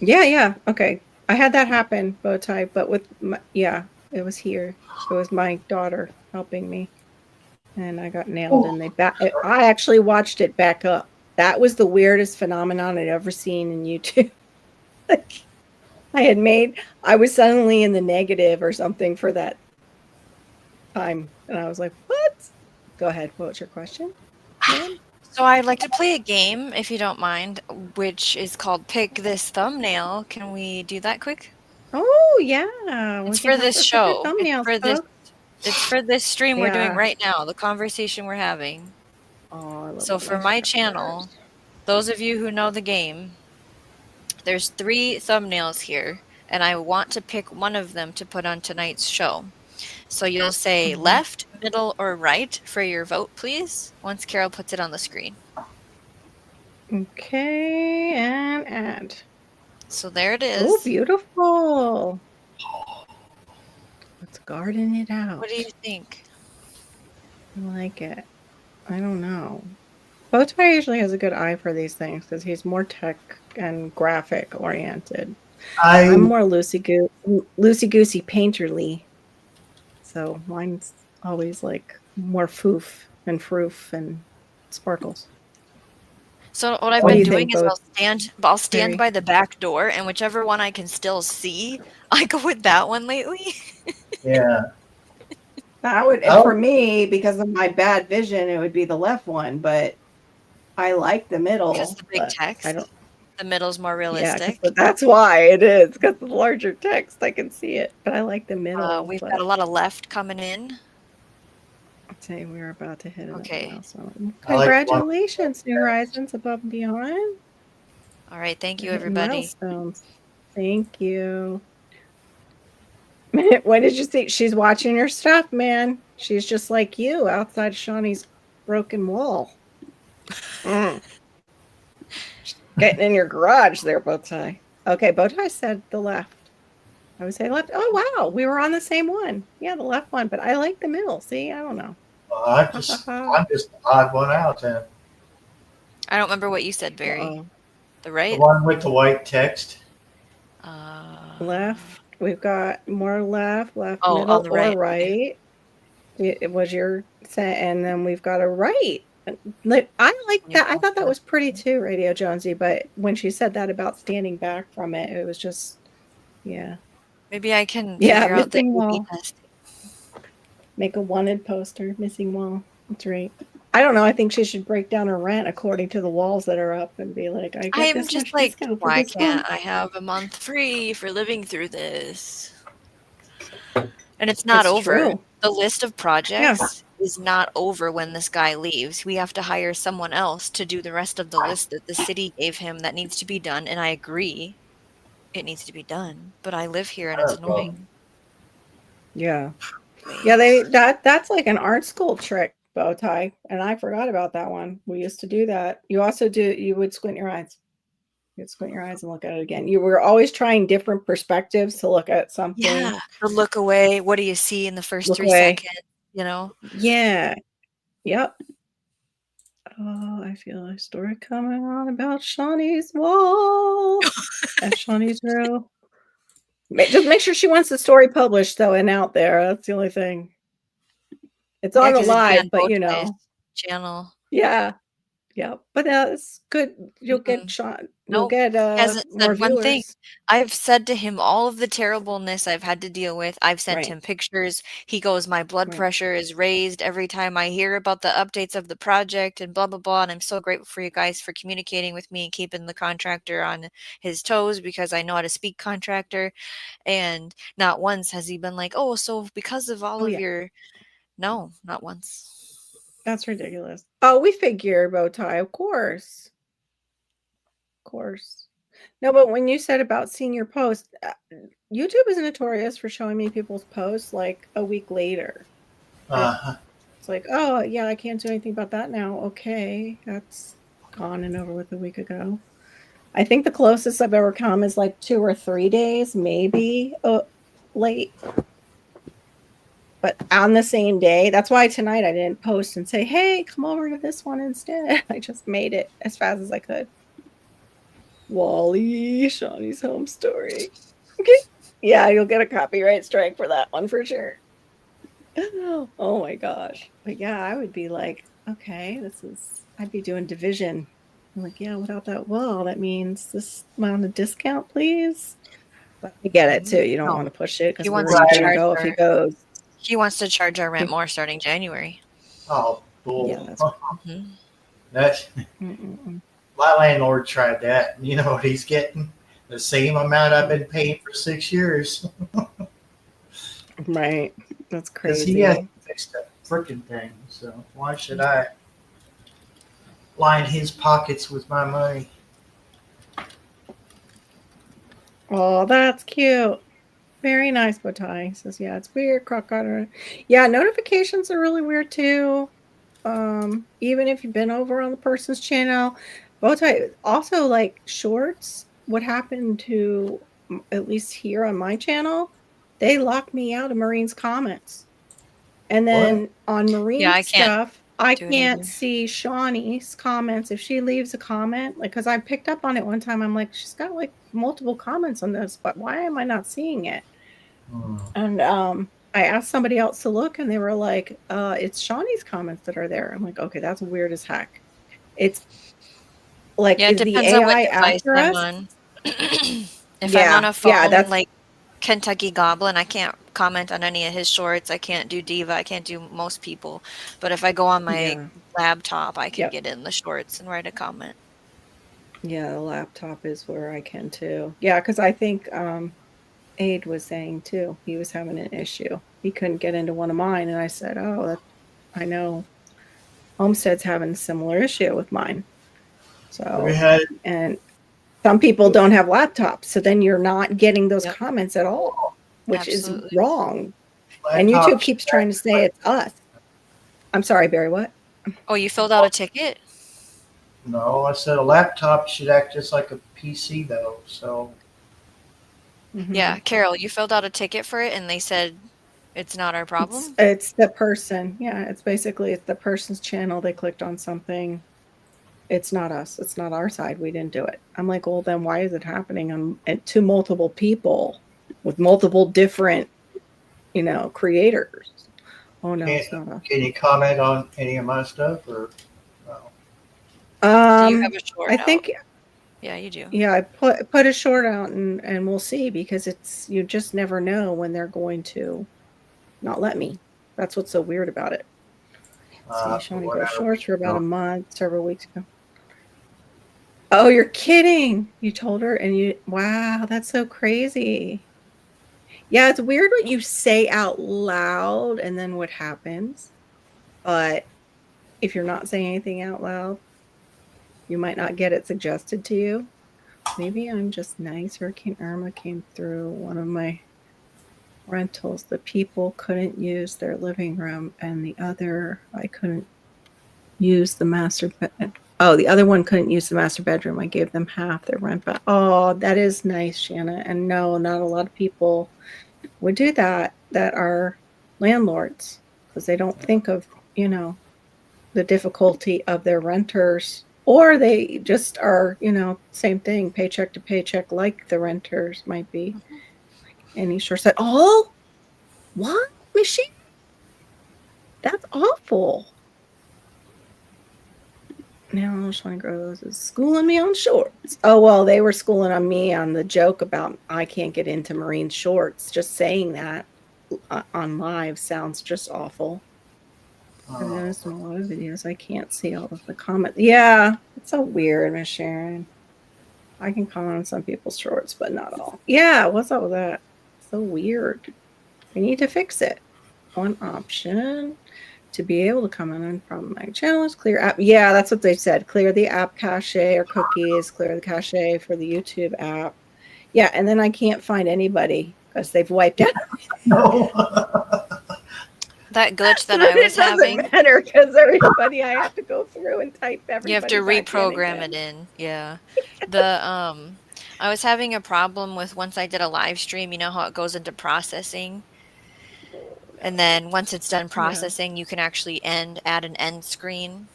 Yeah. Okay. I had that happen, Bowtie, but with it was here. It was my daughter helping me. and I got nailed, and I actually watched it back up. That was the weirdest phenomenon I'd ever seen in YouTube. Like, I was suddenly in the negative or something for that time, and I was like, what? Go ahead. What was your question, ma'am? So I'd like to play a game, if you don't mind, which is called Pick This Thumbnail. Can we do that quick? Oh, yeah. It's We can for help this her pick her show. thumbnails, folks. It's for this stream we're doing Yeah. right now, the conversation we're having. Oh, I love So all for my my shatters. channel, those of you who know the game, there's 3 thumbnails here, and I want to pick one of them to put on tonight's show. So you'll say left, middle, or right for your vote, please, once Carol puts it on the screen. Okay, and add. So there it Oh, is. beautiful. Let's garden it out. What do you think? I like it. I don't know. Bowtie usually has a good eye for these things because he's more tech and graphic oriented. I'm more loosey-goosey painterly. So mine's always like more foof and froof and sparkles. So what I've been doing is I'll stand by the back door, and whichever one I can still see, I go with that one lately. Yeah. That would, for me, because of my bad vision, it would be the left one, but I like the middle. Because the big text. The middle's more realistic. Yeah, that's why it is. Because the larger text, I can see it. But I like the middle. We've got a lot of left coming in. I'd say we're about to hit another milestone. Congratulations, New Horizons Above and Beyond. All right, thank you, everybody. Milestones. Thank you. What did you see? She's watching her stuff, man. She's just like you outside Shawnee's broken wall. Getting in your garage there, Bowtie. Okay, Bowtie said the left. I would say left. Oh, wow. We were on the same one. Yeah, the left one, but I like the middle. See, I don't know. I'm just the odd one out then. I don't remember what you said, Barry. The right? The one with the white text. Left. We've got more left, middle, on the right. or right. It was your set, and then we've got a right. I like that. I thought that was pretty too, Radio Jonesy. But when she said that about standing back from it, it was just, yeah. Maybe I can figure out the wall. Make a wanted poster, missing wall. That's right. I don't know. I think she should break down her rent according to the walls that are up and be like, I'm just like, why can't I have a month free for living through this? And it's not over. True. The list of projects is not over when this guy leaves. We have to hire someone else to do the rest of the list that the city gave him that needs to be done. And I agree it needs to be done, but I live here and it's annoying. Yeah. Yeah, that's like an art school trick, Bowtie, and I forgot about that one. We used to do that. You would squint your eyes. You'd squint your eyes and look at it again. You were always trying different perspectives to look at something. Yeah, the look away. What do you see in the first 3 seconds? You know? Yeah. Yep. Oh, I feel a story coming on about Shawnee's wall. At Shawnee's row. Just make sure she wants the story published, though, and out there. That's the only thing. It's on the live, but you know. Channel. Yeah. Yeah. But it's good. You'll get shot. You'll get more one viewers. thing. I've said to him all of the terribleness I've had to deal with. I've sent him pictures. He goes, my blood pressure is raised every time I hear about the updates of the project and blah, blah, blah. And I'm so grateful for you guys for communicating with me and keeping the contractor on his toes because I know how to speak contractor. And not once has he been like, oh, so because of all of your... No, not once. That's ridiculous. Oh, we figure, Bowtie, of course. Of course. No, but when you said about senior posts, YouTube is notorious for showing me people's posts like a week later. It's like, oh, yeah, I can't do anything about that now. Okay, that's gone and over with a week ago. I think the closest I've ever come is like 2 or 3 days, maybe late. But on the same day, that's why tonight I didn't post and say, hey, come over to this one instead. I just made it as fast as I could. Wally, Shawnee's home story. Okay. Yeah, you'll get a copyright strike for that one for sure. Oh my gosh. But yeah, I would be like, okay, I'd be doing division. I'm like, yeah, without that wall, that means this amount of discount, please. But I get it too. You don't No. want to push it He because where wants are to you going to Right. go if he goes? He wants to charge our rent He- more starting January. Oh, Yeah, bull. that's Mhm. That's mm-mm-mm. my landlord tried that. And you know what he's getting? The same amount I've been paying for 6 years Right. That's because he has crazy. fixed that freaking thing. So why should I line his pockets with my money? Oh, that's cute. Very nice, Bowtie. He says, yeah, it's weird. Crocodile. Yeah, notifications are really weird too. Even if you've been over on the person's channel. Bowtie, also like shorts, what happened to at least here on my channel, they locked me out of Marine's comments. And What? then on Yeah, Marine I can't stuff, I do it can't either. see Shawnee's comments. If she leaves a comment, like, because I picked up on it one time, I'm like, she's got like multiple comments on this, but why am I not seeing it? Hmm. And I asked somebody else to look, and they were like, it's Shawnee's comments that are there. I'm like, okay, that's weird as heck. It's like, Yeah, it is the depends on what AI device after I'm us? on. If I'm on Yeah, a yeah, phone that's like Kentucky Goblin, I can't comment on any of his shorts. I can't do Diva. I can't do most people. But if I go on my yeah, laptop, I can yep. get in the shorts and write a comment. Yeah, the laptop is where I can too. Yeah, because I think Aid was saying too, he was having an issue. He couldn't get into one of mine, and I said, "Oh, I know Homestead's having a similar issue with mine." We So, had and some people don't have laptops, so then you're not getting those Yep, comments at all, which is absolutely. wrong. And YouTube laptops. keeps trying to say it's us. I'm sorry, Barry. What? Oh, you filled out a ticket? No, I said a laptop should act just like a PC though. So Yeah, Mm-hmm. Carol, you filled out a ticket for it and they said it's not our problem? It's the person. Yeah, it's basically it's the person's channel. They clicked on something. It's not us. It's not our side. We didn't do it. I'm like, well, then why is it happening to multiple people with multiple different, creators? Oh no, can it's not us. can you comment on any of my stuff or no? Do you have a short I out? think Yeah, you do. yeah, I put a short out and we'll see because you just never know when they're going to not let me. That's what's so weird about it. See, Shawnee Grow Whatever. shorts for about No. a month, several weeks ago. Oh, you're kidding. You told her wow, that's so crazy. Yeah, it's weird what you say out loud and then what happens. But if you're not saying anything out loud, you might not get it suggested to you. Maybe I'm just nice. Hurricane Irma came through one of my rentals. The people couldn't use their living room, and I couldn't use the master bed. Oh, the other one couldn't use the master bedroom. I gave them half their rent back. Oh, that is nice, Shanna. And no, not a lot of people would do that are landlords because they don't think of, the difficulty of their renters, or they just are, same thing, paycheck to paycheck, like the renters might be. And he sure said, oh, what machine? That's awful. Now I just want to grow those is schooling me on shorts. Oh well, they were schooling on me on the joke about I can't get into marine shorts. Just saying that on live sounds just awful. I've noticed in a lot of videos I can't see all of the comments. Yeah, it's so weird, Miss Sharon. I can comment on some people's shorts, but not all. Yeah, what's up with that? So weird. We need to fix it. One option to be able to comment on from my channel is clear app. Yeah, that's what they said. Clear the app cache or cookies, clear the cache for the YouTube app. Yeah, and then I can't find anybody because they've wiped out. No. That glitch that But I was it doesn't having, matter because everybody I have to go through and type you have everybody to back in reprogram again. it in. Yeah. The I was having a problem with once I did a live stream, you know how it goes into processing? And then once it's done Yeah. processing, you can actually add an end screen.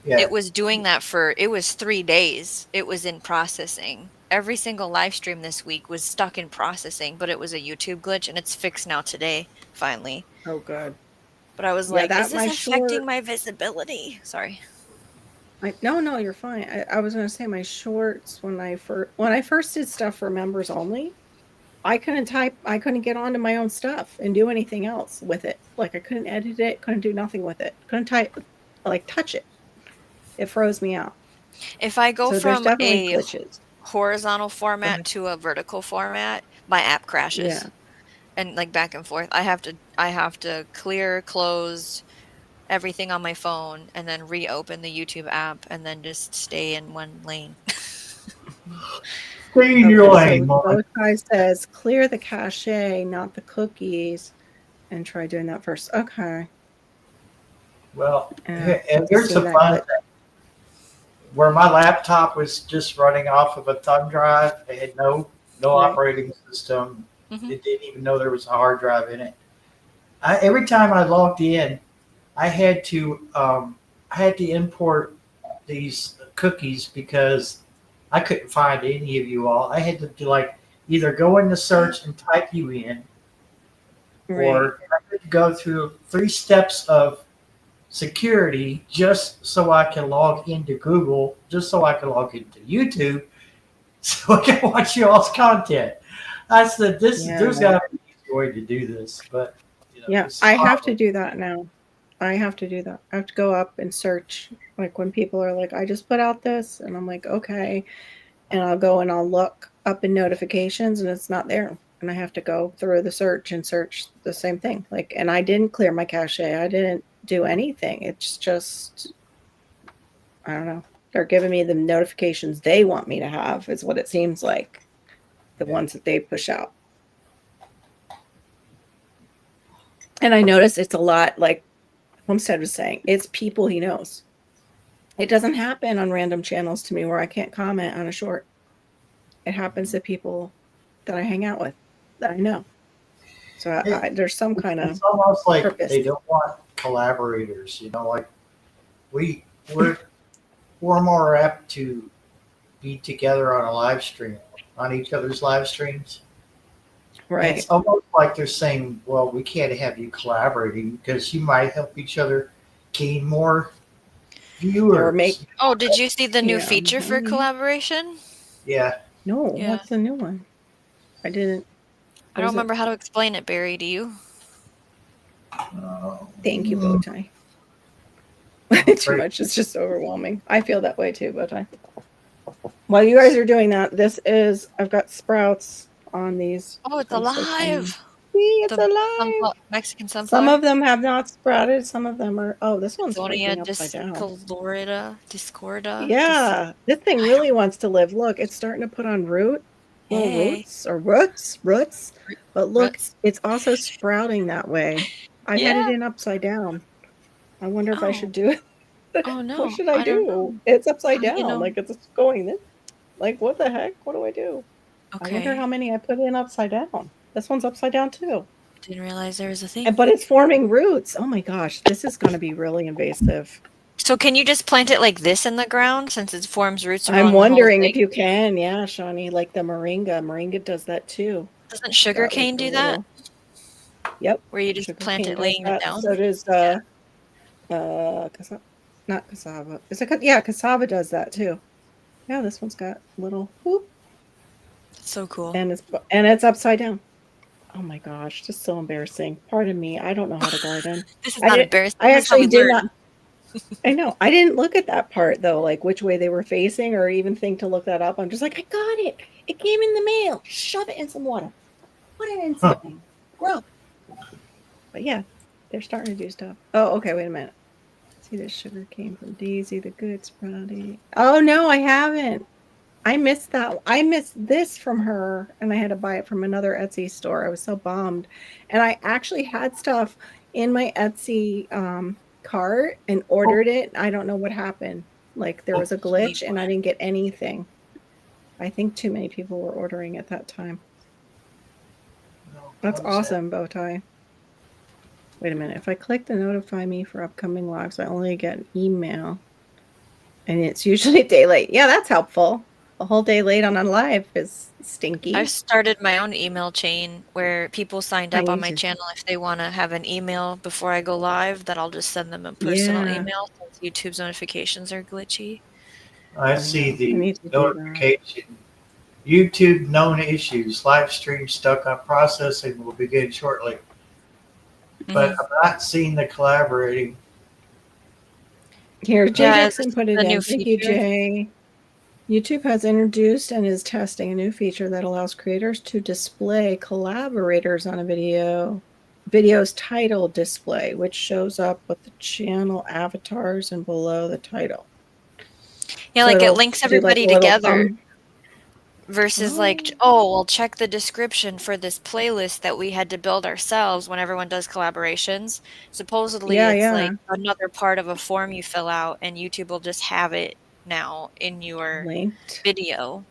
Yeah. It was doing that it was 3 days. It was in processing. every single live stream this week was stuck in processing, but it was a YouTube glitch and it's fixed now today, finally. Oh, good. But I was Yeah, like, is that this my affecting short. my visibility? Sorry. No, you're fine. I was gonna say my shorts when I first did stuff for members only. I couldn't type. I couldn't get onto my own stuff and do anything else with it. Like I couldn't edit it. Couldn't do nothing with it. Couldn't type, like touch it. It froze me out. If I go So there's from definitely a glitches. horizontal format to a vertical format, my app crashes. Yeah. And like back and forth. I have to clear, close everything on my phone and then reopen the YouTube app and then just stay in one lane. Stay in your lane, Mark. Bowtie says clear the cache, not the cookies, and try doing that first. Okay. Well, and I've here's seen the that fun glitch. thing. Where my laptop was just running off of a thumb drive, it had no Right. operating system. Mhm. It didn't even know there was a hard drive in it. Every time I logged in, I had to import these cookies because I couldn't find any of you all. I had to do like either go in the search and type you in, Right. or I had to go through 3 steps of security just so I can log into Google, just so I can log into YouTube, so I can watch you all's content. I said, there's got to be an easy way to do this, but Yeah, I have to do that now. I have to do that. I have to go up and search. Like when people are like, I just put out this, and I'm like, okay. And I'll go and I'll look up in notifications and it's not there. And I have to go through the search and search the same thing. Like, and I didn't clear my cache. I didn't do anything. It's just, I don't know. They're giving me the notifications they want me to have, is what it seems like. The ones that they push out. And I notice it's a lot, like Homestead was saying, it's people he knows. It doesn't happen on random channels to me where I can't comment on a short. It happens to people that I hang out with, that I know. So there's some kind of. It's almost like purpose. They don't want collaborators. Like we're more apt to be together on a live stream, on each other's live streams. Right. And it's almost like they're saying, well, we can't have you collaborating because you might help each other gain more viewers. Oh, did you see the new feature for collaboration? Yeah. No, what's the new one? I didn't. I don't remember how to explain it, Barry. Do you? Thank you, Bowtie. Too much. It's just overwhelming. I feel that way too, Bowtie. While you guys are doing that, I've got sprouts on these. Oh, it's alive. See, it's alive. Mexican sunflower. Some of them have not sprouted. Some of them are. Oh, this one's Sonia upside down. discorda. Yeah, this thing really wants to live. Look, it's starting to put on roots. But look, it's also sprouting that way. I had it in upside down. I wonder if I should do it. Oh no! What should I do? It's upside down. Like it's going this. Like what the heck? What do I do? Okay. I wonder how many I put in upside down. This one's upside down too. Didn't realize there was a thing. But it's forming roots. Oh my gosh, this is going to be really invasive. So can you just plant it like this in the ground since it forms roots? I'm wondering if you can. Yeah, Shawnee, like the moringa. Moringa does that too. Doesn't sugarcane do that? Yep. Where you just plant it laying it down? So does not cassava. Cassava does that too. Yeah, this one's got little whoop. That's so cool. And it's upside down. Oh my gosh, just so embarrassing. Pardon me. I don't know how to garden. This is not embarrassing. I actually did not. I know. I didn't look at that part though, like which way they were facing, or even think to look that up. I'm just like, I got it. It came in the mail. Shove it in some water. Put it in something. Grow. But yeah, they're starting to do stuff. Oh, okay. Wait a minute. See, this sugar came from Daisy, the good sprouty. Oh no, I haven't. I missed that. I missed this from her, and I had to buy it from another Etsy store. I was so bummed. And I actually had stuff in my Etsy cart and ordered it. I don't know what happened. Like there was a glitch, and I didn't get anything. I think too many people were ordering at that time. That's awesome, Bowtie. Wait a minute. If I click the notify me for upcoming logs, I only get an email. And it's usually a day late. Yeah, that's helpful. a whole day late on a live is stinky. I've started my own email chain where people signed I up on need my to. channel if they want to have an email before I go live, that I'll just send them a personal Yeah. email since YouTube's notifications are glitchy. I I see know. I the need to do that. notification. YouTube known issues. Live stream stuck on processing will begin shortly. But I'm not seeing the collaborating. Here, Jay Yeah, is Dixon this put it a new in. Thank you, feature? Jay. YouTube has introduced and is testing a new feature that allows creators to display collaborators on a video's title display, which shows up with the channel avatars and below the title. Yeah, So like it it'll links do like everybody a little together versus like, Oh. oh, well, check the description for this playlist that we had to build ourselves when everyone does collaborations. Supposedly, Yeah, it's yeah. like another part of a form you fill out, and YouTube will just have it now in your Linked. video.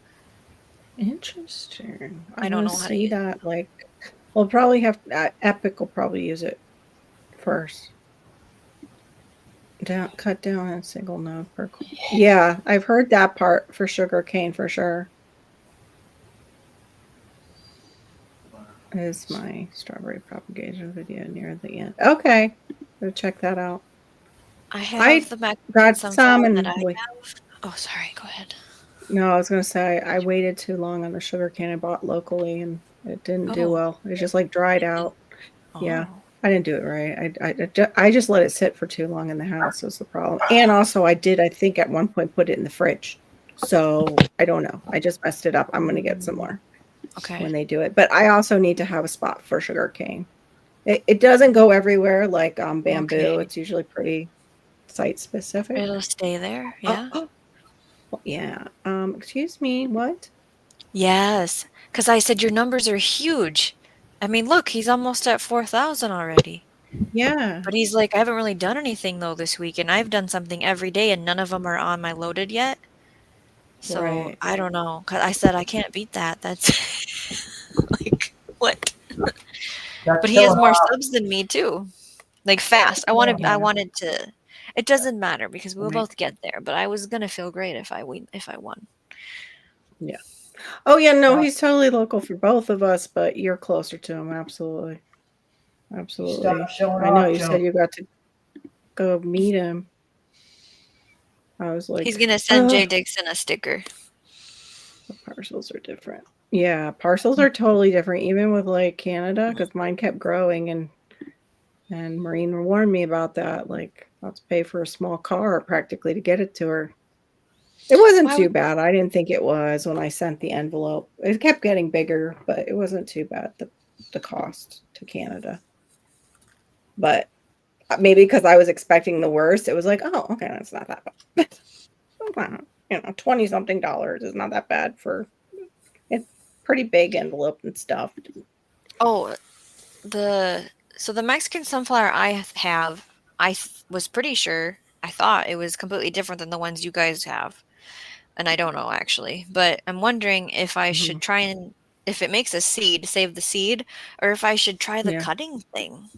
Interesting. I I don't want know to how to see use that. Like, we'll probably have Epic will probably use it first. Cut down a single node per. Yeah, I've heard that part for sugarcane for sure. Is my strawberry propagation video near the end? Okay, go check that out. I have the Mexican got sunflower some that and I have. Oh, sorry. Go ahead. no, I was gonna say I waited too long on the sugarcane I bought locally and it didn't do Oh, well. It just like dried out. Yeah, oh, I didn't do it right. I just let it sit for too long in the house was the problem. And also I think at one point put it in the fridge. So I don't know. I just messed it up. I'm gonna get some more okay. when they do it. But I also need to have a spot for sugarcane. It doesn't go everywhere like bamboo. Okay. It's usually pretty site specific. It'll stay there. Yeah. Yeah. Excuse me. What? Yes, because I said your numbers are huge. I mean, look, he's almost at 4,000 already. Yeah. But he's like, I haven't really done anything though this week, and I've done something every day, and none of them are on my loaded yet. So Right. I don't know. 'Cause I said I can't beat that. That's like what? But he has more subs than me too. Like fast. I Yeah. wanted to. It doesn't matter because we'll Right. both get there. But I was gonna feel great if I won. Yeah. Oh yeah, no, he's totally local for both of us, but you're closer to him, absolutely. Absolutely. Stop showing I know off, you Joe. said you got to go meet him. I was like, He's gonna send Jay Dixon a sticker. the parcels are different. Yeah, parcels are totally different, even with like Canada, because mine kept growing and Maureen warned me about that. Like, I'll have to pay for a small car practically to get it to her. It wasn't too bad. I didn't think it was when I sent the envelope. It kept getting bigger, but it wasn't too bad, the cost to Canada. But maybe because I was expecting the worst, it was like, oh, okay, that's not that bad. $20-something is not that bad for it's pretty big envelope and stuff. Oh, the Mexican sunflower I have, was pretty sure, I thought it was completely different than the ones you guys have. And I don't know actually, but I'm wondering if I should try and if it makes a seed, save the seed, or if I should try the cutting thing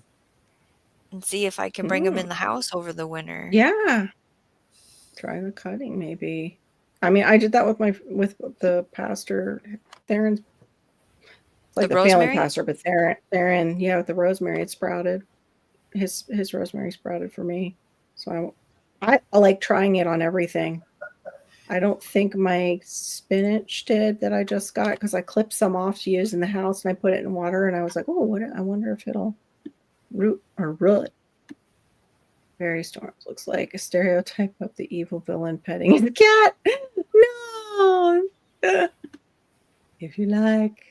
and see if I can bring them in the house over the winter. Yeah. Try the cutting maybe. I mean, I did that with the pastor Theron's like the family pastor, but Theron, yeah, with the rosemary, it sprouted. His rosemary sprouted for me. So I like trying it on everything. I don't think my spinach did that I just got because I clipped some off to use in the house and I put it in water and I was like, oh, I wonder if it'll root. Fairy Storms looks like a stereotype of the evil villain petting his cat. No. If you like.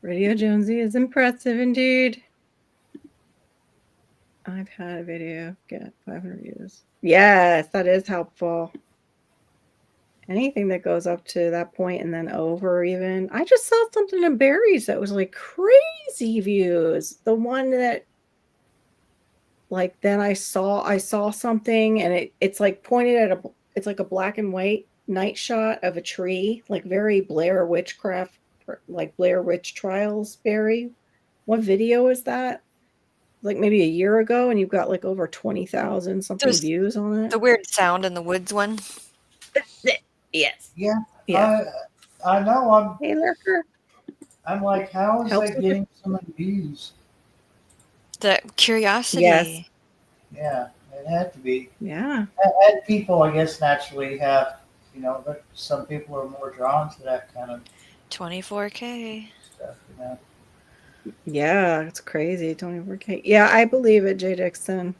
Radio Jonesy is impressive indeed. I've had a video get 500 views. Yes, that is helpful. Anything that goes up to that point and then over even. I just saw something in berries that was like crazy views. The one that like then I saw something and it's like pointed at it's like a black and white night shot of a tree, like very Blair Witchcraft, like Blair Witch Trials berry. What video is that? Like maybe a year ago, and you've got like over 20,000 something views on it. The weird sound in the woods one. Yes. Yeah. Yeah. I know. Hey, lurker. I'm like, how is Helps that with the getting so many views? The yes. curiosity. Yeah, it had to be. Yeah. And people, I guess, naturally have, but some people are more drawn to that kind of 24K. stuff. Yeah. It's crazy. 24K. Yeah, I believe it, Jay Dixon.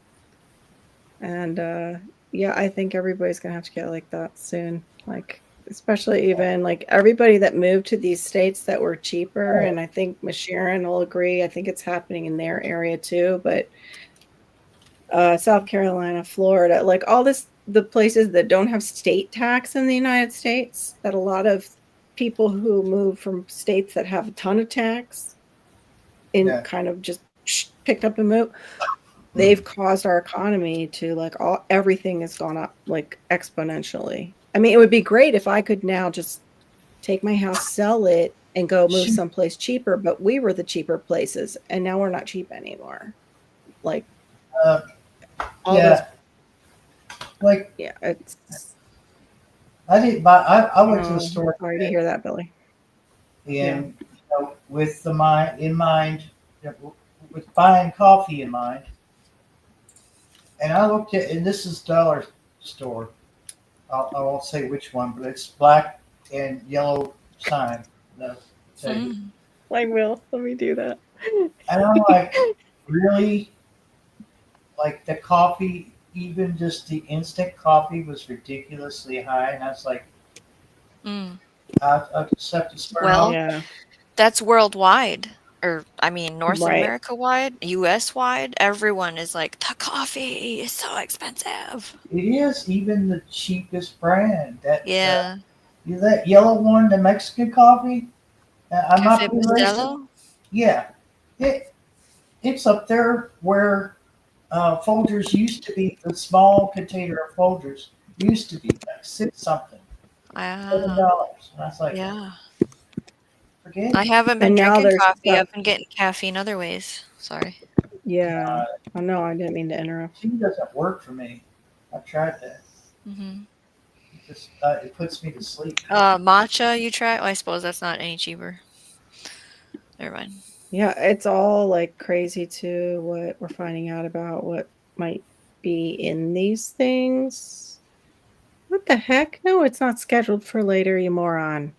And yeah, I think everybody's gonna have to get like that soon. Like, especially even like everybody that moved to these states that were cheaper. Oh, And I think Miss Sharon will agree. I think it's happening in their area too. But South Carolina, Florida, like all this, the places that don't have state tax in the United States, that a lot of people who move from states that have a ton of tax and yeah. kind of just picked up and moved, they've caused our economy to like everything has gone up like exponentially. I mean, it would be great if I could now just take my house, sell it, and go move Shoot. someplace cheaper, but we were the cheaper places and now we're not cheap anymore. Like Uh, all those, yeah. Like, yeah, it's I didn't buy, I went to the oh, store sorry to today hear that, Billy. Yeah. and, with the mind in mind, with buying coffee in mind. And I looked at, and this is dollar store. I won't say which one, but it's black and yellow sign. No, say. Hmm. I will. Let me do that. And I'm like, really? Like the coffee, even just the instant coffee was ridiculously high. And I was like, Mm. I just have to swear off. Well, Yeah. that's worldwide. Or, I mean, North Right. America wide, US wide. Everyone is like, the coffee is so expensive. It is even the cheapest brand. Yeah. That yellow one, the Mexican coffee. I'm Cafe not being racist. Bustelo? Yeah, it it's up there where Folgers used to be. The small container of Folgers used to be like six something, seven Ah, dollars. And I was like, yeah. forget I it. haven't been And now drinking there's coffee. stuff. I've been getting caffeine other ways. Sorry. Yeah. Uh, Oh no, I didn't mean to interrupt. tea doesn't work for me. I've tried that. Hmm. It puts me to sleep. Matcha you try? Oh, I suppose that's not any cheaper. Never mind. Yeah, it's all like crazy too what we're finding out about what might be in these things. What the heck? No, it's not scheduled for later, you moron.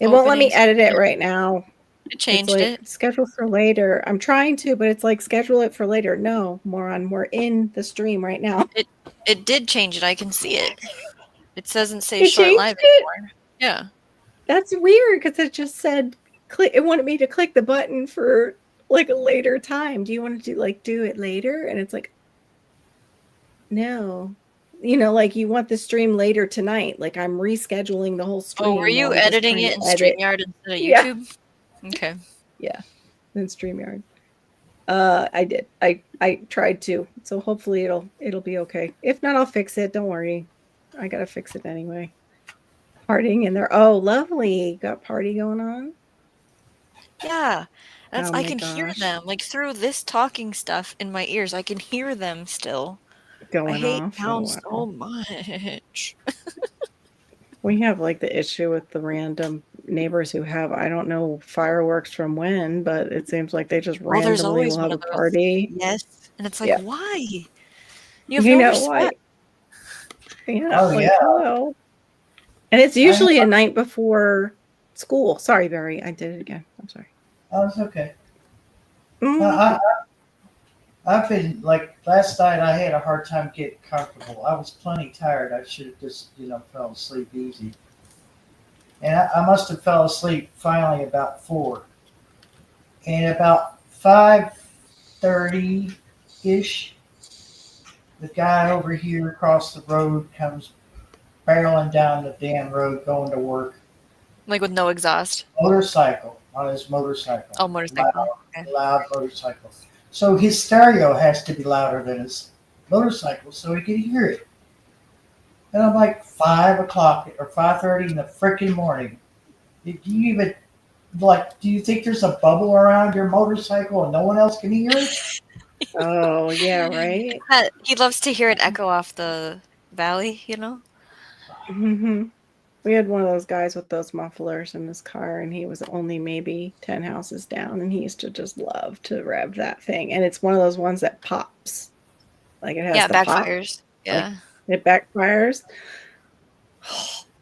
It won't let me Openings. edit it right now. It It's changed like it. schedule for later. I'm trying to, but it's like schedule it for later. No, moron, we're in the stream right now. It did change it. I can see it. It doesn't say It short changed live it. anymore. Yeah. That's weird because it just said click. It wanted me to click the button for like a later time. Do you want to do it later? And it's like, no. Like you want the stream later tonight. Like I'm rescheduling the whole Oh, were stream while you I'm just editing trying it to in edit. StreamYard instead of Yeah. YouTube? Okay. Yeah. In StreamYard. I did. I tried to. So hopefully it'll be okay. If not, I'll fix it. Don't worry. I gotta fix it anyway. Partying in there. Oh, lovely. Got party going on. Yeah. Oh I my can hear gosh. them. Like through this talking stuff in my ears, I can hear them still. I Going hate off. Oh sound so wow. much. We have like the issue with the random neighbors who have, I don't know, fireworks from when, but it seems like they just Well, there's randomly always will one have a of those. party. Yes. And it's like, Yeah. why? You have You no know why? respect. Yeah. Oh Like, yeah, hello. And it's I usually a night before school. Sorry, Barry. I did it again. I'm sorry. oh, it's okay. Mm, I, I've been like last night. I had a hard time getting comfortable. I was plenty tired. I should have just fell asleep easy. And I must have fell asleep finally about 4. And about 5:30 ish, the guy over here across the road comes barreling down the damn road going to work. Like with no exhaust. Motorcycle on his motorcycle, Oh, motorcycle. Okay. loud motorcycle. So his stereo has to be louder than his motorcycle so he can hear it. And I'm like 5 o'clock or 5:30 in the freaking morning. Do you even do you think there's a bubble around your motorcycle and no one else can hear it? oh, yeah, right? He loves to hear it echo off the valley, you know? Hmm. We had one of those guys with those mufflers in his car, and he was only maybe 10 houses down, and he used to just love to rev that thing. And it's one of those ones that pops. Like it has Yeah, the pop. backfires. Like Yeah. it backfires.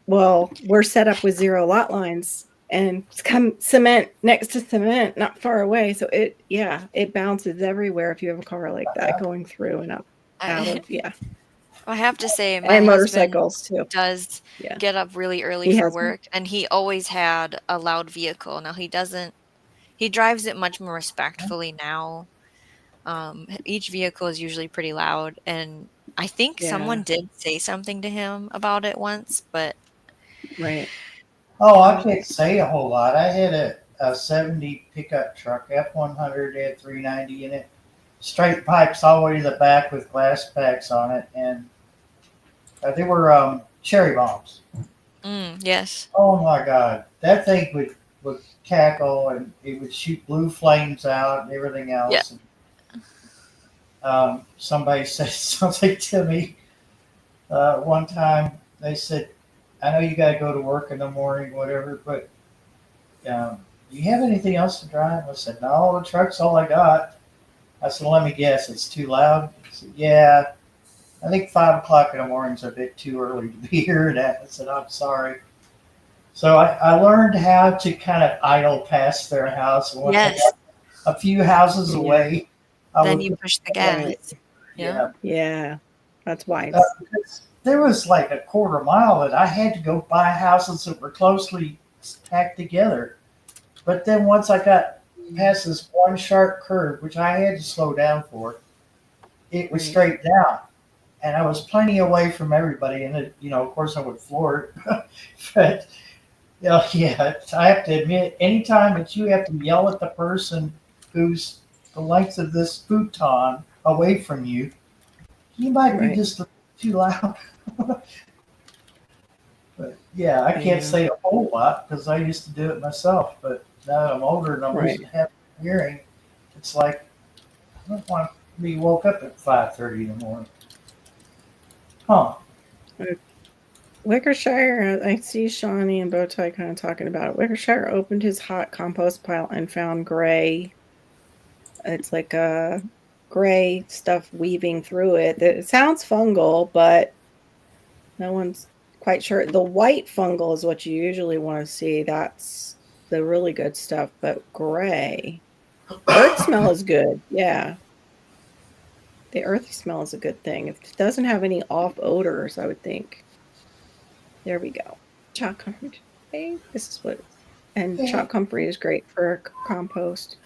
Well, we're set up with 0 lot lines and come cement next to cement, not far away. So it bounces everywhere if you have a car like that going through and up out I, of, yeah. I have to say, my And husband motorcycles too. does Yeah. get up really early He for has work, and he always had a loud vehicle. Now he drives it much more respectfully now. Each vehicle is usually pretty loud, and I think someone Yeah, did say something to him about it once, but right. Oh, I can't say a whole lot. I had a 70 pickup truck, F100, had 390 in it. Straight pipes all the way to the back with glass packs on it. And they were cherry bombs. yes. Oh my God. That thing would cackle and it would shoot blue flames out and everything Yeah. else. And, somebody said something to me one time. They said, I know you got to go to work in the morning, whatever, but do you have anything else to drive? I said, no, the truck's all I got. I said, let me guess, it's too loud? He said, yeah, I think 5 o'clock in the morning's a bit too early to be hearing that. I said, I'm sorry. So I learned how to kind of idle past their house. And once I Yes. got a few houses Yeah. away, I Then would, you push the Right. gas. Yeah. Yeah. That's wise. because there was like a quarter mile that I had to go by houses that were closely packed together. But then once I got past this one sharp curve, which I had to slow down for, it was Right. straight down. And I was plenty away from everybody. And, of course, I would floor it. But, yeah, I have to admit, anytime that you have to yell at the person who's the length of this futon away from you, you might be Right. just a little too loud. But, yeah, I Yeah. can't say a whole lot because I used to do it myself. But now that I'm older and I'm Right. losing half my hearing, it's like I don't want to be woke up at 5:30 in the morning. Huh. Wickershire, I see Shawnee and Bowtie kind of talking about it. Wickershire opened his hot compost pile and found gray. It's like a gray stuff weaving through it. It sounds fungal, but no one's quite sure. The white fungal is what you usually want to see. That's the really good stuff, but gray. Earth smell is good. Yeah. The earthy smell is a good thing. If it doesn't have any off odors, I would think. There we go. Chalk comfrey. Hey, this is what. And chalk comfrey is great for compost.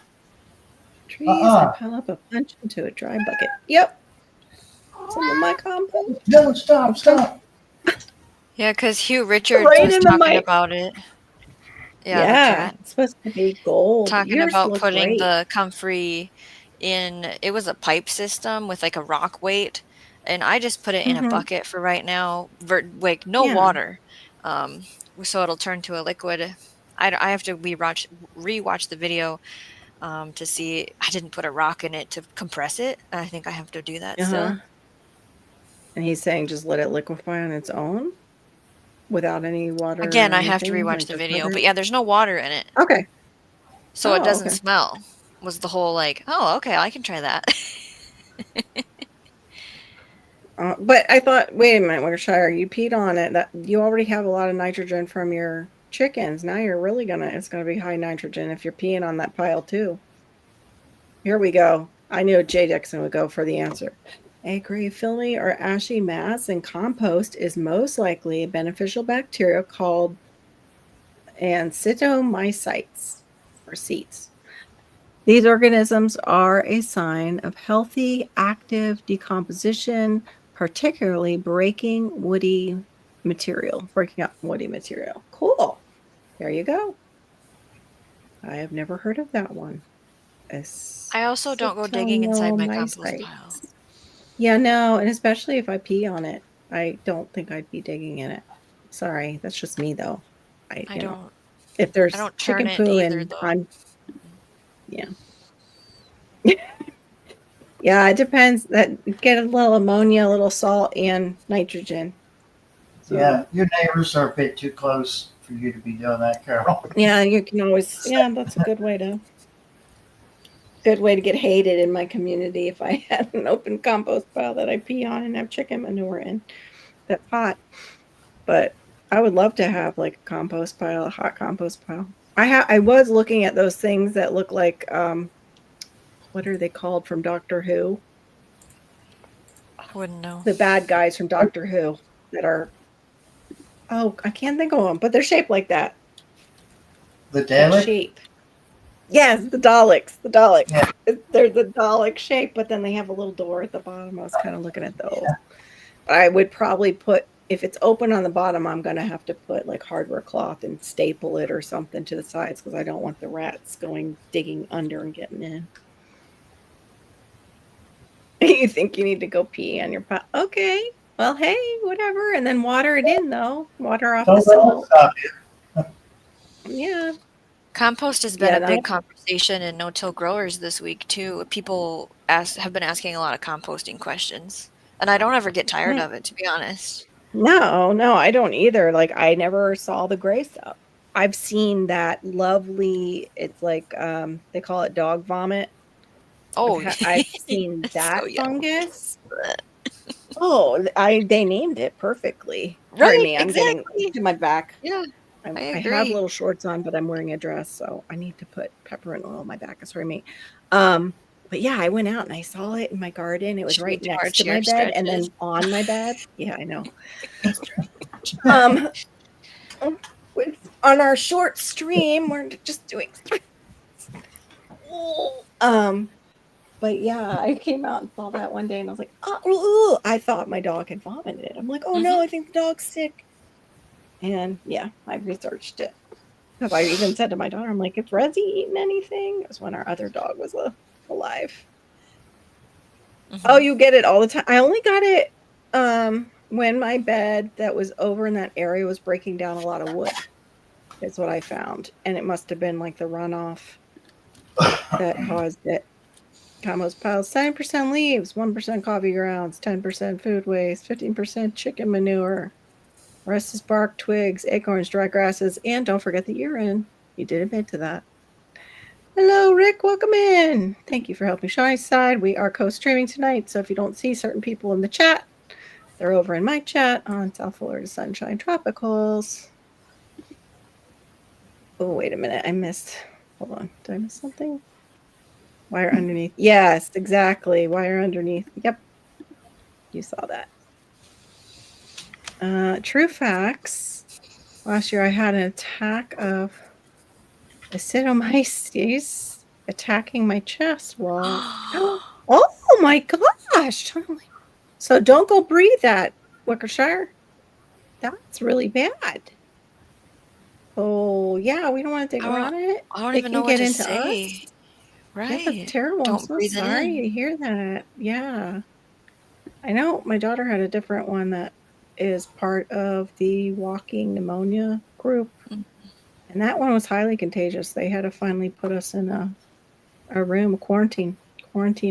Trees and pile up a bunch into a dry bucket. Yep. Some of my compost. No, stop. Yeah, because Hugh Richards Right was in the talking mic. about it. Yeah, the Yeah, cat. it's supposed to be gold. Talking Yours about look putting great. the comfrey in, it was a pipe system with like a rock weight, and I just put it in a bucket for right now, like no Yeah. water, so it'll turn to a liquid. I have to rewatch the video to see. I didn't put a rock in it to compress it. I think I have to do that still. And he's saying just let it liquefy on its own without any water. Again, or I have to anything, rewatch like the just video, let but it- yeah, there's no water in it, Okay. so it Oh, doesn't okay. smell. Was the whole like, oh, okay, I can try that. But I thought, wait a minute, Wickershire, you peed on it. That you already have a lot of nitrogen from your chickens. Now you're really it's gonna be high nitrogen if you're peeing on that pile too. Here we go. I knew Jay Dixon would go for the answer. A gray filmy or ashy mass in compost is most likely a beneficial bacteria called ancitomycetes or seeds. These organisms are a sign of healthy, active decomposition, particularly breaking up woody material. Cool. There you go. I have never heard of that one. I also don't go digging inside my compost Acetomycetes. pile. Yeah, no, and especially if I pee on it, I don't think I'd be digging in it. Sorry, that's just me though. I You know, don't if I there's don't turn chicken it poo either and though. yeah. Yeah, it depends. That get a little ammonia, a little salt, and nitrogen. So, Yeah, your neighbors are a bit too close for you to be doing that, Carol. yeah, you can always. Yeah, that's a good way to get hated in my community if I had an open compost pile that I pee on and have chicken manure in that pot. But I would love to have like a compost pile, a hot compost pile. I was looking at those things that look like what are they called from Doctor Who? I wouldn't know. The bad guys from Doctor Who that are I can't think of them, but they're shaped like that. The That Dalek? shape. Yes, the Daleks. The Daleks. Yeah. They're the Dalek shape, but then they have a little door at the bottom. I was kind of looking at those. Yeah. I would probably put, if it's open on the bottom, I'm going to have to put like hardware cloth and staple it or something to the sides because I don't want the rats digging under and getting in. You think you need to go pee on your pot? Okay. Well, hey, whatever. And then water it in, though. Water off the Don't let them salt. stop you. Yeah. Compost has been Yeah, a big that- conversation in no-till growers this week too. People have been asking a lot of composting questions, and I don't ever get tired of it, to be honest. No, I don't either. Like, I never saw the gray stuff. I've seen that lovely, it's like, they call it dog vomit. Oh, I've seen it's that so yummy. fungus. Oh, they named it perfectly. Pardon Right, me, I'm getting exactly. to my back. Yeah, I I have agree. little shorts on, but I'm wearing a dress, so I need to put peppermint oil on my back. Sorry, me. But yeah, I went out and I saw it in my garden. It was Should we right do our next to chair my bed and stretches? then on my bed. Yeah, I know. On our short stream, we're just doing but yeah, I came out and saw that one day and I was like, oh, I thought my dog had vomited. I'm like, oh no, I think the dog's sick. And yeah, I researched it. Because I even said to my daughter, I'm like, if Rezzy eaten anything? It was when our other dog was alive. Oh, you get it all the time. I only got it when my bed that was over in that area was breaking down a lot of wood. Is what I found. And it must have been like the runoff that caused it. Compost piles, 7% leaves, 1% coffee grounds, 10% food waste, 15% chicken manure. Rest is bark, twigs, acorns, dry grasses, and don't forget the urine. You did admit to that. Hello, Rick. Welcome in. Thank you for helping Shiny Side. We are co-streaming tonight, so if you don't see certain people in the chat, they're over in my chat on South Florida Sunshine Tropicals. Oh, wait a minute. I missed. Hold on. Did I miss something? Wire underneath. Yes, exactly. Wire underneath. Yep. You saw that. True facts. Last year I had an attack of Acidomyces attacking my chest wall. Oh my gosh. So don't go breathe that, Wickershire. That's really bad. Oh yeah, we don't want to dig around it. I don't It even can know what get to into say. us. Right. Yeah, that's terrible. Don't I'm so breathe it sorry in. to hear that. Yeah. I know my daughter had a different one that is part of the walking pneumonia group. And that one was highly contagious. They had to finally put us in a room, quarantine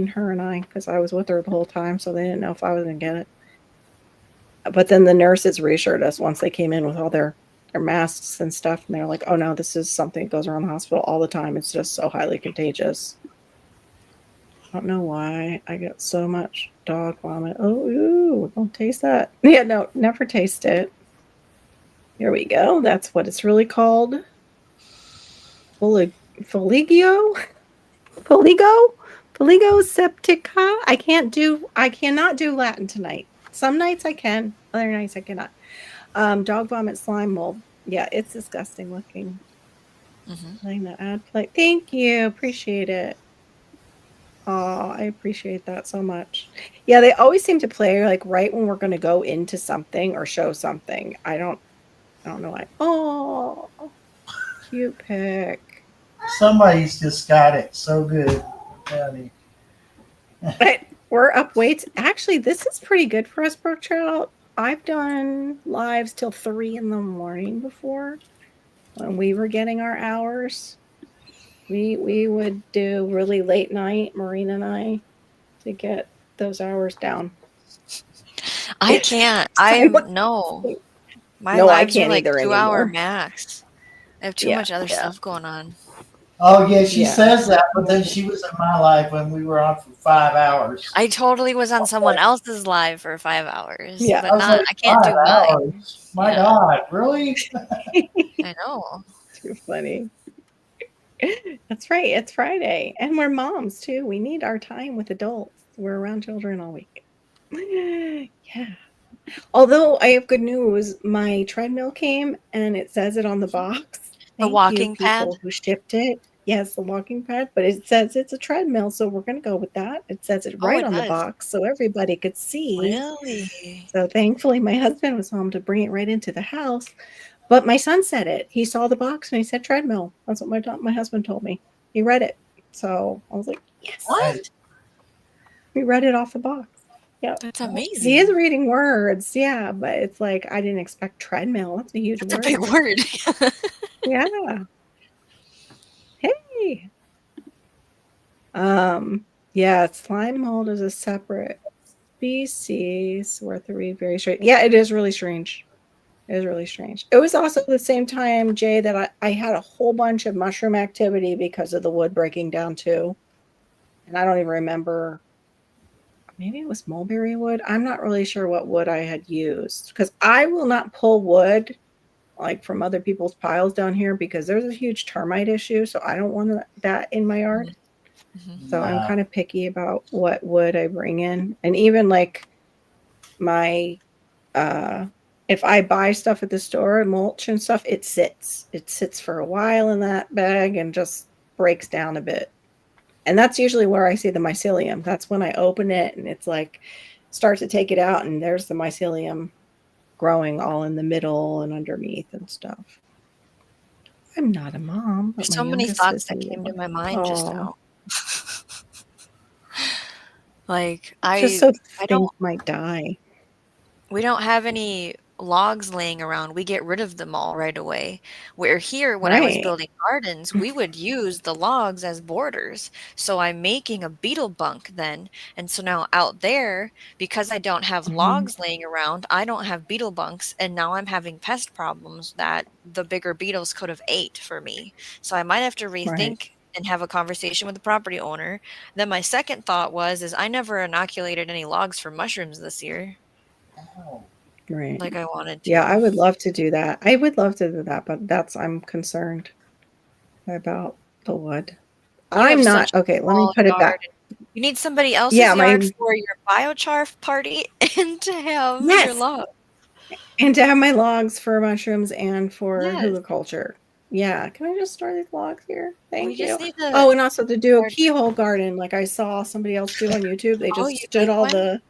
her and I, because I was with her the whole time, so they didn't know if I was going to get it. But then the nurses reassured us once they came in with all their masks and stuff, and they're like, oh no, this is something that goes around the hospital all the time. It's just so highly contagious. I don't know why I get so much dog vomit. Oh, ew, don't taste that. Yeah, no, never taste it. Here we go. That's what it's really called. Foligio septica. I cannot do Latin tonight. Some nights I can, other nights I cannot. Dog vomit slime mold. Yeah, it's disgusting looking. Playing the ad play. Thank you. Appreciate it. Oh, I appreciate that so much. Yeah, they always seem to play like right when we're going to go into something or show something. I don't know why. Oh, cute pic. Somebody's just got it so good. But we're up weights. Actually, this is pretty good for us, Brook Trout. I've done lives till 3 a.m. before when we were getting our hours. We would do really late night, Marina and I, to get those hours down. I can't. No. My No, I lives are can't like either 2 hour anymore. max. I have too Yeah, much other yeah, stuff going on. Oh yeah, she yeah. says that, but then she was in my life when we were on for 5 hours. I totally was on I was someone like, else's live for 5 hours, Yeah. but not I can't five do mine. hours. My Yeah, God, really? I know. Too funny. That's right. It's Friday. And we're moms too. We need our time with adults. We're around children all week. Yeah. Although I have good news, my treadmill came and it says it on the box. The Thank you, walking pad? people who shipped it. Yes, the walking pad, but it says it's a treadmill, so we're going to go with that. It says it Oh, right it on the does. box so everybody could see. Really? So thankfully, my husband was home to bring it right into the house. But my son said it. He saw the box and he said treadmill. That's what my husband told me. He read it. So I was like, yes. What? He read it off the box. Yep. That's He is amazing. reading words, yeah, but it's like I didn't expect treadmill. That's a huge That's a word. big word. Yeah. Hey. Yeah, slime mold is a separate species worth a read. Very strange. Yeah, it is really strange. It was really strange. It was also the same time, Jay, that I had a whole bunch of mushroom activity because of the wood breaking down too. And I don't even remember. Maybe it was mulberry wood. I'm not really sure what wood I had used because I will not pull wood like from other people's piles down here because there's a huge termite issue. So I don't want that in my yard. Mhm. So I'm No. kind of picky about what wood I bring in. And even like my if I buy stuff at the store, mulch and stuff, it sits. It sits for a while in that bag and just breaks down a bit. And that's usually where I see the mycelium. That's when I open it and it's like start to take it out and there's the mycelium growing all in the middle and underneath and stuff. I'm not a mom, but There's my so many youngest thoughts is a that came to little. my mind just Oh, now. Like just so I things don't might die. we don't have any logs laying around. We get rid of them all right away. Where here, when I was Right. building gardens, we would use the logs as borders. So I'm making a beetle bunk then. And so now out there, because I don't have Mhm. logs laying around, I don't have beetle bunks. And now I'm having pest problems that the bigger beetles could have ate for me. So I might have to Right. rethink and have a conversation with the property owner. Then my second thought is I never inoculated any logs for mushrooms this year Oh. Right. like I wanted Yeah, I to. would love to do that. I would love to do that, but I'm concerned about the wood. You have I'm such not a okay, let me small put it yard, back. and you need somebody else's Yeah, yard my for your biochar party and to have your yes, log. and to have my logs for mushrooms and for Yes. hula culture. Yeah, can I just store these logs here? We Thank just you. need to Oh, and also to do a start. keyhole garden like I saw somebody else do on YouTube. They Oh, just you stood make all one? the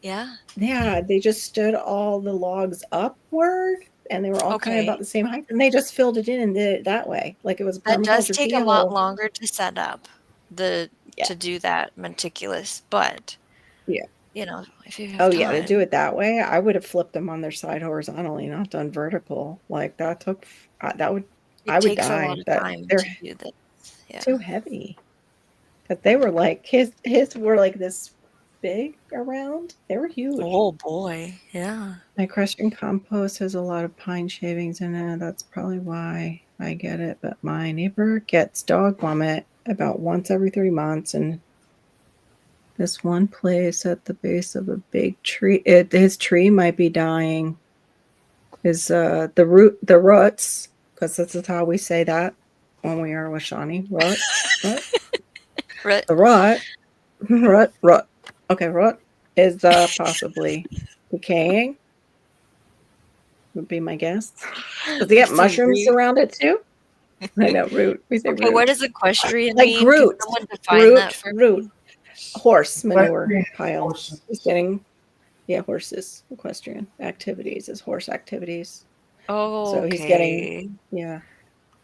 Yeah. yeah, they just stood all the logs upward and they were all kind of about Okay. the same height and they just filled it in and did it that way. Like it was a That does permaculture take a lot keyhole. longer to set up the Yeah. to do that meticulous, but, Yeah. if you have Oh, yeah, to do time, it that way, I would have flipped them on their side horizontally, not done vertical. Like, that took f that would it I would takes a lot die. of That time they're to do this. Yeah. too heavy. Because they were like his were like this big around. They were huge. Oh boy. Yeah. My Crushing compost has a lot of pine shavings in it. That's probably why I get it, but my neighbor gets dog vomit about once every 3 months, and this one place at the base of a big tree his tree might be dying. Is the roots, because this is how we say that when we are with Shawnee. Rut, Right. the rut, rut. Okay, rut is possibly decaying, would be my guess. Does he I get see mushrooms root. around it too? I know, root. We say Okay, what root. does equestrian Like mean? Can Groot. someone define that Groot, for root. me? Horse manure Equestrian piles. horses. He's getting, yeah, horses. Equestrian activities is horse activities. So he's getting, Okay. yeah,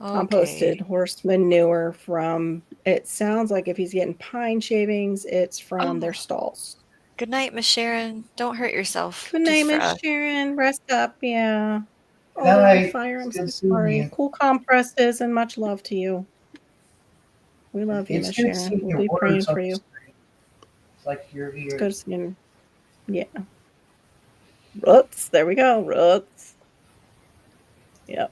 composted Okay. horse manure from, it sounds like if he's getting pine shavings, it's from their Oh, stalls. good night, Miss Sharon. Don't hurt yourself, Good just night, for Miss us. Sharon. Rest up. Yeah. Oh, the Night. fire. It's I'm so good seeing sorry. you. Cool compresses and much love to you. We love you, It's Miss good Sharon. seeing We'll your be praying words on for the you. screen. It's like you're It's here. good seeing. Yeah. Roots. There we go. Roots. Yep.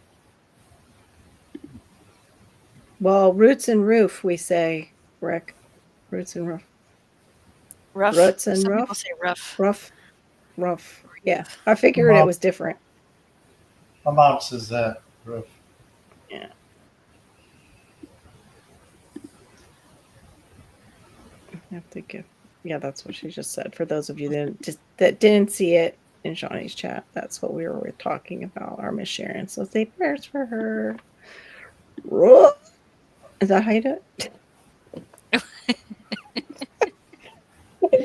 Well, roots and roof, we say, Rick. Roots and roof. Rough. Roots and Some people rough. say rough. Rough. Yeah. I figured it was different. My mom says that. Roof. Yeah. I have to give. Yeah, that's what she just said. For those of you that didn't see it in Shawnee's chat, that's what we were talking about. Our Miss Sharon. So say prayers for her. Is that how you do it?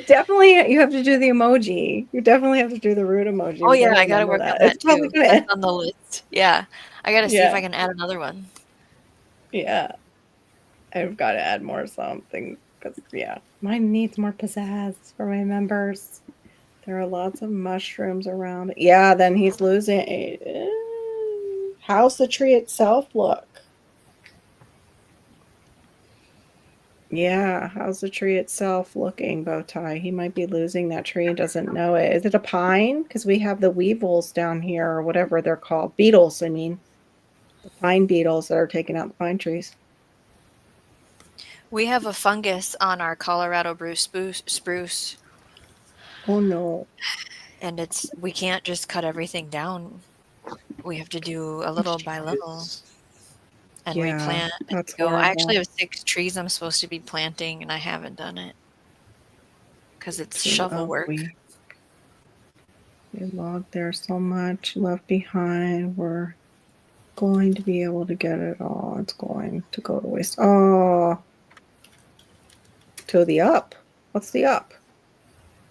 Definitely, you have to do the emoji. You definitely have to do the root emoji. Oh yeah, I gotta work on that It's probably too. good. That's on the list. Yeah, I gotta see if Yeah. I can add another one. Yeah. I've got to add more something because, yeah, mine needs more pizzazz for my members. There are lots of mushrooms around. Yeah, then he's losing. How's the tree itself look? Yeah, how's the tree itself looking, Bowtie? He might be losing that tree and doesn't know it. Is it a pine? Because we have the weevils down here, or whatever they're called. Beetles, I mean. The pine beetles that are taking out the pine trees. We have a fungus on our Colorado spruce. Oh, no. And we can't just cut everything down. We have to do a little by little and replant as that's we go. I actually horrible. have 6 trees I'm supposed to be planting, and I haven't done it because it's Too shovel work. ugly. We logged there so much left behind. We're going to be able to get it all. It's going to go to waste. Oh, to the up. What's the up?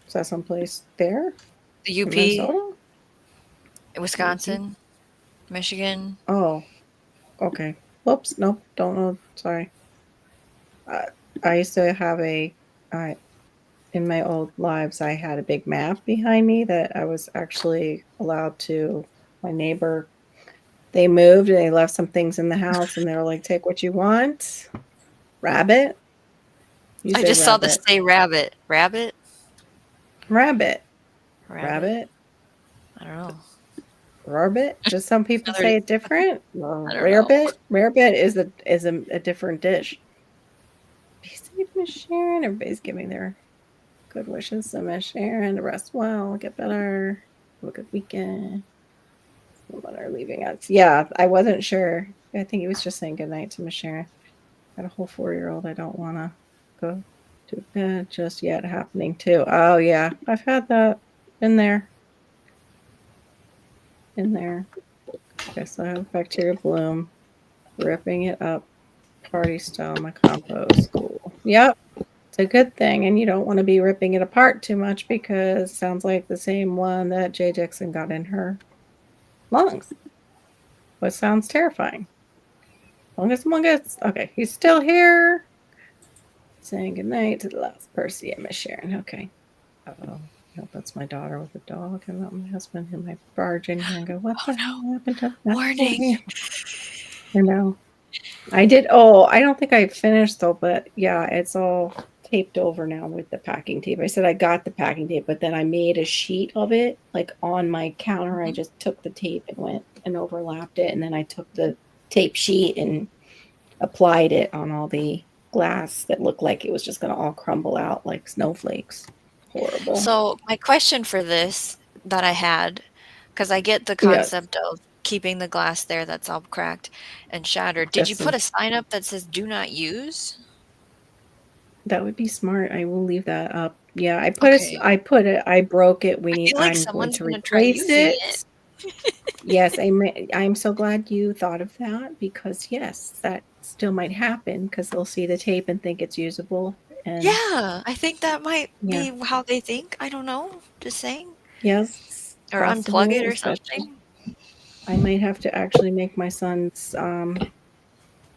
Is that someplace there? The UP, Minnesota? Wisconsin, Michigan. Oh, okay. Whoops. Nope. Don't know. Sorry. I used to have in my old lives, I had a big map behind me that I was actually allowed to. My neighbor, they moved and they left some things in the house and they were like, take what you want. Rabbit. I just saw this say rabbit. Rabbit? Rabbit. Rabbit? I don't know. Rabbit. Just some people say it different. Rarebit. Rarebit is a different dish. Be safe, Miss Sharon. Everybody's giving their good wishes to Miss Sharon. To rest well, get better. Have a good weekend. Someone are leaving us. Yeah, I wasn't sure. I think he was just saying goodnight to Miss Sharon. Got a whole 4-year-old. I don't want to go to bed just yet. Happening too. Oh yeah, I've had that. Been there. Okay, so I have bacteria bloom, ripping it up, party style, my compost. Cool. Yep, it's a good thing, and you don't want to be ripping it apart too much because it sounds like the same one that Jay Dixon got in her lungs. What sounds terrifying. Mungus. Okay, he's still here. Saying goodnight to the last person. Yeah, Miss Sharon. Okay. Uh-oh. No, that's my daughter with a dog and not my husband who might barge in here and go, what the hell happened to that? Warning. I know. I did. Oh, I don't think I finished though, but yeah, it's all taped over now with the packing tape. I said I got the packing tape, but then I made a sheet of it like on my counter. I just took the tape and went and overlapped it. And then I took the tape sheet and applied it on all the glass that looked like it was just going to all crumble out like snowflakes. Horrible. So my question for this that I had, because I get the concept of keeping the glass there that's all cracked and shattered. Did you put a sign up that says "Do not use"? That would be smart. I will leave that up. Yeah, I broke it. I'm going to replace it. Yes, I'm so glad you thought of that because yes, that still might happen because they'll see the tape and think it's usable. And yeah, I think that might be how they think. I don't know. Just saying. Yes. Or unplug it or something. I might have to actually make my son's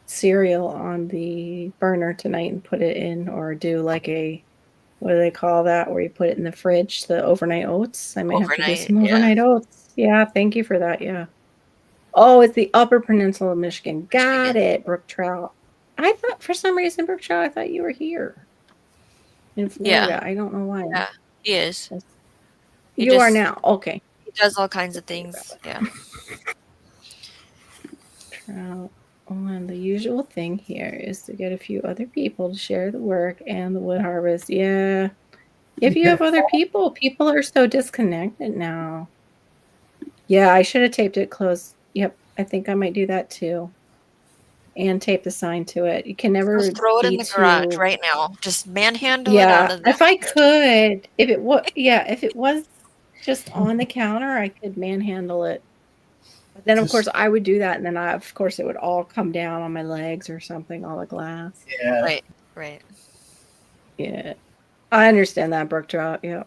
cereal on the burner tonight and put it in, or do like what do they call that, where you put it in the fridge, the overnight oats. I might have to do some overnight oats. Yeah, thank you for that. Yeah. Oh, it's the Upper Peninsula of Michigan. Got it, Brook Trout. I thought for some reason, Brook Trout, I thought you were here in Florida. I don't know why. Yeah, he is. You are now. Okay. He does all kinds of things. Yeah. trout on. The usual thing here is to get a few other people to share the work and the wood harvest. Yeah. If you have other people are so disconnected now. Yeah, I should have taped it close. Yep, I think I might do that too. And tape the sign to it. You can never Just throw it in be the garage too. right now. Just manhandle it out Yeah, of the if I house. could, if it was just on the counter, I could manhandle it. But then, of course, I would do that, and then of course, it would all come down on my legs or something, all the glass. Yeah. Right. Yeah, I understand that, brook trout. Yeah,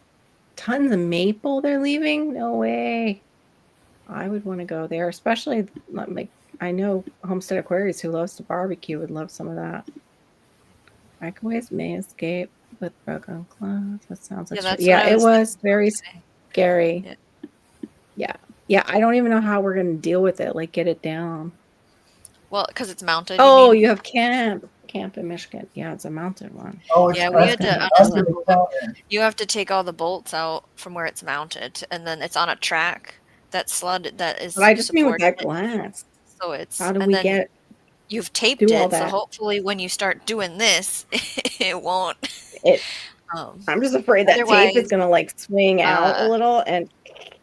tons of maple they're leaving. No way. I would want to go there, especially like I know Homestead Aquarius, who loves to barbecue, would love some of that. Microwaves may escape with broken glass. That sounds like it was very scary. Yeah. I don't even know how we're gonna deal with it. Like, get it down. Well, because it's mounted. Oh, You mean? you have camp in Michigan. Yeah, it's a mounted one. Oh, it's Yeah, we had to unassemble it. You have to take all the bolts out from where it's mounted, and then it's on a track that is. But I just mean with that glass. So it's how do we get? You've taped do all it, that? so hopefully when you start doing this, it won't. I'm just afraid that tape is gonna like swing out a little. And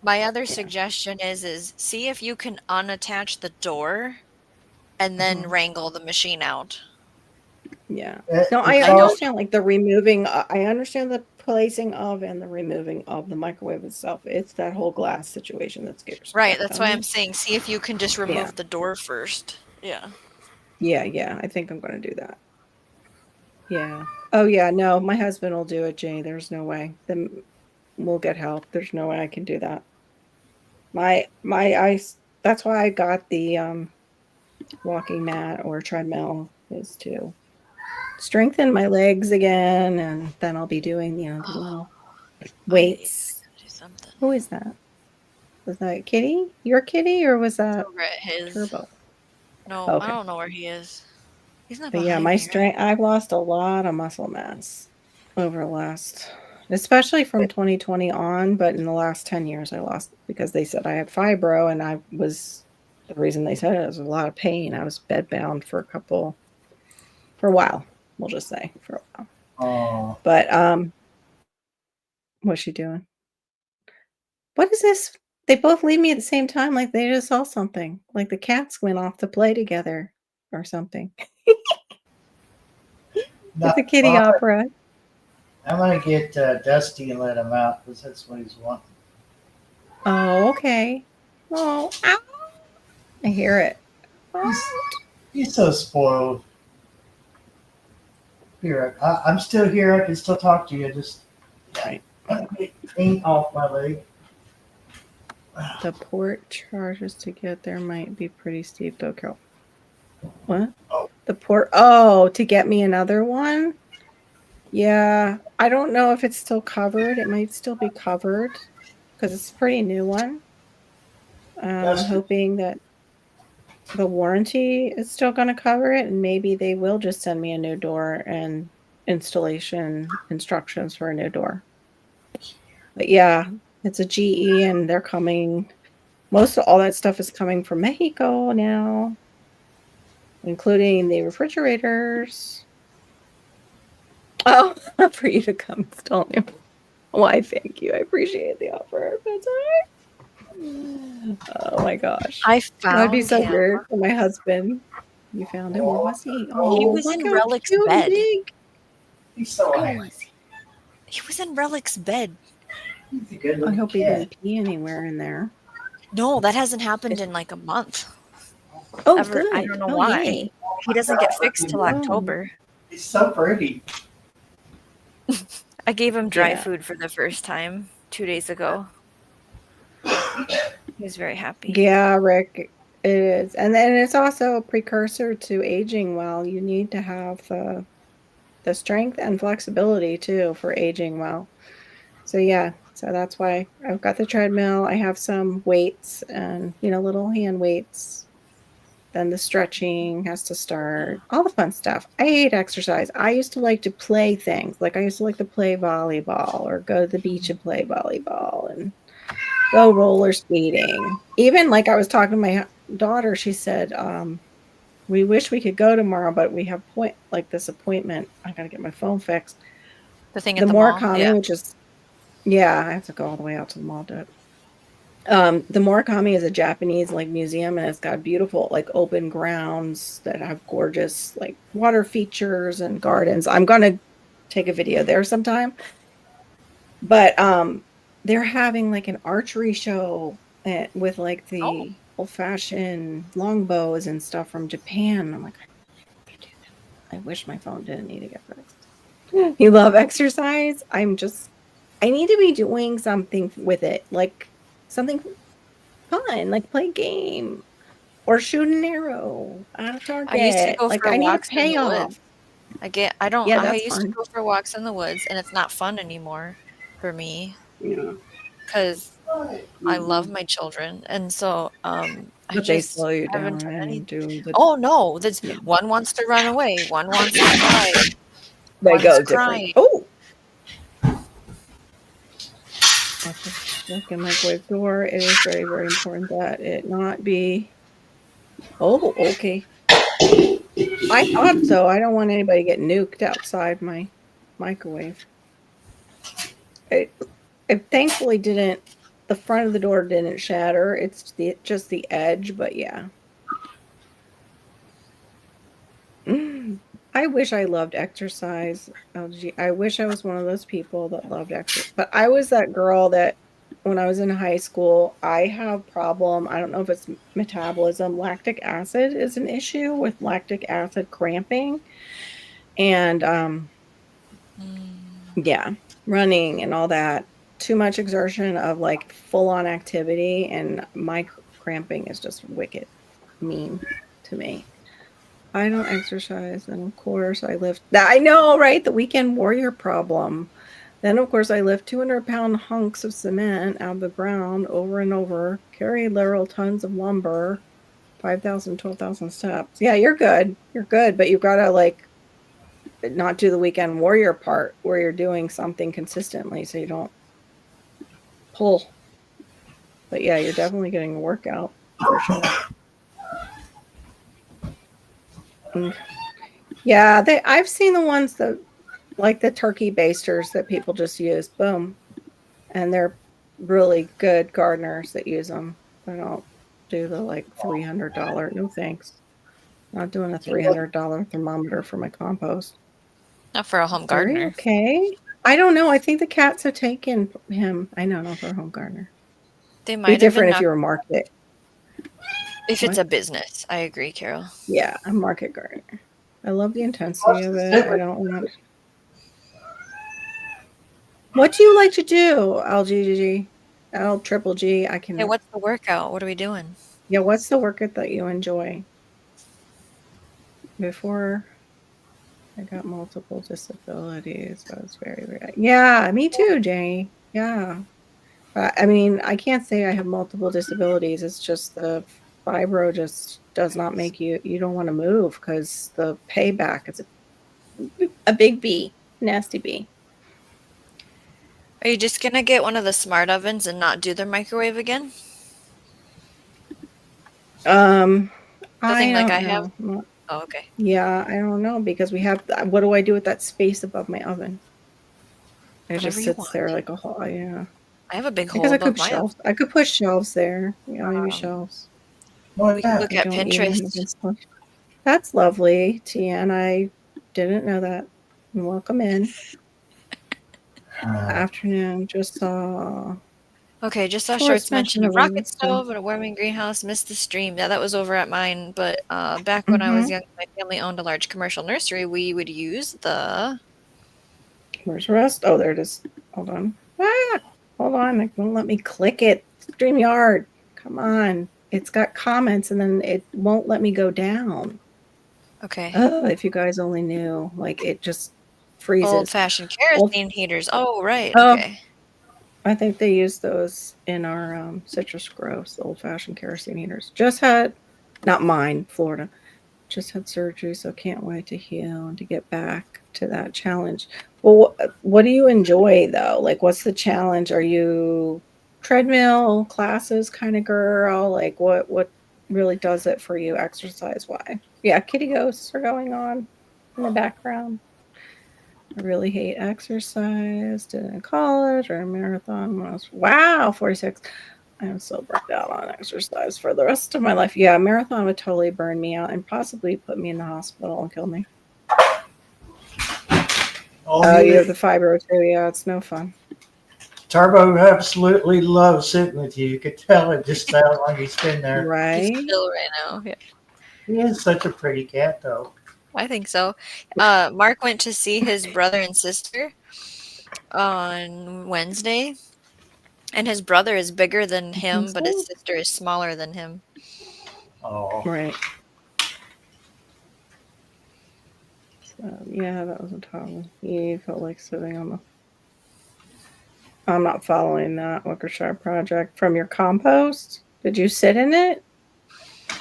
my other suggestion is see if you can unattach the door, and then wrangle the machine out. Yeah. No, I understand like the removing. I understand the placing of and the removing of the microwave itself. It's that whole glass situation that scares me. Right. That's why I'm saying see if you can just remove the door first. Yeah. Yeah. I think I'm going to do that. Yeah. Oh yeah. No, my husband will do it, Jay. There's no way. Then we'll get help. There's no way I can do that. That's why I got the walking mat or treadmill, is to strengthen my legs again, and then I'll be doing the little weights. Who is that? Was that Kitty? Your Kitty, or was that Turbo? No, okay. I don't know where he is. He's not. But yeah, my strength. I've lost a lot of muscle mass over the last, especially from 2020 on. But in the last 10 years, I lost because they said I had fibro, and the reason they said it was a lot of pain. I was bedbound for a while. We'll just say for a while. Oh. But what's she doing? What is this? They both leave me at the same time, like they just saw something. Like the cats went off to play together or something. It's a kitty opera. I'm gonna get Dusty and let him out because that's what he's wanting. Oh, okay. Oh, ow. I hear it. He's so spoiled. Here, I'm still here. I can still talk to you. Just ain't off my leg. The port charges to get there might be pretty steep, though, Carol. What? Oh. The port. Oh, to get me another one? Yeah. I don't know if it's still covered. It might still be covered because it's a pretty new one. I'm hoping that the warranty is still going to cover it, and maybe they will just send me a new door and installation instructions for a new door. But yeah, it's a GE, and they're coming. Most of all that stuff is coming from Mexico now, including the refrigerators. Oh, for you to come install new. Why, thank you. I appreciate the offer. That's all right. Oh my gosh. I found That'd be so weird for my husband. You found him? Where was he? Oh, he was in Relic's bed. He's so He was in Relic's bed. I hope he didn't pee anywhere in there. No, that hasn't happened in like a month. Oh, good. I don't know why. Yay. He doesn't get fixed till October. He's so pretty. I gave him dry food for the first time 2 days ago. He was very happy. Yeah, Rick, it is. And then it's also a precursor to aging well. You need to have the strength and flexibility, too, for aging well. So, yeah. So that's why I've got the treadmill. I have some weights and, little hand weights. Then the stretching has to start. All the fun stuff. I hate exercise. I used to like to play things. Like I used to like to play volleyball or go to the beach and play volleyball. And Go roller skating. Even like I was talking to my daughter, she said, we wish we could go tomorrow, but we have this appointment. I gotta get my phone fixed. The thing The at the mall? Yeah. Murakami, which is I have to go all the way out to the mall to the Murakami is a Japanese like museum, and it's got beautiful like open grounds that have gorgeous like water features and gardens. I'm gonna take a video there sometime. But they're having like an archery show with like Oh. the old-fashioned longbows and stuff from Japan. I'm like, I wish my phone didn't need to get fixed. You love exercise? I need to be doing something with it, like something fun, like play a game or shoot an arrow at a I used to target. go Like for I need a walks in the payoff. woods. I don't Yeah, I that's used to fun. go for walks in the woods, and it's not fun anymore for me Yeah. because I love Mhm. my children, and so, I But they just slow you haven't down done any. and do the Oh, no, that's yeah. one wants to run away, one wants to hide, They one's go different. crying. Oh, I'll just look in microwave door. It is very, very important that it not be. Oh, okay. I thought so. I don't want anybody to get nuked outside my microwave. It thankfully didn't. The front of the door didn't shatter. It's just the edge, but yeah. I wish I loved exercise, LG. I wish I was one of those people that loved exercise. But I was that girl that when I was in high school, I have problem. I don't know if it's metabolism. Lactic acid is an issue with lactic acid cramping. And Mm. yeah, running and all that. Too much exertion of like full on activity, and my cramping is just wicked mean to me. I don't exercise, and of course I lift that I know, right? The weekend warrior problem. Then of course I lift 200-pound hunks of cement out of the ground over and over, carry literal tons of lumber, 5,000, 12,000 steps. Yeah, you're good. You're good, but you've got to like not do the weekend warrior part where you're doing something consistently so you don't pull. But yeah, you're definitely getting a workout for sure. Yeah, I've seen the ones that like the turkey basters that people just use. Boom. And they're really good gardeners that use them. I don't do the like $300. No thanks. Not doing a $300 thermometer for my compost. Not for a home Are you gardener. okay? I don't know. I think the cats have taken him. I know, not for a home gardener. They Be might have been different if knocked you were market. if it's What? a business. I agree, Carol. Yeah, a market gardener. I love the intensity of it. I don't want. What do you like to do, LGG? L triple G. I Hey, can. what's the workout? What are we doing? Yeah, what's the workout that you enjoy? Before I got multiple disabilities, I was very, very. Yeah, me too, Jay. Yeah. I mean, I can't say I have multiple disabilities. It's just the fibro just does not make you don't want to move because the payback is a big B, nasty B. Are you just gonna get one of the smart ovens and not do the microwave again? Um, The I thing like don't I have? know. Oh, okay. Yeah, I don't know because we have. What do I do with that space above my oven? It Whatever just you sits there want. like a hole. Yeah, I have a big I guess hole I could above put my oven. shelves. I could put shelves there. Yeah, maybe Um, shelves. we could look I at don't even have Pinterest. this stuff. That's lovely, Tian. I didn't know that. Welcome in. Afternoon. Just saw Okay, just saw shorts shorts mention mention a of rocket Elizabeth. stove and a warming greenhouse. Missed the stream. Yeah, that was over at mine. But back when I was Mm-hmm. young, my family owned a large commercial nursery. We would use the. Where's the rest? Oh, there it is. Hold on. Ah, hold on. It won't let me click it. StreamYard. Come on. It's got comments and then it won't let me go down. Okay. Oh, if you guys only knew. Like it just freezes. Old-fashioned kerosene heaters. Oh, right. Oh, Okay. I think they use those in our citrus groves, old-fashioned kerosene heaters. Just had, not mine, Florida. Just had surgery, so can't wait to heal and to get back to that challenge. Well, what do you enjoy though? Like, what's the challenge? Are you treadmill classes kind of girl? Like what really does it for you exercise wise? Yeah, kitty ghosts are going on in the background. I really hate exercise. Did it in college or a marathon. Wow, 46. I'm so burnt out on exercise for the rest of my life. Yeah, a marathon would totally burn me out and possibly put me in the hospital and kill me. Oh, you have the fibro too. Yeah, it's no fun. Turbo absolutely loves sitting with you. You could tell it just how long he's been there. Right? He's still right now. Yeah. He is such a pretty cat, though. I think so. Mark went to see his brother and sister on Wednesday, and his brother is bigger than him, but his sister is smaller than him. Oh, right. So, yeah, that was a problem. He felt like sitting on the. I'm not following that Wickershire project from your compost. Did you sit in it?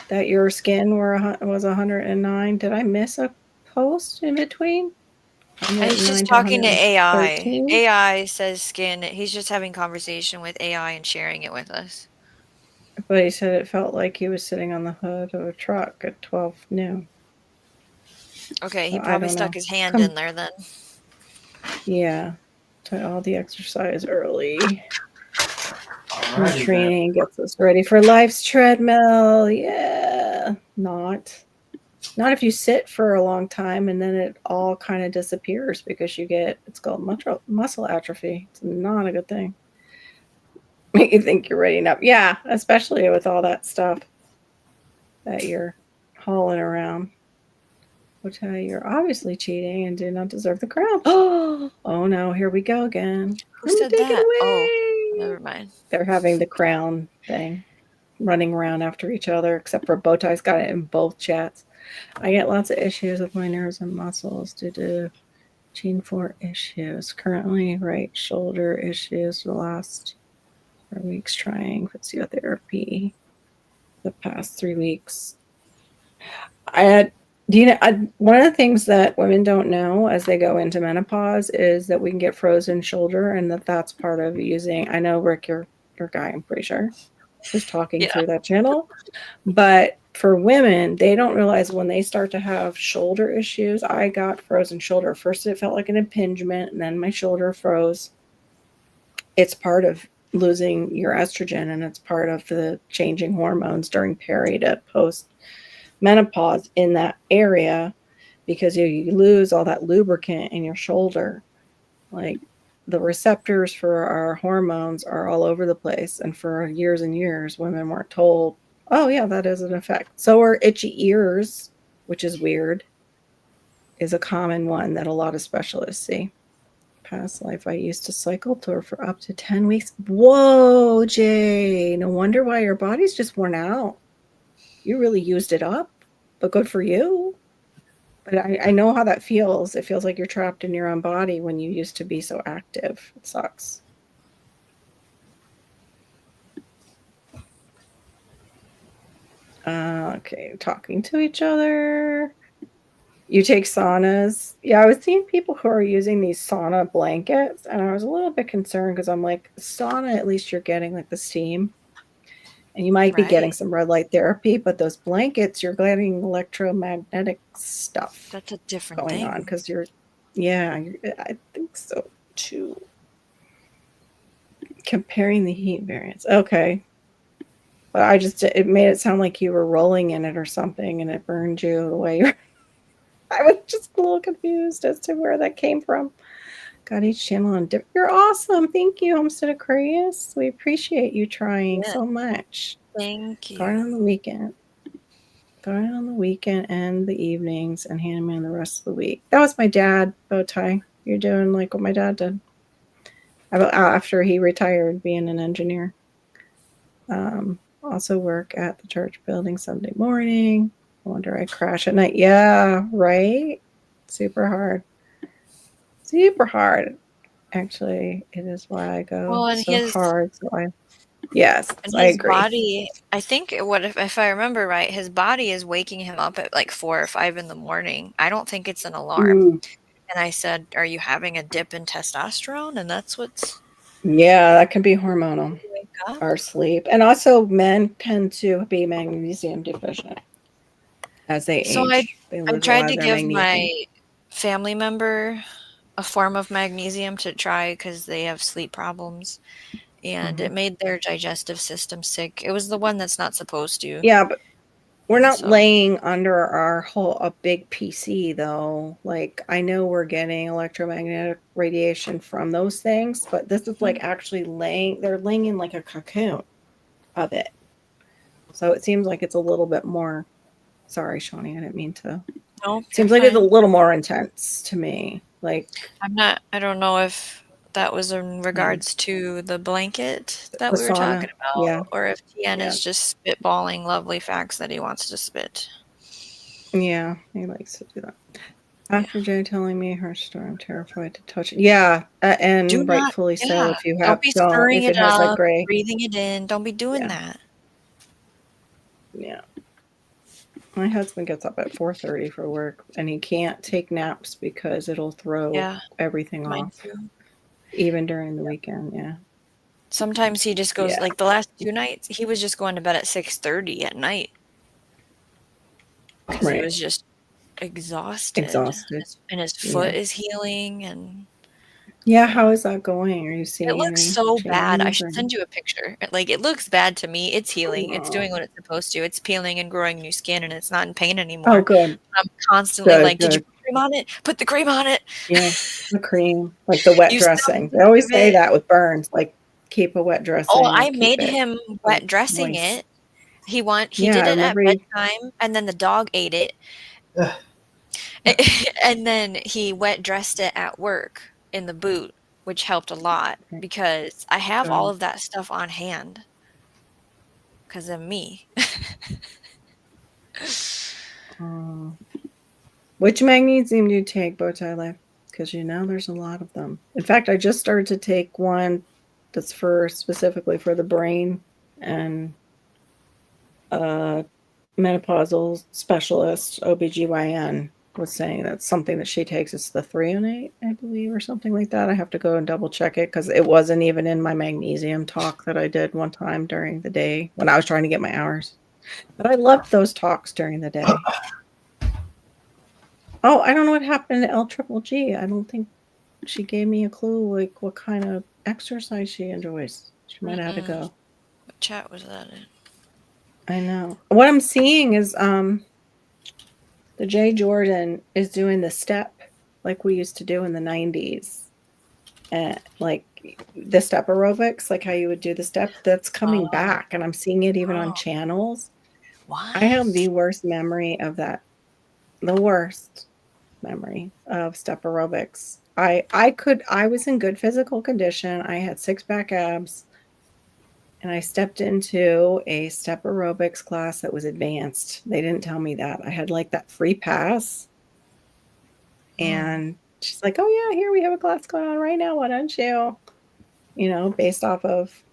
That your skin was 109. Did I miss a post in between? He's just talking to AI. AI says skin. He's just having conversation with AI and sharing it with us. But he said it felt like he was sitting on the hood of a truck at 12 noon. Okay, he probably stuck his hand in there then. Yeah. All the exercise early. Training gets us ready for life's treadmill. Yeah. Not if you sit for a long time and then it all kind of disappears because it's called muscle atrophy. It's not a good thing. Make you think you're ready enough. Yeah, especially with all that stuff that you're hauling around. Which you're obviously cheating and do not deserve the crown. Oh no, here we go again. Who said that? Oh, never mind. They're having the crown thing, running around after each other, except for Bowtie's got it in both chats. I get lots of issues with my nerves and muscles due to gene 4 issues. Currently, right shoulder issues for the last 4 weeks trying physiotherapy. The past 3 weeks. One of the things that women don't know as they go into menopause is that we can get frozen shoulder, and that's part of using. I know Rick, your guy, I'm pretty sure, was talking through that channel. But for women, they don't realize when they start to have shoulder issues. I got frozen shoulder. First, it felt like an impingement, and then my shoulder froze. It's part of losing your estrogen, and it's part of the changing hormones during peri to post menopause in that area, because you lose all that lubricant in your shoulder. Like the receptors for our hormones are all over the place, and for years and years women weren't told, oh yeah, that is an effect. So are itchy ears, which is weird, is a common one that a lot of specialists see. Past life, I used to cycle tour for up to 10 weeks. Whoa, Jay, no wonder why your body's just worn out. You really used it up. But good for you. But I know how that feels. It feels like you're trapped in your own body when you used to be so active. It sucks. Okay, talking to each other. You take saunas. Yeah, I was seeing people who are using these sauna blankets, and I was a little bit concerned because I'm like, sauna, at least you're getting like the steam. And you might be getting some red light therapy, but those blankets, you're getting electromagnetic stuff. That's a different going thing. on because I think so too. Comparing the heat variance. Okay. But it made it sound like you were rolling in it or something and it burned you the way you're. I was just a little confused as to where that came from. Got each channel on different. You're awesome. Thank you, Homestead Aquarius. We appreciate you trying so much. Thank you. Garden on the weekend. Garden on the weekend and the evenings, and handyman the rest of the week. That was my dad, Bowtie. You're doing like what my dad did. After he retired, being an engineer. Also work at the church building Sunday morning. I wonder I crash at night. Yeah, right? Super hard. Super hard. Actually, it is why I go hard. So yes, and I his agree. Body, I think if I remember right, his body is waking him up at like 4 or 5 in the morning. I don't think it's an alarm. And I said, "Are you having a dip in testosterone?" And that's what's. Yeah, that can be hormonal. Wake our sleep. And also men tend to be magnesium deficient as they So I age. They I lose a tried lot to of their give magnesium. my family member a form of magnesium to try because they have sleep problems, and it Mhm. made their digestive system sick. It was the one that's not supposed to. Yeah, but we're And not so laying under our whole a big PC though. Like I know we're getting electromagnetic radiation from those things, but this is like actually they're laying in like a cocoon of it. So it seems like it's a little bit more. Sorry, Shawnee, I didn't mean to. nope, you're Seems like it's a fine. little more intense to me. Like I don't know if that was in um, regards to the blanket that the we were talking sauna. Yeah, about, or if Tien yeah, is just spitballing lovely facts that he wants to spit. yeah. He likes to do that. Yeah. After Jay telling me her story, I'm terrified to touch it. Yeah, Do and not, rightfully so. yeah. If you Don't have, be don't stirring if it it has that up, gray. breathing it in. Don't be doing Yeah, that. yeah. My husband gets up at 4:30 for work, and he can't take naps because it'll throw Yeah, everything mine off, too. even during the weekend. Yeah, Sometimes he just goes yeah. like the last 2 nights, he was just going to bed at 6:30 at night because he Right. was just exhausted. Exhausted. And his Yeah. foot is healing, and Yeah. yeah. How is that going? Are you It seeing looks any so bad. I change should or? send you a picture. Like, it looks bad to me. It's healing. It's Oh, doing what it's supposed to. It's peeling and growing new skin, and it's not in pain oh, anymore. good, I'm constantly good, like, "Did you good. put cream on it? Put the cream on it." Yeah, the cream, like the wet You still dressing. need They to always give say it. that with burns, like keep a wet Oh, dressing, I like keep made it him wet dressing moist. it. He Yeah, did I it at remember you. bedtime, and then the dog ate it. Ugh. And then he wet dressed it at work in the boot, which helped a lot Okay, because I have all good. of that stuff on hand because of me. Uh, which magnesium do you take, Bowtie Life? Because you know there's a lot of them. In fact, I just started to take one that's for specifically for the brain, and uh menopausal specialist, OBGYN, was saying that's something that she takes. It's the threonate, I believe, or something like that. I have to go and double check it because it wasn't even in my magnesium talk that I did one time during the day when I was trying to get my hours. But I loved those talks during the day. Oh, I don't know what happened to L Triple G. I don't think she gave me a clue like what kind of exercise she enjoys. She might have had to Mm-mm. go. What chat was that in? I know. What I'm seeing is the Jay Jordan is doing the step like we used to do in the 90s. And like the step aerobics, like how you would do the step, that's coming Oh, back. And I'm seeing it even on oh, channels. I have what? the worst memory of that. The worst memory of step aerobics. I was in good physical condition. I had six-pack abs, and I stepped into a step aerobics class that was advanced. They didn't tell me that. I had like that free pass. Mm. And she's like, "Oh, yeah, here we have a class going on right now. Why don't you?" Based off of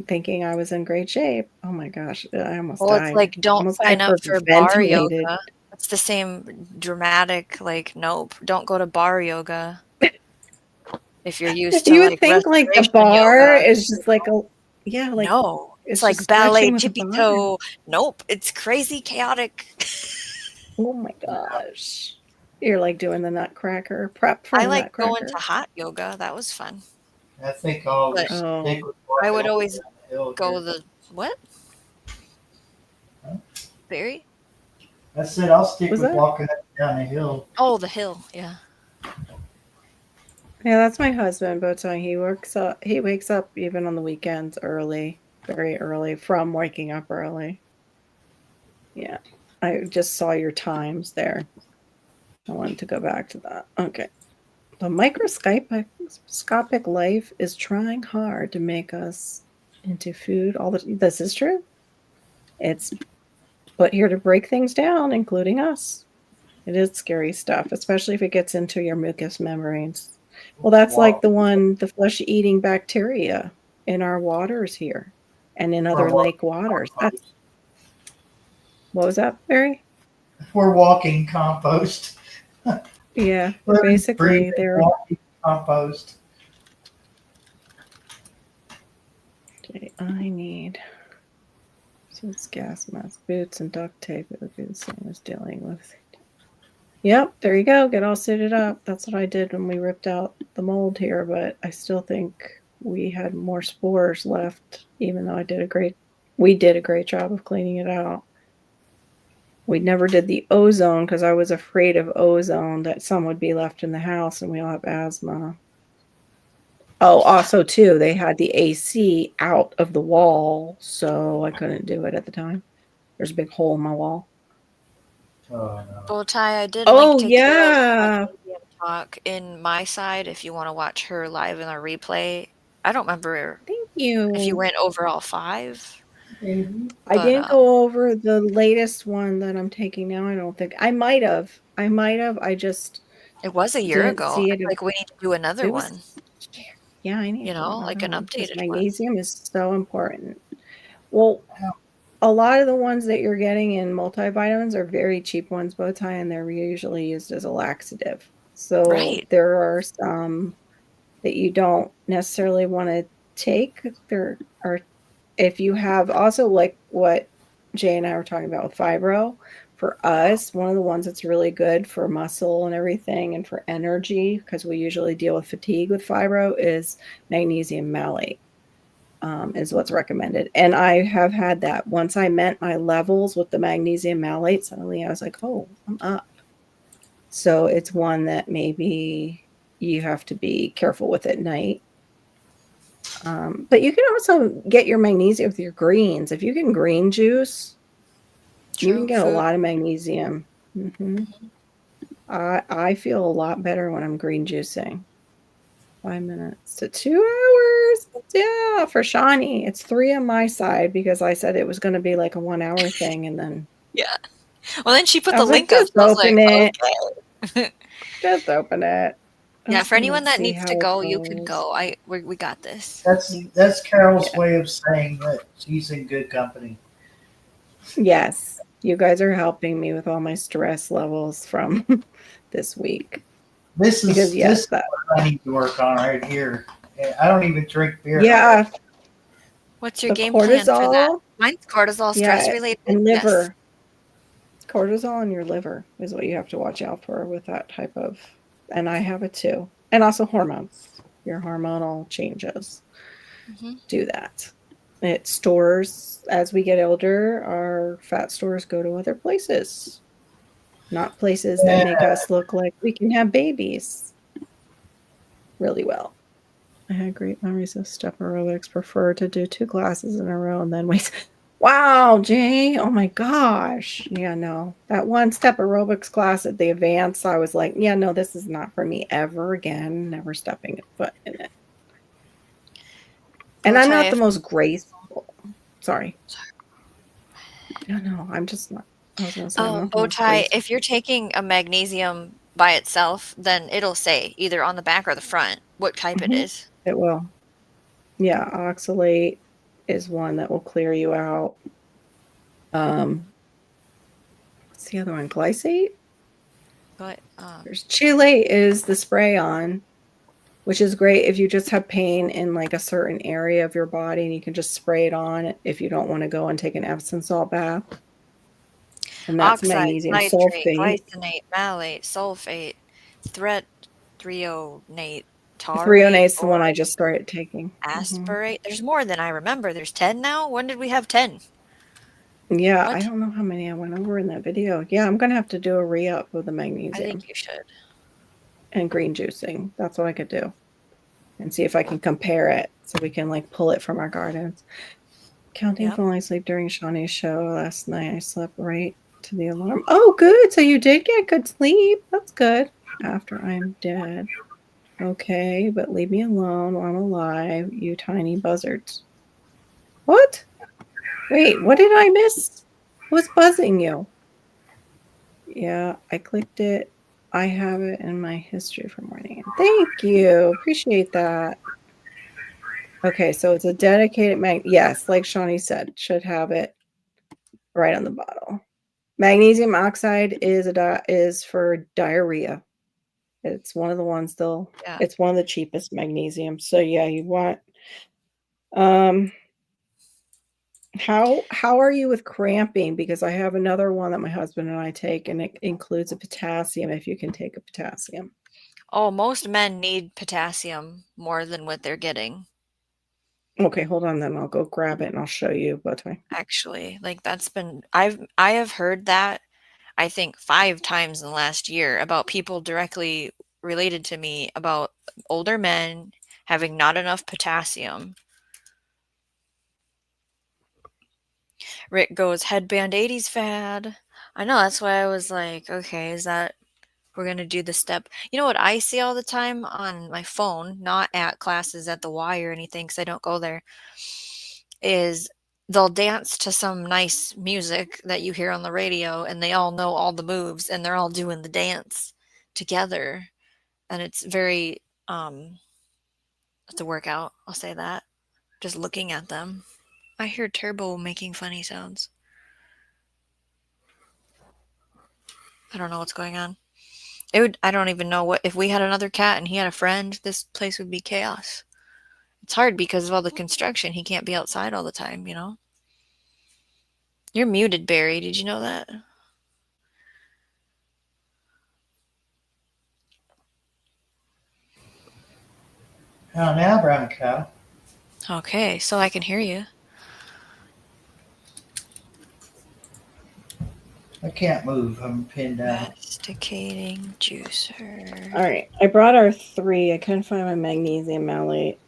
thinking I was in great shape. Oh my gosh, I almost Well, it's died. like, don't Almost sign up for bar hyperventilated. yoga. It's the same dramatic, like, nope, don't go to bar yoga if you're used to, You would like, think like the restoration bar yoga. is just like a yeah, like No, it's it's just like stretching ballet with a tippy bar. toe. Nope, it's crazy chaotic. Oh my gosh. You're like doing the nutcracker, prep for I the like going to nutcracker. hot yoga, that was fun. I think I'll But just stick Oh, with I walking would up and always down the hill go here. the what? Huh? Barry? I said I'll stick was with that? walking up and down the hill. Oh, the hill, yeah. Yeah, that's my husband, Botan. He wakes up even on the weekends early, very early from waking up early. Yeah. I just saw your times there. I wanted to go back to that. Okay. The microscopic life is trying hard to make us into food. This is true. It's but here to break things down, including us. It is scary stuff, especially if it gets into your mucous membranes. Well, that's like Walk. the flesh-eating bacteria in our waters here and in We're other lake walking waters. compost. What was that, Barry? We're walking compost. Yeah, Living, breathing, basically they're walking compost. Okay, I need, since gas mask, boots, and duct tape, it would be the same as dealing with. Yep, there you go. Get all suited up. That's what I did when we ripped out the mold here, but I still think we had more spores left, even though we did a great job of cleaning it out. We never did the ozone because I was afraid of ozone, that some would be left in the house and we all have asthma. Oh, also too, they had the AC out of the wall, so I couldn't do it at the time. There's a big hole in my wall. Oh no. Bowtie, I did Oh, link to yeah. Carol's talk in my side if you want to watch her live in a replay. I don't remember Thank if you you. went over all 5. I didn't go over the latest one that I'm taking now. I don't think I might have. I just It was a year didn't ago. see it. Like we need to do another It was, one. yeah, I need You to do know, like another an one because updated one. magnesium is so important. Well, a lot of the ones that you're getting in multivitamins are very cheap ones, Bowtie, and they're usually used as a laxative. So Right. there are some that you don't necessarily want to take. There are, if you have also like what Jay and I were talking about with fibro, for us, one of the ones that's really good for muscle and everything and for energy, because we usually deal with fatigue with fibro, is magnesium malate. Is what's recommended. And I have had that. Once I met my levels with the magnesium malate, suddenly I was like, oh, I'm up. So it's one that maybe you have to be careful with at night. But you can also get your magnesium with your greens. If you can green juice, you can get a lot of magnesium. I feel a lot better when I'm green juicing. 5 minutes to 2 hours. Yeah, for Shawnee. It's 3 on my side because I said it was going to be like a 1 hour thing, and then Yeah. Well, then she put I the was like, link up. just So I was open like, it. okay. Just open it. Yeah, for anyone Let's that see needs to how it go, you could goes. go. We got this. That's Carol's way of saying that she's in good company. Yes, you guys are helping me with all my stress levels from this week. This Because is yes, what I need to work on right here. I don't even drink beer. yeah, What's your the game plan for that? cortisol. Mine's cortisol, Yeah, stress related. and Yes. liver. Cortisol in your liver is what you have to watch out for with that type of, and I have it too. And also hormones. Your hormonal changes do that. It stores, as we get older, our fat stores go to other places, not places that make us look like we can have babies really well. I had great memories of step aerobics, prefer to do 2 classes in a row and then wait. Wow, Jay. Oh my gosh. Yeah, no. That one step aerobics class at the advance, I was like, yeah, no, this is not for me ever again. Never stepping a foot in it. And I'm not the most graceful. Sorry. No, I'm just not. I was going to say, I'm not the most Bowtie, graceful. if you're taking a magnesium by itself, then it'll say either on the back or the front what type it is. It will. Yeah, oxalate is one that will clear you out. What's the other one? Glycate? But There's chelate is the spray on, which is great if you just have pain in like a certain area of your body and you can just spray it on if you don't want to go and take an Epsom salt bath. And that's oxide, magnesium nitrate, sulfate. glycinate, malate, sulfate, threonate, Threonate taurate, is the one I just started taking. aspirate. There's more than I remember. There's 10 now? When did we have 10? Yeah, What? I don't know how many I went over in that video. Yeah, I'm going to have to do a re-up with the I magnesium. think you should. And green juicing. That's what I could do. And see if I can compare it so we can like pull it from our gardens. Counting falling asleep during Shawnee's show last night. I slept right to the alarm. Oh, good. So you did get good sleep. That's good. After I'm dead. Okay, but leave me alone while I'm alive, you tiny buzzards. What? Wait, what did I miss? What's buzzing you? Yeah, I clicked it. I have it in my history for morning. Thank you. Appreciate that. Okay, so it's a dedicated yes, like Shawnee said, should have it right on the bottle. Magnesium oxide is for diarrhea. It's one of the ones it's one of the cheapest magnesium. So yeah, you want How are you with cramping? Because I have another one that my husband and I take, and it includes a potassium if you can take a potassium. Oh, most men need potassium more than what they're getting. Okay, hold on then. I'll go grab it and I'll show you what I. Actually, like I have heard that I think 5 times in the last year about people directly related to me about older men having not enough potassium. Rick goes, headband 80s fad. I know, that's why I was like, okay, is that we're going to do the step. You know what I see all the time on my phone, not at classes at the Y or anything, because I don't go there, is they'll dance to some nice music that you hear on the radio, and they all know all the moves, and they're all doing the dance together. And it's very, it's a workout, I'll say that. Just looking at them. I hear Turbo making funny sounds. I don't know what's going on. I don't even know what, if we had another cat and he had a friend, this place would be chaos. It's hard because of all the construction. He can't be outside all the time, you know? You're muted, Barry. Did you know that? Oh, now, brown cow. Okay, so I can hear you. I can't move. I'm pinned down. Masticating juicer. All right, I brought our 3. I couldn't find my magnesium malate.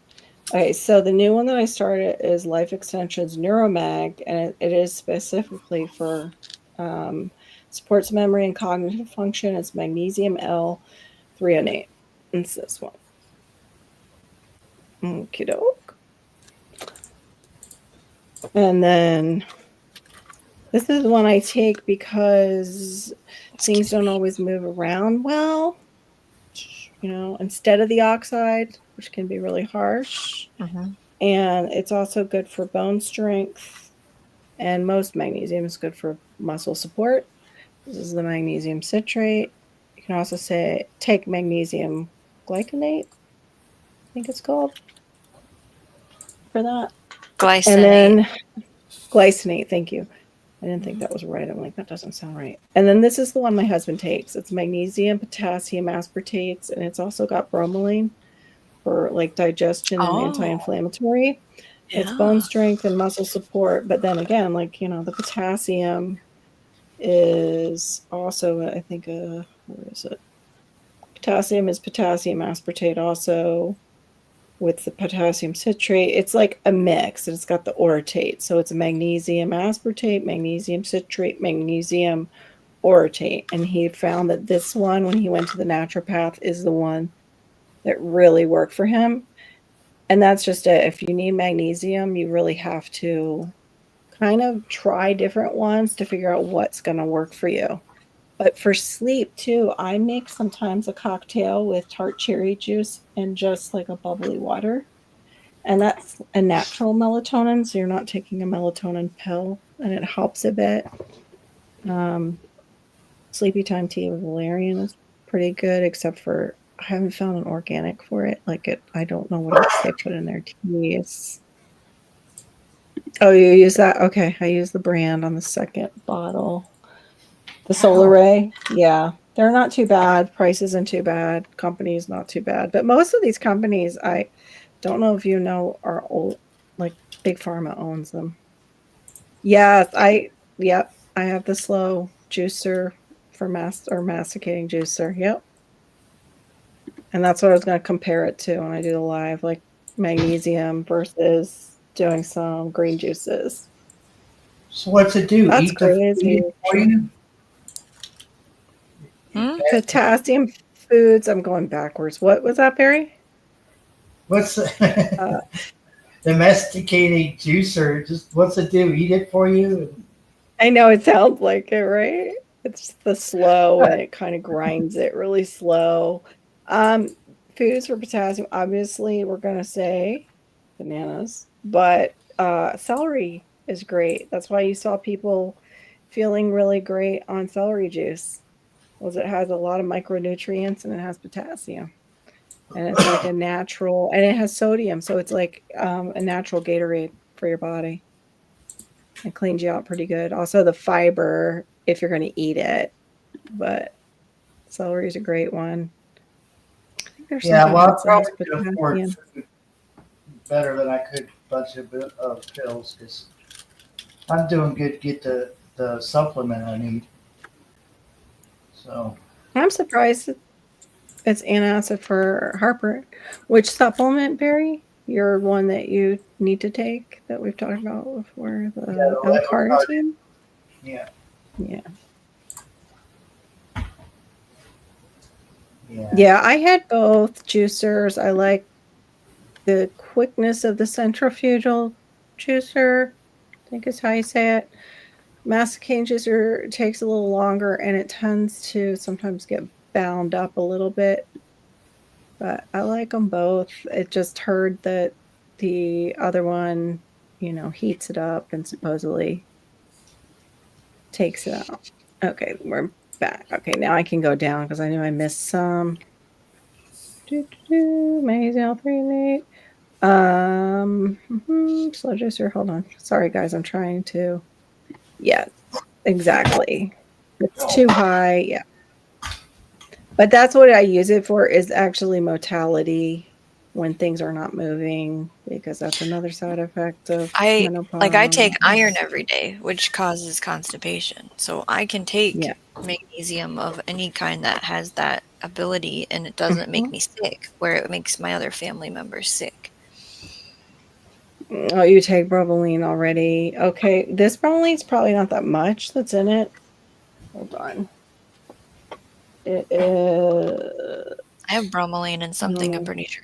Okay, so the new one that I started is Life Extension's Neuromag, and it is specifically for supports memory and cognitive function. It's magnesium L-threonate. It's this one. Okie doke. And then this is the one I take because things don't always move around well. You know, instead of the oxide, which can be really harsh. Mm-hmm. And it's also good for bone strength. And most magnesium is good for muscle support. This is the magnesium citrate. You can also take magnesium glycinate, I think it's called, for that. Glycinate. And then glycinate, thank you. I didn't think that was right. I'm like, that doesn't sound right. And then this is the one my husband takes. It's magnesium, potassium aspartates, and it's also got bromelain for like digestion and anti-inflammatory. Yeah. It's bone strength and muscle support. But then again, like, you know, the potassium is also, I think, where is it? Potassium is potassium aspartate also with the potassium citrate. It's like a mix. It's got the orotate. So it's a magnesium aspartate, magnesium citrate, magnesium orotate. And he found that this one, when he went to the naturopath, is the one that really worked for him. And that's just it. If you need magnesium, you really have to kind of try different ones to figure out what's going to work for you. But for sleep too, I make sometimes a cocktail with tart cherry juice and just like a bubbly water. And that's a natural melatonin, so you're not taking a melatonin pill, and it helps a bit. Sleepy time tea with valerian is pretty good, except for I haven't found an organic for it. I don't know what else they put in their teas. Oh, you use that? Okay, I use the brand on the second bottle. The Solar Ray, yeah, they're not too bad. Price isn't too bad. Company's not too bad. But most of these companies, I don't know if you know, are old. Like Big Pharma owns them. Yes, I have the slow juicer for masticating juicer. Yep. And that's what I was going to compare it to when I do the live, like magnesium versus doing some green juices. So what's it do? That's crazy. For you? Potassium foods. I'm going backwards. What was that, Barry? What's the domesticating juicer? Just what's it do? Eat it for you? I know it sounds like it, right? It's the slow, and it kind of grinds it really slow. Foods for potassium. Obviously, we're gonna say bananas, but celery is great. That's why you saw people feeling really great on celery juice. Was it has a lot of micronutrients and it has potassium, and it's like a natural, and it has sodium, so it's like a natural Gatorade for your body. It cleans you out pretty good. Also, the fiber if you're going to eat it, but celery is a great one. I think there's Yeah, something well, I else that has probably could afford potassium. food better than I could a bunch of pills because I'm doing good to get the supplement I need. So, I'm surprised it's antacid for heartburn. Which supplement, Barry? Your one that you need to take that we've talked about before, yeah, the the level L-carnitine? yeah, Yeah. yeah. Yeah, I had both juicers. I like the quickness of the centrifugal juicer, I think is how you say it. Masticaine juicer takes a little longer and it tends to sometimes get bound up a little bit, but I like them both. It just heard that the other one, heats it up and supposedly takes it out. Okay, we're back. Okay, now I can go down because I knew I missed some. Magnesium L-threonate. Slow juicer. Hold on. Sorry, guys. I'm trying to. Yeah, exactly. It's too high. Yeah. But that's what I use it for is actually motility when things are not moving because that's another side effect of I menopause. take iron every day, which causes constipation. So I can take Yeah. magnesium of any kind that has that ability and it doesn't make me sick, where it makes my other family members sick. Oh, you take bromelain already. Okay. This bromelain's probably not that much that's in it. Hold on. It is. I have bromelain in something, I'm pretty sure.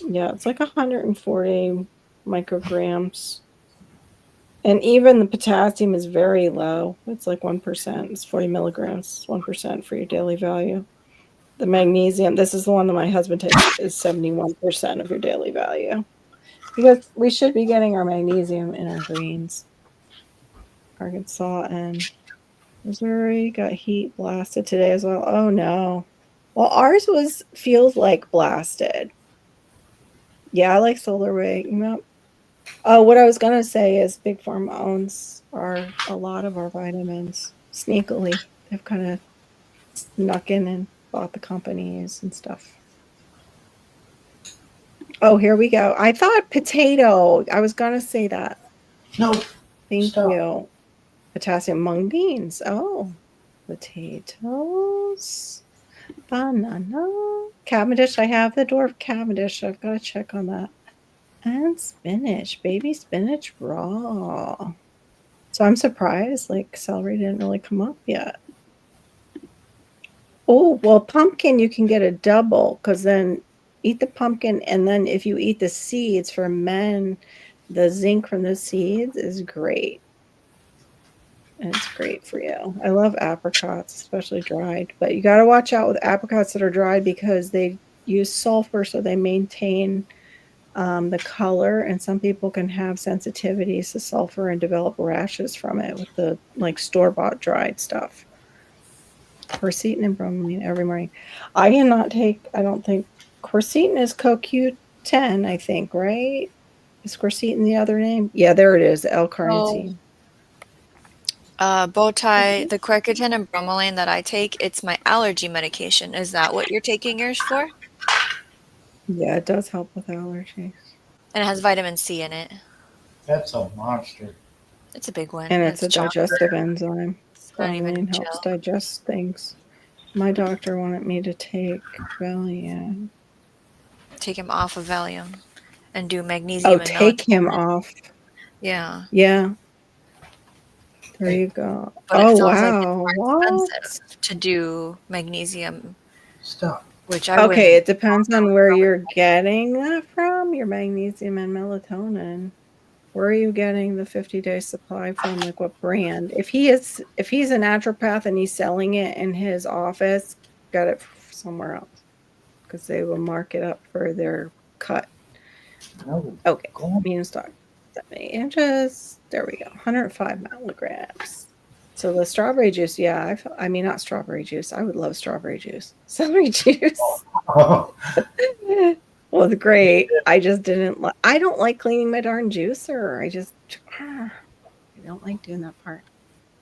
Yeah, it's like 140 micrograms. And even the potassium is very low. It's like 1%. It's 40 milligrams, 1% for your daily value. The magnesium, this is the one that my husband takes, is 71% of your daily value. Because we should be getting our magnesium in our greens. Arkansas and Missouri got heat blasted today as well. Oh no. Well, ours feels like blasted. Yeah, I like solar wake. Oh, what I was gonna say is Big Pharma owns a lot of our vitamins sneakily. They've kind of snuck in and bought the companies and stuff. Oh, here we go. I thought potato. I was gonna say that. No, Thank stop. you. Potassium mung beans. Oh, potatoes. Banana. Cavendish. I have the dwarf Cavendish. I've got to check on that. And spinach. Baby spinach raw. So I'm surprised, like celery didn't really come up yet. Oh, well, pumpkin, you can get a double because then eat the pumpkin. And then if you eat the seeds for men, the zinc from the seeds is great. And it's great for you. I love apricots, especially dried. But you got to watch out with apricots that are dried because they use sulfur so they maintain the color, and some people can have sensitivities to sulfur and develop rashes from it with the store-bought dried stuff. Quercetin and bromelain every morning. I cannot take, I don't think, quercetin is CoQ10, I think, right? Is quercetin the other name? Yeah, there it is, L-carnitine. Bow tie, the quercetin and bromelain that I take, it's my allergy medication. Is that what you're taking yours for? Yeah, it does help with allergies. And it has vitamin C in it. That's a monster. It's a big one. And it's a digestive enzyme. It's not even Bromelain helps chill. digest things. My doctor wanted me to take Valium. Take him off of Valium and do magnesium and take him melatonin. off. Yeah. Yeah. There you go. But it sounds like it's wow. more expensive to do magnesium. Stop. Which I Okay, wouldn't. it depends on where you're getting that from, your magnesium and melatonin. Where are you getting the 50-day supply from? Like what brand? If he's a naturopath and he's selling it in his office, got it somewhere else because they will mark it up for their cut. No. Okay, medium stock, 70 inches. There we go, 105 milligrams. So the strawberry juice, yeah, I mean, not strawberry juice. I would love strawberry juice. Celery juice. Was great. I just didn't I don't like cleaning my darn juicer. I just I don't like doing that part.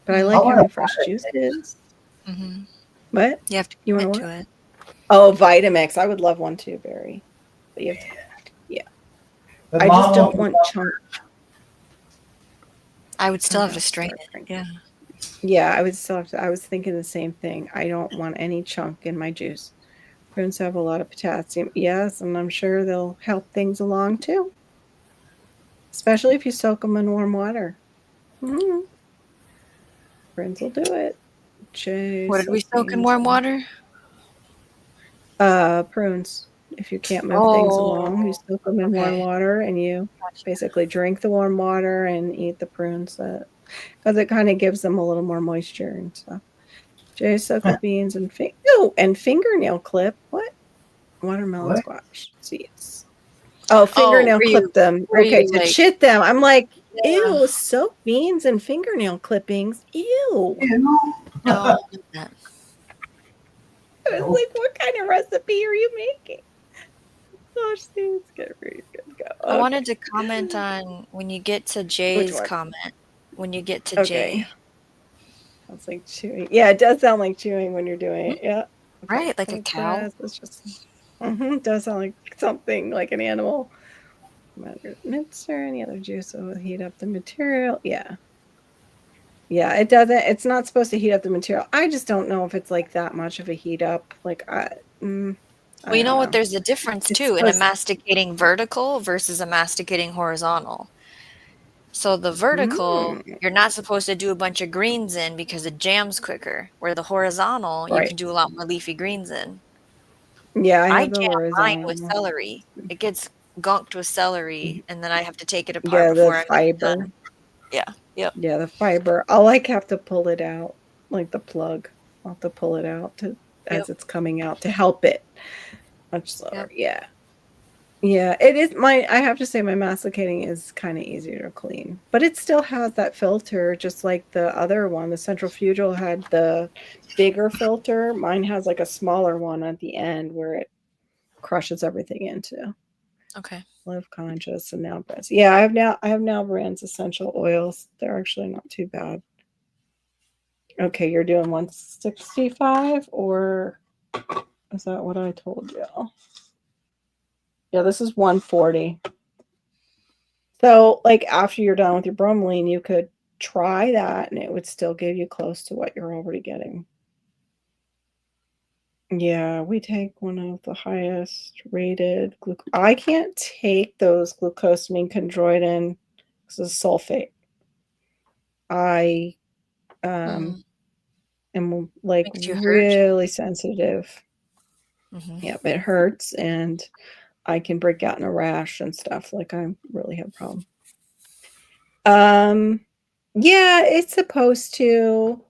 But I Mm. like I wanna having fresh juices. Mm-hmm. What? You have to You want commit to what? to it. Oh, Vitamix. I would love one too, Barry. But you have to. Yeah. But I just Mom don't won't want chunk. I would still Oh, have to that's strain start it. drinking. Yeah. Yeah, I would still have to. I was thinking the same thing. I don't want any chunk in my juice. Prunes have a lot of potassium. Yes, and I'm sure they'll help things along too, especially if you soak them in warm water. Mm-hmm. Prunes will do it. Jay, What did we soak soak in beans. warm water? Prunes. If you can't move things along, you Oh, soak them in warm okay. water and you Gotcha. basically drink the warm water and eat the prunes because it kind of gives them a little more moisture and stuff. Jay, suckle beans and and fingernail clip. What? Watermelon what? squash seeds. Oh, Oh, fingernail clip them. were Okay, you to like, chit them. I'm like, yeah, ew, soaked beans and fingernail clippings. Ew. You no, not that. I was like, what kind of recipe are you making? Gosh, seeds get ready to go. I Okay. wanted to comment on when you get to Which Jay's one? comment. When you get to Okay. Jay. Sounds like chewing. Yeah, it does sound like chewing when you're doing it. Yeah. Okay. Right, like a It cow. does. It's just does sound like something like an animal. Mints or any other juice that will heat up the material. Yeah. Yeah, it doesn't. It's not supposed to heat up the material. I just don't know if it's like that much of a heat up. Like Well, I you know don't what? know. There's a difference It's too in a supposed. masticating vertical versus a masticating horizontal. So the vertical, Mm, you're not supposed to do a bunch of greens in because it jams quicker. Where the horizontal, you right. can do a lot more leafy greens in. Yeah, I I have the jam mine with horizontal. celery. It gets gunked with celery, and then I have to take it apart Yeah, the before I'm even fiber. done. Yeah. Yep. Yeah, the fiber. I'll like have to pull it out, like the plug. I'll have to pull it out to Yep. as it's coming out to help it much slower. Yep. Yeah. Yeah, it is I have to say my masticating is kind of easier to clean, but it still has that filter just like the other one. The centrifugal had the bigger filter. Mine has like a smaller one at the end where it crushes everything into. Okay. Live conscious and now brands. Yeah, I have now brands essential oils. They're actually not too bad. Okay, you're doing 165 or is that what I told you? Yeah, this is 140. So, like after you're done with your bromelain, you could try that and it would still give you close to what you're already getting. Yeah, we take one of the highest rated I can't take those glucosamine chondroitin because of sulfate. I Mm. am like Makes you hurt. really sensitive. Mm-hmm. Yep, it hurts and I can break out in a rash and stuff. Like I really have a problem. Yeah, it's supposed to,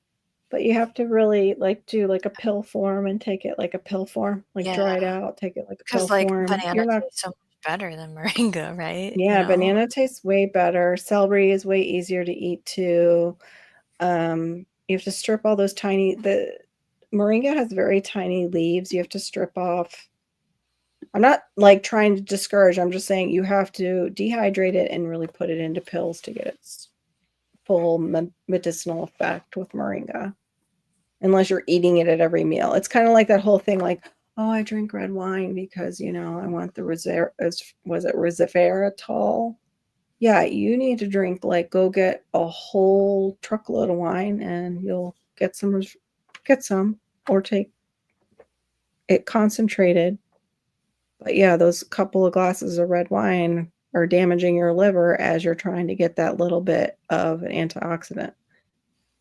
but you have to really like do like a pill form and take it like a pill form, like Yeah. dry it out, take it like a pill Because like form. banana You're not, tastes so much better than moringa, right? You yeah, know? banana tastes way better. Celery is way easier to eat too. You have to strip all those the moringa has very tiny leaves. You have to strip off. I'm not like trying to discourage. I'm just saying you have to dehydrate it and really put it into pills to get its full medicinal effect with moringa. Unless you're eating it at every meal. It's kind of like that whole thing like, oh, I drink red wine because, I want the was it resveratrol? Yeah, you need to drink like go get a whole truckload of wine and you'll get some or take it concentrated. But yeah, those couple of glasses of red wine are damaging your liver as you're trying to get that little bit of an antioxidant.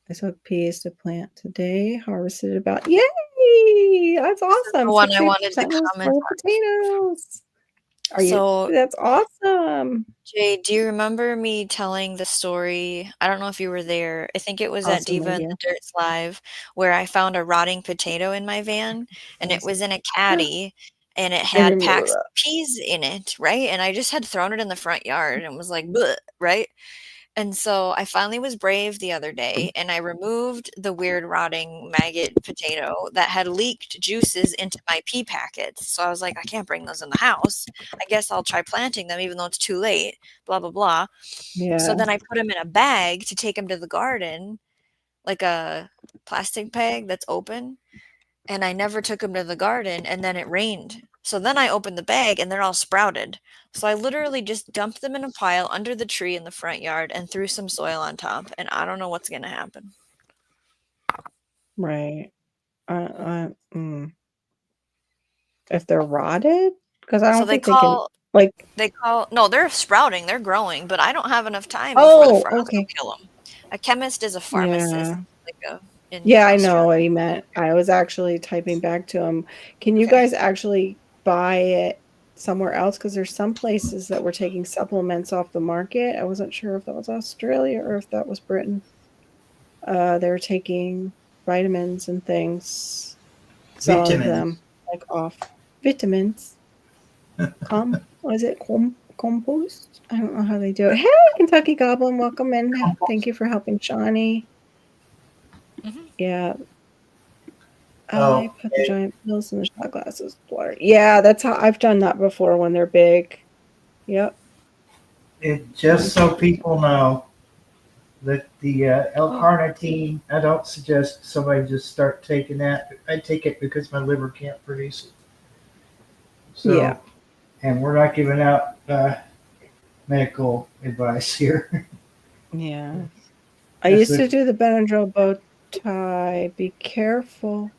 I took peas to plant today, harvested about yay! That's This is awesome. the one I 68% wanted to was comment full of on. potatoes. So, That's awesome. Jay, do you remember me telling the story? I don't know if you were there. I think it was at Awesome Diva and idea. the Dirt's Live, where I found a rotting potato in my van, and it Awesome. was in a caddy, and it I had remember packs that. of peas in it, right? And I just had thrown it in the front yard and was like, "Bleh," right? And so I finally was brave the other day and I removed the weird rotting maggot potato that had leaked juices into my pea packets. So I was like, I can't bring those in the house. I guess I'll try planting them even though it's too late, blah, blah, blah. So Yeah. then I put them in a bag to take them to the garden, like a plastic bag that's open. And I never took them to the garden, and then it rained. So then I opened the bag and they're all sprouted. So I literally just dumped them in a pile under the tree in the front yard and threw some soil on top, and I don't know what's going to happen. Right. If they're rotted, because I So don't think they can, like. no, they're sprouting, they're growing, but I don't have enough time before the Oh, frost will okay. kill them. A chemist is a pharmacist, Yeah. like in Yeah, I know what Australia. he meant. I was actually typing back to him. Can you Okay. guys actually buy it somewhere else? Because there's some places that were taking supplements off the market. I wasn't sure if that was Australia or if that was Britain. They were taking vitamins and things, some of Vitamins. them, like off vitamins. Was it compost? I don't know how they do it. Hey, Kentucky Goblin, welcome in. Thank you for helping Shawnee. Mm-hmm. Yeah, I Oh, put the giant pills in the shot glasses. Water. Yeah, that's how I've done that before when they're big. Yep. just so people know that the L-carnitine, I don't suggest somebody just start taking that. I take it because my liver can't produce it. Yeah. So, and we're not giving out medical advice here. Yeah. I That's used to the do the Benadryl bow tie. Be careful.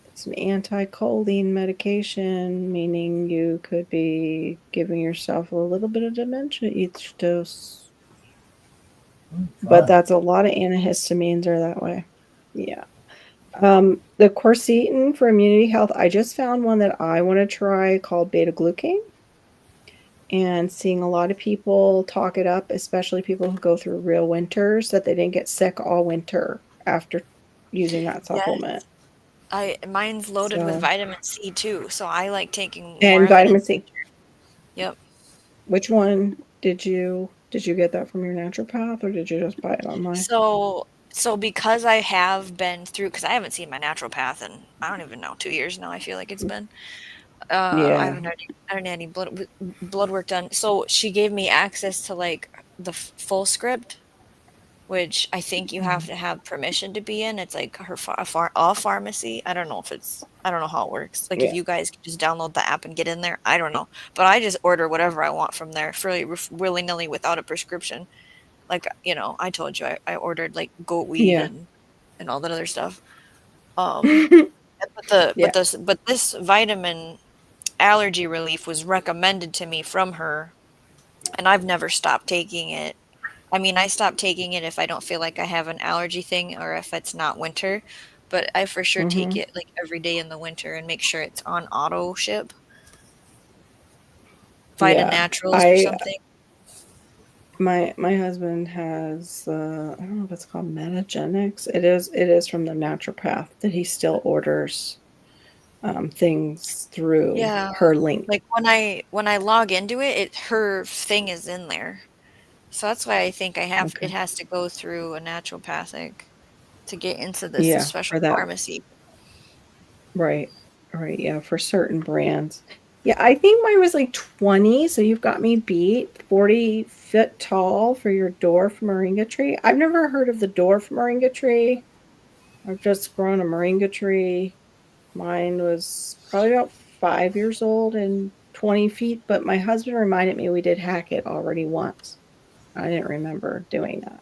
It's an anti-choline medication, meaning you could be giving yourself a little bit of dementia each dose. But fun. that's a lot of antihistamines are that way. Yeah. The quercetin for immunity health, I just found one that I want to try called beta glucane, and seeing a lot of people talk it up, especially people who go through real winters, that they didn't get sick all winter after using that Yes. supplement. Mine's loaded with So, vitamin C too, so I like taking more and of it in vitamin the C. winter. Yep. Which one did you get that from your naturopath or did you just buy it online? So because I have been through, because I haven't seen my naturopath in, I don't even know, 2 years now, I feel like it's been. I Yeah. haven't had any blood work done. So she gave me access to, like, the full script, which I think you have Mhm. to have permission to be in. It's like a pharmacy. I don't know how it works. Like, if Yeah. you guys can just download the app and get in there, I don't know. But I just order whatever I want from there, fairly willy-nilly without a prescription. Like, I told you I ordered, like, goat weed Yeah. and all that other stuff. Um, Yeah. but this vitamin allergy relief was recommended to me from her, and I've never stopped taking it. I mean, I stop taking it if I don't feel like I have an allergy thing or if it's not winter, but I for sure take Mhm. it, like, every day in the winter and make sure it's on auto ship. Vita Yeah. Naturals or I something. my husband has I don't know if it's called Metagenics. It is from the naturopath that he still orders things through Yeah. her link. Like, when I log into it, her thing is in there. So that's why I think it Okay. has to go through a naturopathic to get into this Yeah, special for that. pharmacy. Right. Right. Yeah, for certain brands. Yeah, I think mine was like 20, so you've got me beat. 40 foot tall for your dwarf moringa tree. I've never heard of the dwarf moringa tree. I've just grown a moringa tree. Mine was probably about 5 years old and 20 feet, but my husband reminded me we did hack it already once. I didn't remember doing that.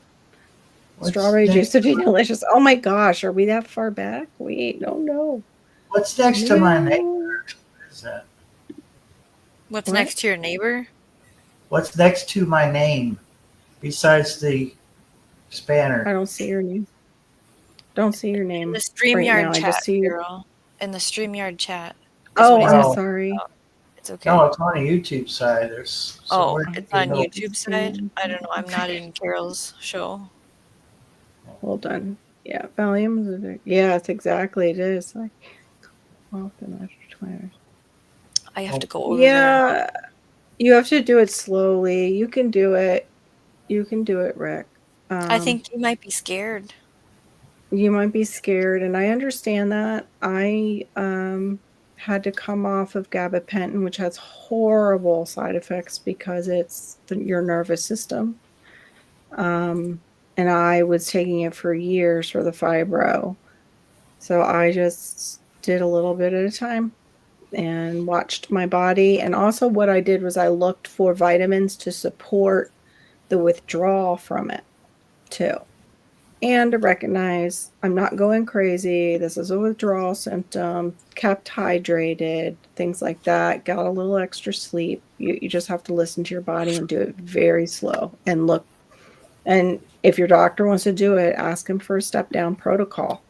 What's Strawberry juice next? would be delicious. Oh my gosh, are we that far back? Wait, no, no, What's next to my name? no. What is that? What's What? next to your neighbor? What's next to my name besides the I spanner? don't see your name. Don't see your In the name right now. StreamYard I just chat, see. girl. In the StreamYard chat is what Oh, he's I'm No, asking sorry. about. It's no, okay. it's on the YouTube side. There's Oh, somewhere it's in the on middle. YouTube side? I don't know. I'm not in Carol's show. Hold on. Yeah, volumes. Yes, exactly. It is like often after 20. I have Oh, to go over there and look. Yeah, you have to do it slowly. You can do it. You can do it, Rick. I think you might be scared. You might be scared, and I understand that. I had to come off of gabapentin, which has horrible side effects because it's your nervous system. And I was taking it for years for the fibro. So I just did a little bit at a time and watched my body. And also, what I did was I looked for vitamins to support the withdrawal from it, too. And to recognize I'm not going crazy. This is a withdrawal symptom, kept hydrated, things like that, got a little extra sleep. You just have to listen to your body and do it very slow and look. And if your doctor wants to do it, ask him for a step down protocol,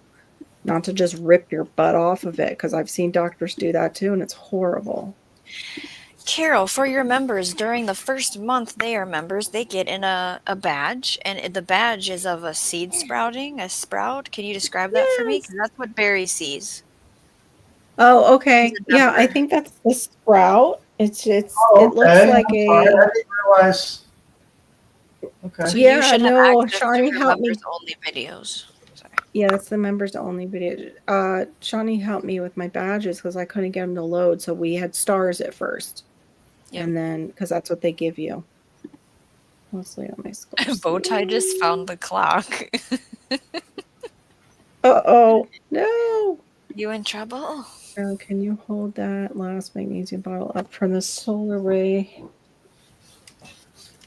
not to just rip your butt off of it, because I've seen doctors do that too, and it's horrible. Carol, for your members, during the first month they are members, they get in a badge, and the badge is of a seed sprouting, a sprout. Can you describe that for me? Because that's what Barry sees. Oh, okay. Yeah, I think that's the sprout. It looks Okay. like I'm sorry. a. I didn't realize. Okay. So you should have no, access Shawnee to your helped me. members only videos. Sorry. Yeah, that's the members only video. Shawnee helped me with my badges because I couldn't get them to load. So we had stars at first. Yep. And then, because that's what they give you. Mostly on my skull. Bowtie just found the clock. Uh-oh. No. You in trouble? Oh, can you hold that last magnesium bottle up from the solar ray?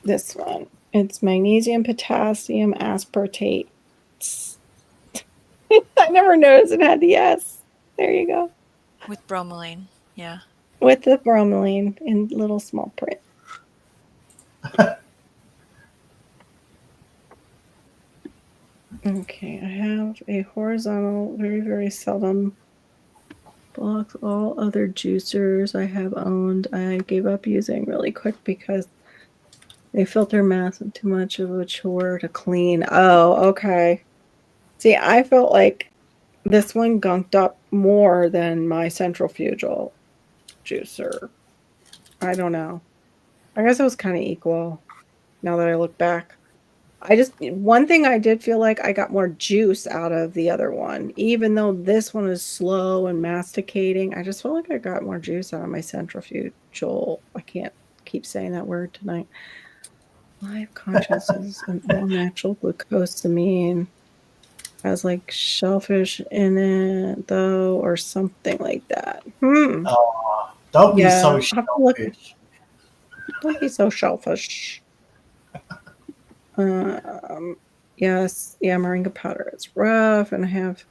This one. It's magnesium, potassium, aspartate. I never noticed it had the S. There you go. With bromelain, yeah. With the bromelain in little small print. Okay, I have a horizontal, very, very seldom, blocks all other juicers I have owned. I gave up using really quick because they filter mass and too much of a chore to clean. Oh, okay. See, I felt like this one gunked up more than my centrifugal juicer. I don't know. I guess it was kind of equal now that I look back. One thing I did feel like I got more juice out of the other one. Even though this one is slow and masticating, I just felt like I got more juice out of my centrifugal. I can't keep saying that word tonight. Live consciousness and all natural glucosamine has like shellfish in it, though, or something like that. Oh, don't be so selfish. Don't be so selfish. Yes, yeah, moringa powder. It's rough, and I have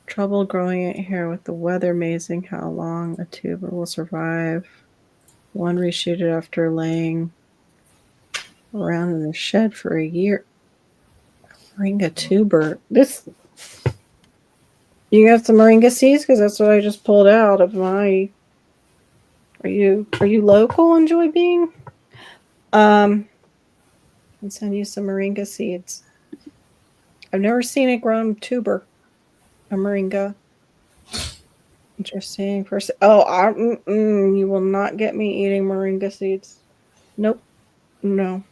trouble growing it here with the weather. Amazing how long a tuber will survive. One reshooted after laying around in the shed for a year. Moringa tuber. You got some moringa seeds? Because that's what I just pulled out of my. Are you local in Joy Being? I'll send you some moringa seeds. I've never seen it grown tuber. A moringa. Interesting person. Oh, you will not get me eating moringa seeds. Nope. No.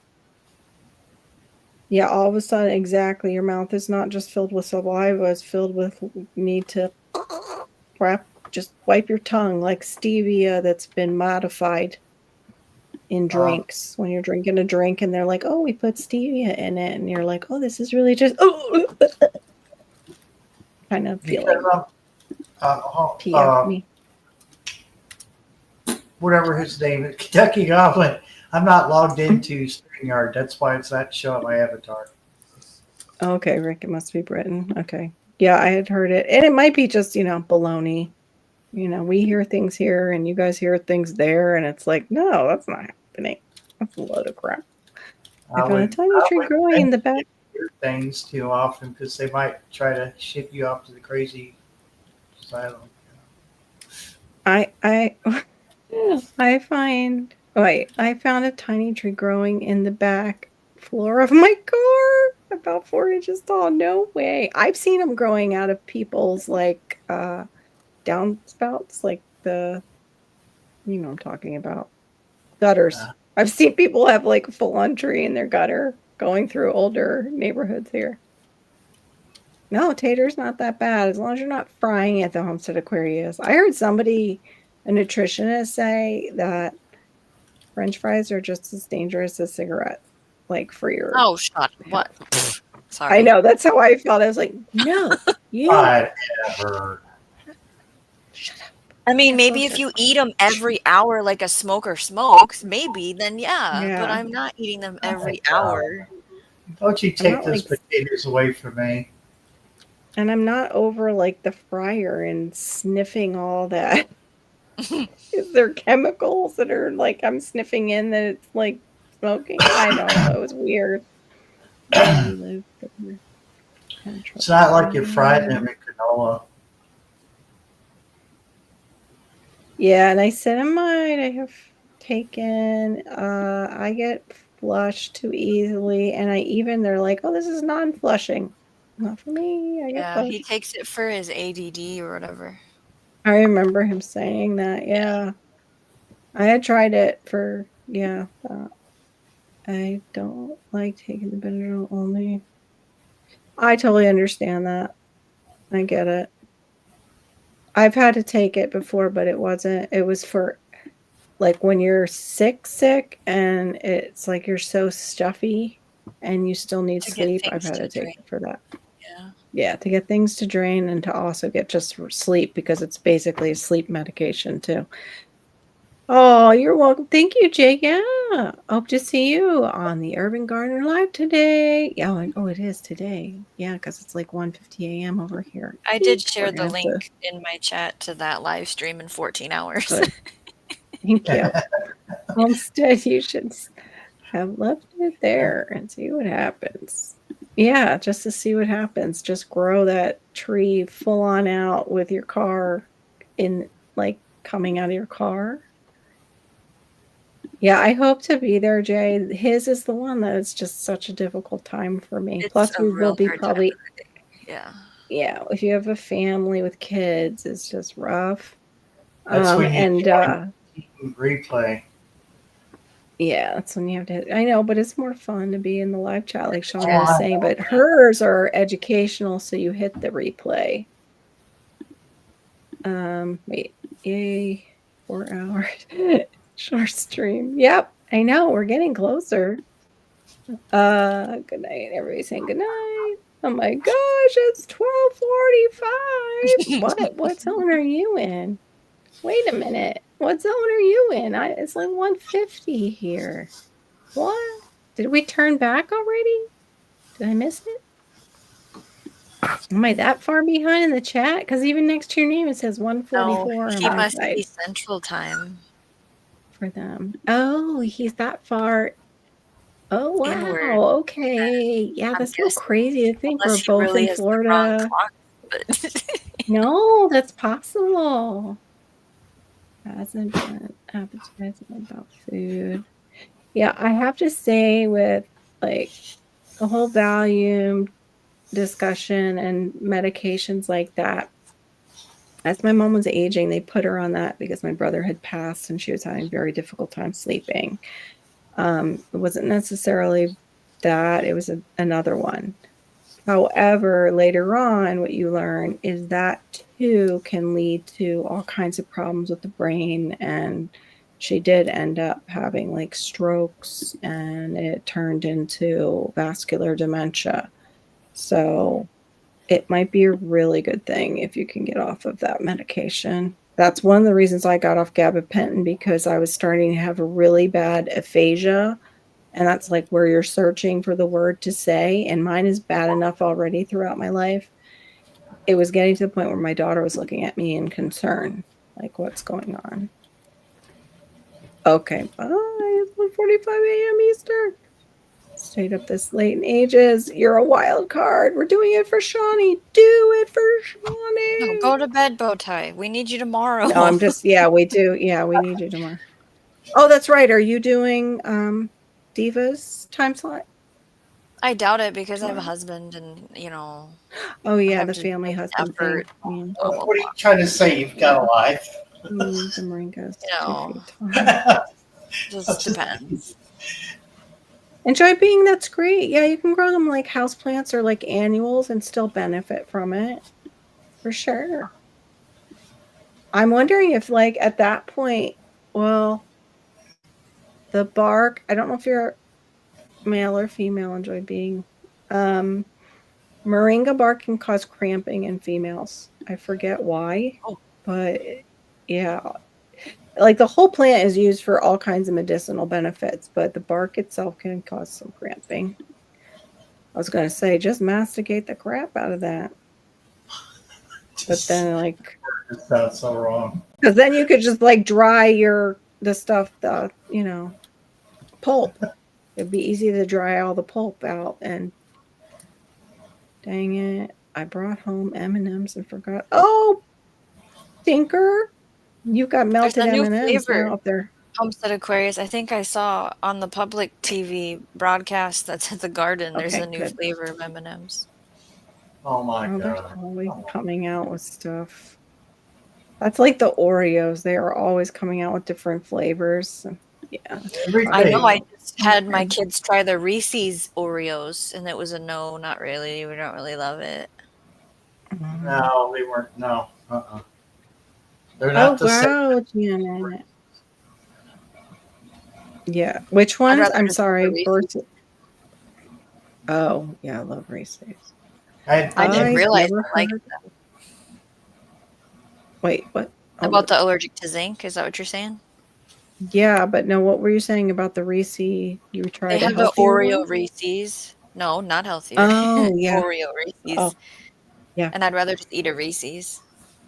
Yeah, all of a sudden, exactly. Your mouth is not just filled with saliva, it's filled with need to just wipe your tongue like stevia that's been modified in drinks. When you're drinking a drink and they're like, oh, we put stevia in it. And you're like, oh, this is really just kind of feeling. Me. Whatever his name is, Kentucky Goblin. I'm not logged into StreamYard. That's why it's not showing my avatar. Okay, Rick, it must be Britain. Okay. Yeah, I had heard it. And it might be just, baloney. We hear things here and you guys hear things there. And it's like, no, that's not happening. That's a load of crap. I found a tiny tree growing in the back. Things too often because they might try to ship you off to the crazy asylum. I found a tiny tree growing in the back floor of my car, about 4 inches tall. No way. I've seen them growing out of people's downspouts, like the, I'm talking about gutters. I've seen people have like a full-on tree in their gutter. going through older neighborhoods here. No, tater's not that bad as long as you're not frying at the Homestead Aquarius. I heard somebody, a nutritionist, say that French fries are just as dangerous as cigarettes, like for your. Oh, shut health. what? Sorry. I know, that's how I felt. I was like, no, you. Whatever. Shut up. I mean, Yeah, maybe those if are- you eat them every hour like a smoker smokes, maybe then yeah. But Yeah. I'm not eating them every Oh, hour. Don't you I'm take not, those like, potatoes away from me. and I'm not over like the fryer and sniffing all that. Is there chemicals that are like I'm sniffing in that it's like smoking? I don't know. It was weird. Where you live, but we're having It's trouble not like you fried hearing. them in canola. Yeah, and I said I might. I have taken. I get flushed too easily, and they're like, "Oh, this is non-flushing." Not for me. I get Yeah, he flushed. takes it for his ADD or whatever. I remember him saying that. Yeah, I had tried it for I don't like taking the Benadryl only. I totally understand that. I get it. I've had to take it before, but it was for like when you're sick, and it's like you're so stuffy and you still need To get sleep. I've things had to to take drink. it for that. Yeah. Yeah, to get things to drain and to also get just sleep because it's basically a sleep medication too. Oh, you're welcome. Thank you, Jake. Yeah. Hope to see you on the Urban Gardener Live today. Yeah, oh, it is today. Yeah, because it's like 1:50 a.m. over here. I did We're share gonna the have to. link in my chat to that live stream in 14 hours. Good. Thank you. Instead, you should have left it there and see what happens. Yeah, just to see what happens. Just grow that tree full on out with your car in like coming out of your car. Yeah, I hope to be there, Jay. His is the one that is just such a difficult time for me. It's Plus, a we will real be hard time. probably, Yeah. yeah, if you have a family with kids, it's just rough. That's when you And replay. yeah, that's when you have to. I know, but it's more fun to be in the live chat, like Shawnee Oh, was I saying. know. But hers are educational, so you hit the replay. Wait, yay, 4 hours. Short stream. Yep, I know. We're getting closer. Good night. Everybody's saying good night. Oh my gosh, it's 12:45. What zone are you in? Wait a minute. What zone are you in? It's like 1:50 here. What? Did we turn back already? Did I miss it? Am I that far behind in the chat? Because even next to your name it says No, 1:44 on he my must side be Central Time. for them. Oh, he's that far. Oh wow. Inward. Okay. Yeah, I'm that's so guessing. crazy to think we're Unless he both really in has the wrong Florida. clock. But No, that's possible. Hasn't been appetizing about food. Yeah, I have to say with like the whole Valium discussion and medications like that, as my mom was aging, they put her on that because my brother had passed and she was having a very difficult time sleeping. It wasn't necessarily that, it was another one. However, later on, what you learn is that too can lead to all kinds of problems with the brain. And she did end up having like strokes and it turned into vascular dementia. So it might be a really good thing if you can get off of that medication. That's one of the reasons I got off gabapentin, because I was starting to have a really bad aphasia. And that's like where you're searching for the word to say. And mine is bad enough already throughout my life. It was getting to the point where my daughter was looking at me in concern, like, what's going on? Okay, bye. It's 1:45 a.m. Eastern. Stayed up this late in ages. You're a wild card. We're doing it for Shawnee. Do it for Shawnee. no, go to bed, Bowtie. We need you tomorrow. No, I'm just, yeah, we do. Yeah, we need you tomorrow. Oh, that's right. Are you doing Diva's time slot? I doubt it because I have a husband and, Oh, yeah, have the to family make husband effort. thing. Yeah. Blah, blah, What are you trying to say? You've got a life. The moringas You know. 2 feet tall. Just depends. Enjoy being, that's great. Yeah, you can grow them like houseplants or like annuals and still benefit from it. For sure. I'm wondering if like at that point, well, the bark, I don't know if you're male or female, enjoy being. Moringa bark can cause cramping in females. I forget why, Oh. but yeah. Like the whole plant is used for all kinds of medicinal benefits, but the bark itself can cause some cramping. I was going to say, just masticate the crap out of that. But then, like, That sounds so wrong. because then you could just like dry the stuff, pulp. It'd be easy to dry all the pulp out. And dang it, I brought home M&Ms and forgot. Oh, Tinker, you got There's melted a new M&Ms flavor. now up there. Homestead Aquarius. I think I saw on the public TV broadcast that's at the garden. There's Okay, a new good. flavor of M&Ms. Oh my They're god. always coming out with stuff. That's like the Oreos. They are always coming out with different flavors. Yeah. Every I day. know. I just had my kids try the Reese's Oreos, and it was a no, not really. We don't really love it. No, they weren't. No. They're Oh, not the same. wow, Janet. Yeah. Which I'd ones? rather I'm just eat the sorry. Reese's. Oh, yeah, I love Reese's. I didn't I've realize never I liked heard. them. Wait, what? Oh, About the allergic to zinc. Is that what you're saying? yeah, but no, what were you saying about the Reese? You They tried a have the healthier Oreo one? Reese's. No, not healthier. Oh, yeah. Oreo Reese's. Oh, yeah. And I'd rather just eat a Reese's.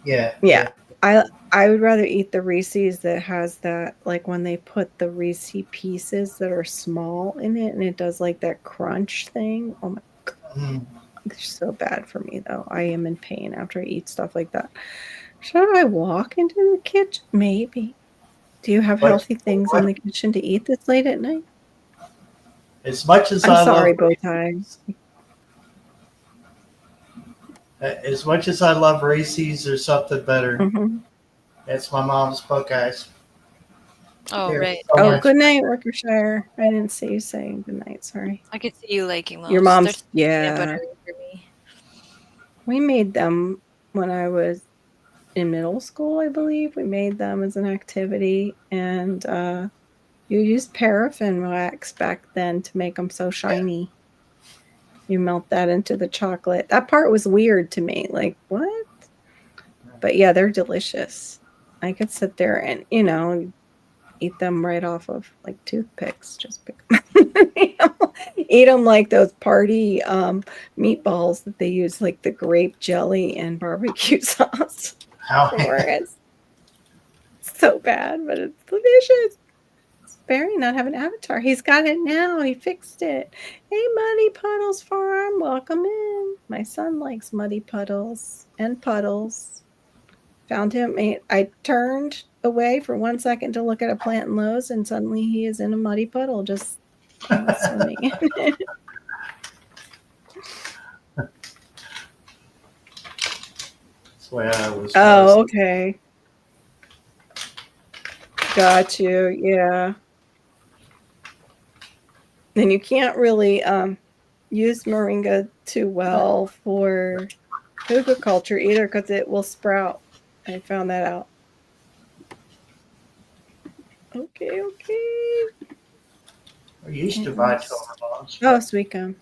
Yeah. Yeah. I would rather eat the Reese's that has that, like when they put the Reese pieces that are small in it and it does like that crunch thing. Oh my god. Mm. It's so bad for me though. I am in pain after I eat stuff like that. Should I walk into the kitchen? Maybe. Do you have But healthy things in the kitchen to eat this late at night? as much as I'm I sorry, love Bowtie. as much as I love Reese's, there's something better. Mm-hmm. It's my mom's Buckeyes. Oh, They're right. so Oh, much- good night, Worcestershire. I didn't see you saying good night. Sorry. I could see you liking those. Your They're mom's, peanut yeah. buttery for me. We made them when I was in middle school, I believe. We made them as an activity, and you used paraffin wax back then to make them so shiny. You melt that into the chocolate. That part was weird to me. Like, what? But yeah, they're delicious. I could sit there and, eat them right off of like toothpicks. Just pick them. Eat them like those party meatballs that they use, like the grape jelly and barbecue sauce. How It's so bad, but it's delicious. Barry not have an avatar. He's got it now. He fixed it. Hey, Muddy Puddles Farm, welcome in. My son likes muddy puddles and puddles. Found him. I turned away for 1 second to look at a plant in Lowe's, and suddenly he is in a muddy puddle, just swimming in it. That's the way I was. Oh, okay. Got you. Yeah. And you can't really use moringa too well for hookah culture either because it will sprout. I found that out. Okay. I used to buy Toverlons. Oh, sweet gum.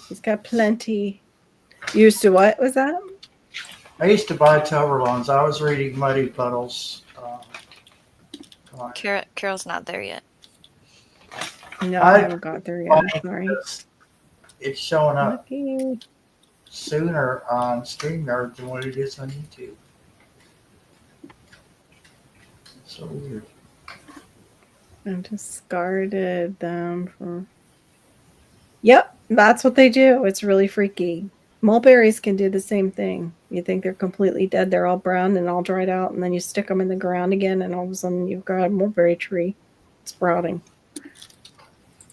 He's got plenty. Used to what was that? I used to buy Toverlons. I was reading Muddy Puddles. Carol's not there yet. No, I haven't got there yet. I'm sorry. It's showing up Lucky. sooner on StreamYard than what it is on YouTube. So weird. I discarded them for. Yep, that's what they do. It's really freaky. Mulberries can do the same thing. You think they're completely dead, they're all brown and all dried out, and then you stick them in the ground again, and all of a sudden you've got a mulberry tree sprouting.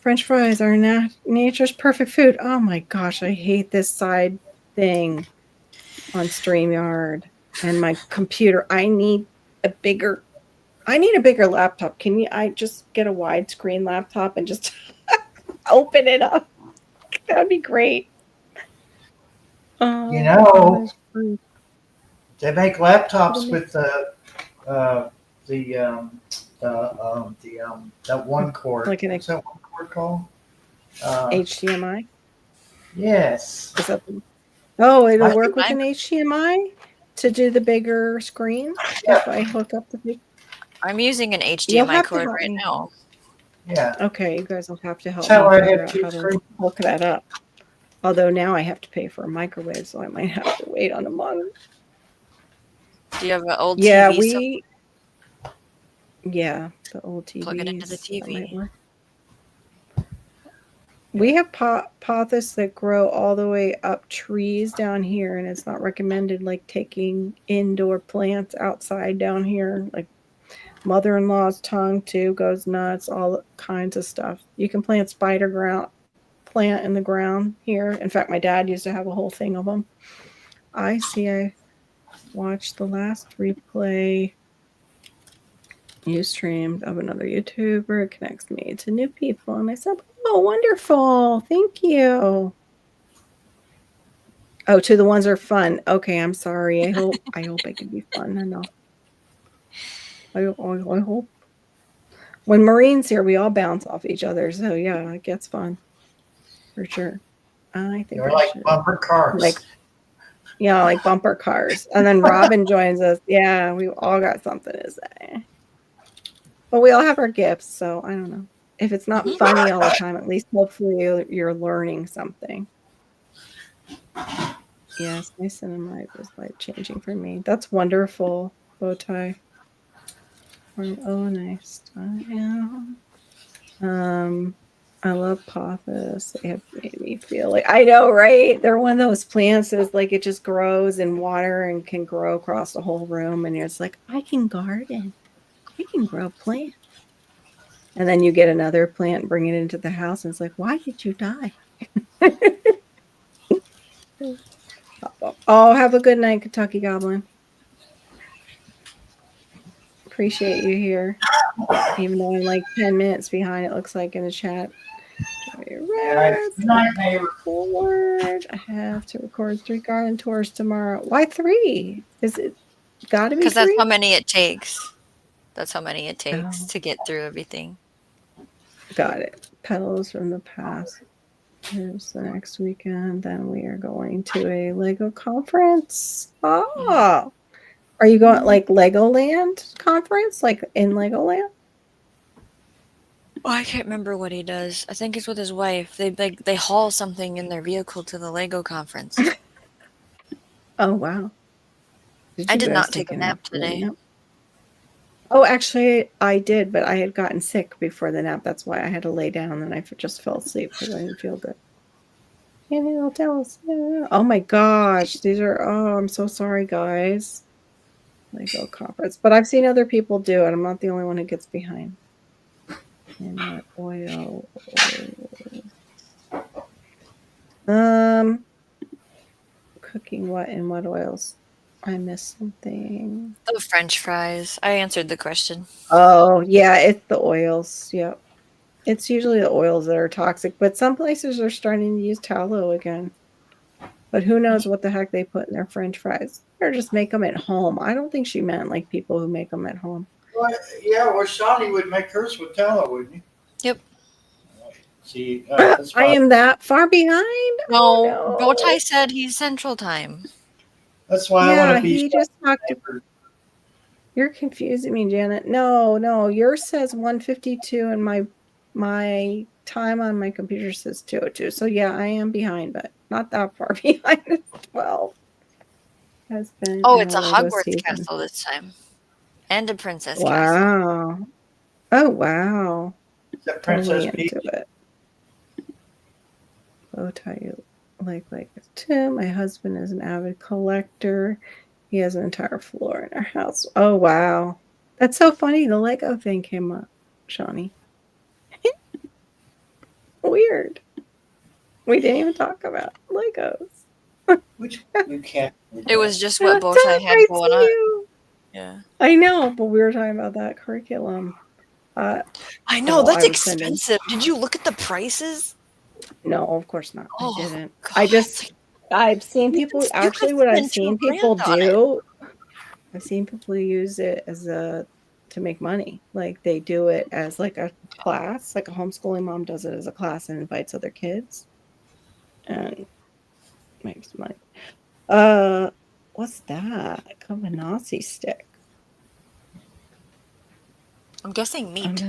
French fries are nature's perfect food. Oh my gosh, I hate this side thing on StreamYard and my computer. I need a bigger laptop. I just get a widescreen laptop and just open it up. That would be great. You know, that's great. they make laptops with that one cord. Like an What's that one cord called? HDMI. Yes. Is that it'll work with HDMI? an HDMI to do the bigger screen Yeah. if I hook up the big. I'm using an You'll HDMI have to cord help right me. now. Yeah. Okay, you guys will have to help That's how me I figure had out two how to screens. hook that up. Although now I have to pay for a microwave, so I might have to wait on a month. Do you have an old Yeah, TV? the old TVs. Plug it into the That might TV. work. We have pothos that grow all the way up trees down here, and it's not recommended like taking indoor plants outside down here. Like mother-in-law's tongue too goes nuts, all kinds of stuff. You can plant plant in the ground here. In fact, my dad used to have a whole thing of them. I watched the last replay you streamed of another YouTuber. It connects me to new people. And I said, oh, wonderful. Thank you. Oh, to the ones that are fun. Okay, I'm sorry. I hope I can be fun enough. I hope. When Marine's here, we all bounce off each other. So yeah, it gets fun. For sure. I think You're I like should. bumper cars. Like bumper cars. And then Robin joins us. Yeah, we all got something to say. But we all have our gifts, so I don't know. If it's not funny all the time, at least hopefully you're learning something. Yes, my cinema was life-changing for me. That's wonderful, Bowtie. Oh, nice. I love pothos. They have made me feel like I know, right? They're one of those plants that's like it just grows in water and can grow across the whole room, and it's like I can garden. I can grow plants. And then you get another plant, bring it into the house, and it's like, why did you die? Oh, have a good night, Kentucky Goblin. Appreciate you here. Even though I'm like 10 minutes behind, it looks like in the chat. Forward. I have to record 3 garden tours tomorrow. Why 3? Is it gotta be 3? Because that's how many it takes. That's how many it takes to get through everything. Got it. Petals from the past. Here's the next weekend. Then we are going to a Lego conference. Oh, are you going like Legoland conference, like in Legoland? Oh, I can't remember what he does. I think it's with his wife. They haul something in their vehicle to the Lego conference. Oh wow! I did not take a nap today. Oh, actually, I did, but I had gotten sick before the nap. That's why I had to lay down, and I just fell asleep because I didn't feel good. And it'll tell us. Oh my gosh, these are. Oh, I'm so sorry, guys. Lego conference, but I've seen other people do it. I'm not the only one who gets behind. And oil. Cooking what in what oils? I missed something. The French fries. I answered the question. Oh, yeah, it's the oils. Yep. It's usually the oils that are toxic, but some places are starting to use tallow again. But who knows what the heck they put in their French fries? Or just make them at home. I don't think she meant like people who make them at home. Well, yeah, Shawnee would make hers with tallow, wouldn't he? Yep. See, I am that far behind? No, Bowtie said he's Central Time. That's why I want to be. He just talked to. You're confusing me, Janet. No. Yours says 152 and my time on my computer says 202. So yeah, I am behind, but not that far behind. It's 12. Has been it's a Hogwarts castle this time. And a princess castle. Oh wow. The Princess Peach. Into it. Bowtie like too. My husband is an avid collector. He has an entire floor in our house. Oh wow. That's so funny. The Lego thing came up, Shawnee. Weird. We didn't even talk about Legos. Which you can't. It was just what Bowtie had going on. Yeah. I know, but we were talking about that curriculum. I know, that's expensive. Did you look at the prices? No, of course not. I Oh, didn't. God. I've seen You people could actually what I've spend seen 2 grand people on it. do, I've seen people use it as to make money. Like they do it as like a class, like a homeschooling mom does it as a class and invites other kids and makes money. What's that? Cavanassi stick. I'm guessing meat.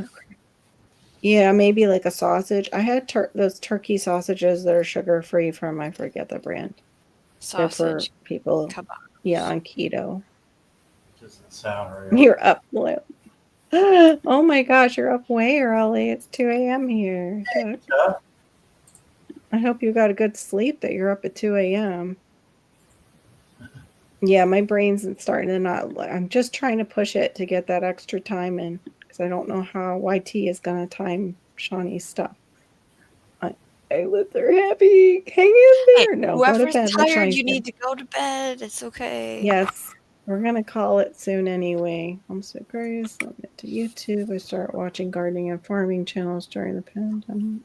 Yeah, maybe like a sausage. I had those turkey sausages that are sugar free from I forget the brand. They're for Sausage people, yeah, kebabs. on keto. Doesn't sound real. You're up. Oh my gosh, you're up way early. It's 2 a.m. here. Huh? I hope you got a good sleep that you're up at 2 a.m. Yeah, my brain's starting to not. I'm just trying to push it to get that extra time in because I don't know how YT is going to time Shawnee's stuff. I live there happy. Hang in Hey, there. No, go to whoever's bed. We'll try tired, you again. need to go to bed. It's okay. Yes, we're going to call it soon anyway. I'm so curious. I went to YouTube. I started watching gardening and farming channels during the pandemic.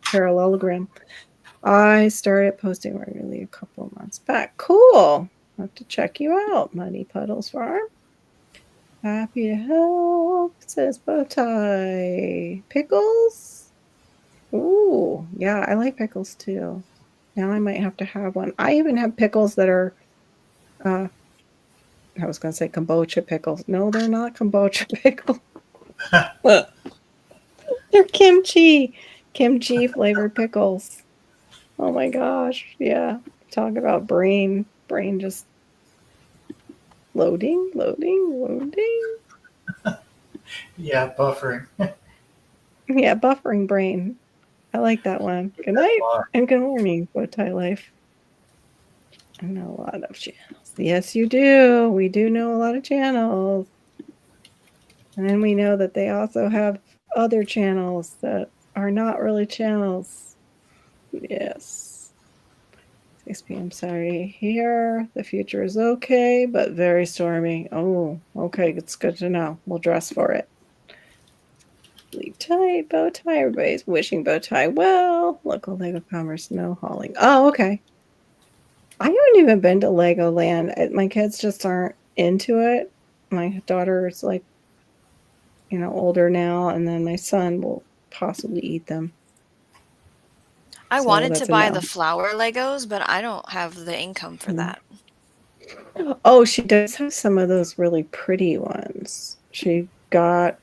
Parallelogram. I started posting regularly a couple of months back. Cool. I'll have to check you out, Muddy Puddles Farm. Happy to help. It says Bowtie. Pickles? Ooh, yeah, I like pickles too. Now I might have to have one. I even have pickles that are, I was going to say kombucha pickles. No, they're not kombucha pickles. They're kimchi flavored pickles. Oh my gosh. Yeah. Talk about brain just loading. Yeah, buffering. Yeah, buffering brain. I like that one. Good night and good morning, Bowtie Life. I know a lot of channels. Yes, you do. We do know a lot of channels. And then we know that they also have other channels that are not really channels. Yes. 6 p.m. Sorry. Here, the future is okay, but very stormy. Oh, okay. It's good to know. We'll dress for it. Sleep tight, Bowtie. Everybody's wishing Bowtie well. Local Lego Commerce, no hauling. Oh, okay. I haven't even been to Legoland. My kids just aren't into it. My daughter's like, older now, and then my son will possibly eat them. I So wanted to that's a buy no. the flower Legos, but I don't have the income for that. Oh, she does have some of those really pretty ones. She got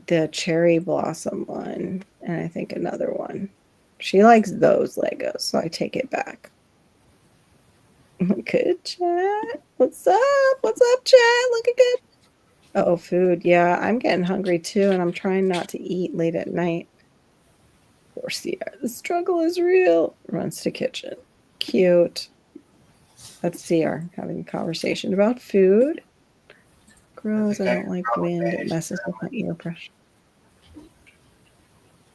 the cherry blossom one, and I think another one. She likes those Legos, so I take it back. Good chat. What's up? What's up, chat? Looking good. Oh, food. Yeah, I'm getting hungry too, and I'm trying not to eat late at night. Poor Sierra. The struggle is real. Runs to kitchen. Cute. That's Sierra having a conversation about food. Gross. I don't like wind. It messes with my ear pressure.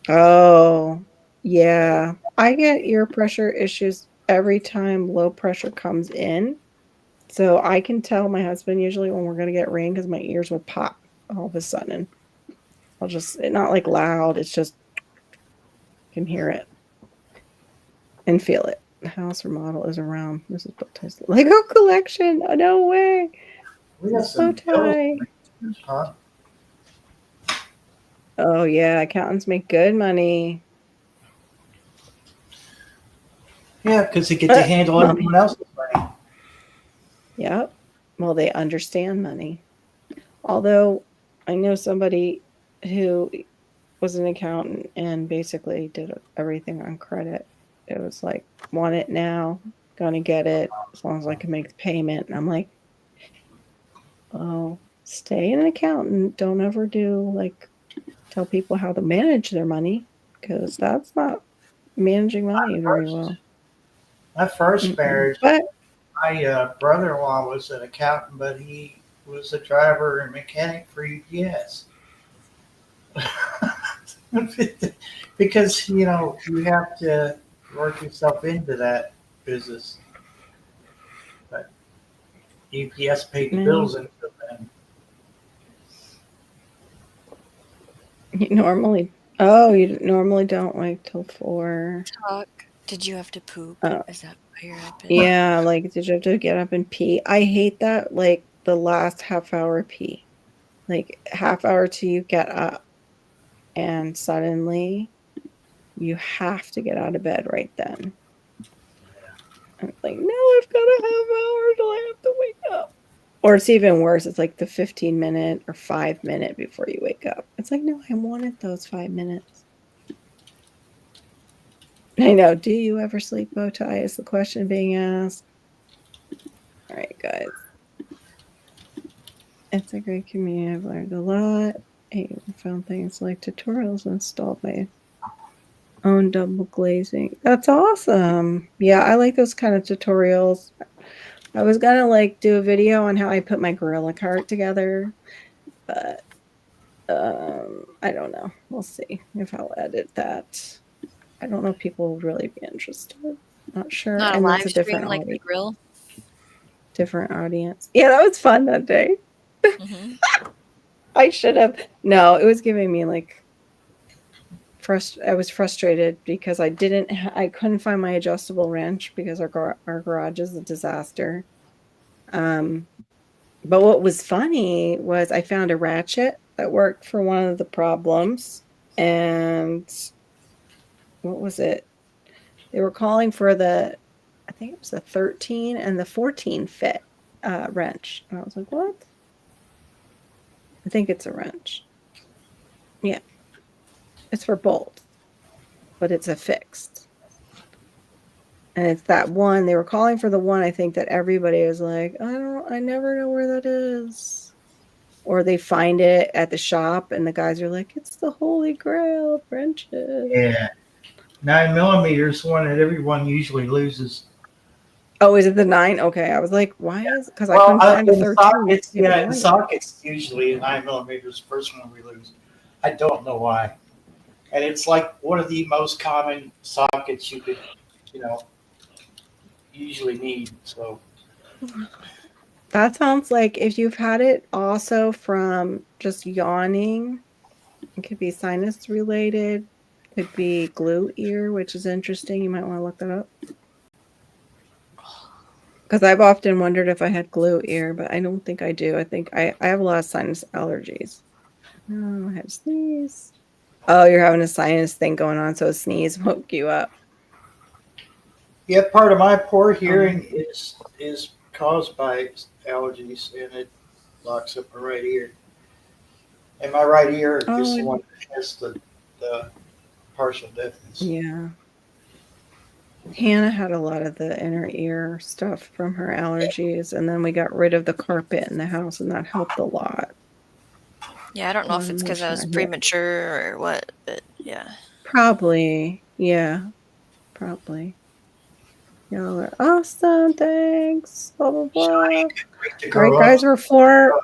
Oh, yeah. I get ear pressure issues every time low pressure comes in. So I can tell my husband usually when we're going to get rain because my ears will pop all of a sudden. It's not like loud. It's just, can hear it and feel it. The house remodel is around. This is Bowtie's Lego collection. Oh, no way. We got some Bowtie. huh? Oh, yeah. Accountants make good money. Yeah, because they get to handle everyone else's money. Yep. Well, they understand money. Although I know somebody who was an accountant and basically did everything on credit. It was like, want it now, gonna get it as long as I can make the payment. And I'm like, oh, stay an accountant. Don't ever tell people how to manage their money because that's not managing money very well. My first marriage, But my brother-in-law was an accountant, but he was a driver and mechanic for UPS. Because you have to work yourself into that business. But UPS paid the bills until then. you normally Oh, you normally don't wake till 4. Talk. Did you have to poop? Oh, Is that why you're up? yeah, like, did you have to get up and pee? I hate that, like, the last half hour pee. Like, half hour till you get up, and suddenly you have to get out of bed right then. I'm like, no, I've got a half hour till I have to wake up. Or it's even worse. It's like the 15-minute or 5-minute before you wake up. It's like, no, I wanted those 5 minutes. I know. Do you ever sleep bow tie? Is the question being asked. All right, guys. It's a great community. I've learned a lot. I found things like tutorials installed my own double glazing. That's awesome. Yeah, I like those kind of tutorials. I was gonna like do a video on how I put my Gorilla cart together, but I don't know. We'll see if I'll edit that. I don't know if people will really be interested. Not sure. Not a And live that's a stream different like the grill. different audience. Yeah, that was fun that day. Mm-hmm. I should have. No, it was giving me like I was frustrated because I couldn't find my adjustable wrench because our garage is a disaster. But what was funny was I found a ratchet that worked for one of the problems, and what was it? They were calling for I think it was the 13 and the 14 fit wrench. And I was like, what? I think it's a wrench. Yeah. It's for bolts, but it's a fixed. And it's that one. They were calling for the one, I think, that everybody was like, I never know where that is. Or they find it at the shop and the guys are like, it's the holy grail of wrenches. Yeah. 9mm, one that everyone usually loses. Oh, is it the 9? Okay. I was like, why is, because I Well, couldn't find a in 13. sockets, yeah, in sockets, usually 9mm, first one we lose. I don't know why. And it's like one of the most common sockets you could, you know, usually need. So That sounds like if you've had it also from just yawning, it could be sinus related, could be glue ear, which is interesting. You might want to look that up. Because I've often wondered if I had glue ear, but I don't think I do. I think I have a lot of sinus allergies. Oh, I had a sneeze. Oh, you're having a sinus thing going on, so a sneeze woke you up. yeah, part of my poor hearing is caused by allergies, and it locks up my right ear. And my right ear is the one that has the partial deafness. Yeah. Hannah had a lot of the inner ear stuff from her allergies, and then we got rid of the carpet in the house, and that helped a lot. Yeah, I don't know if it's because I was premature or what, but yeah. Probably. Yeah. Probably. Y'all are awesome. Thanks. Blah, blah, blah. All right, guys, we're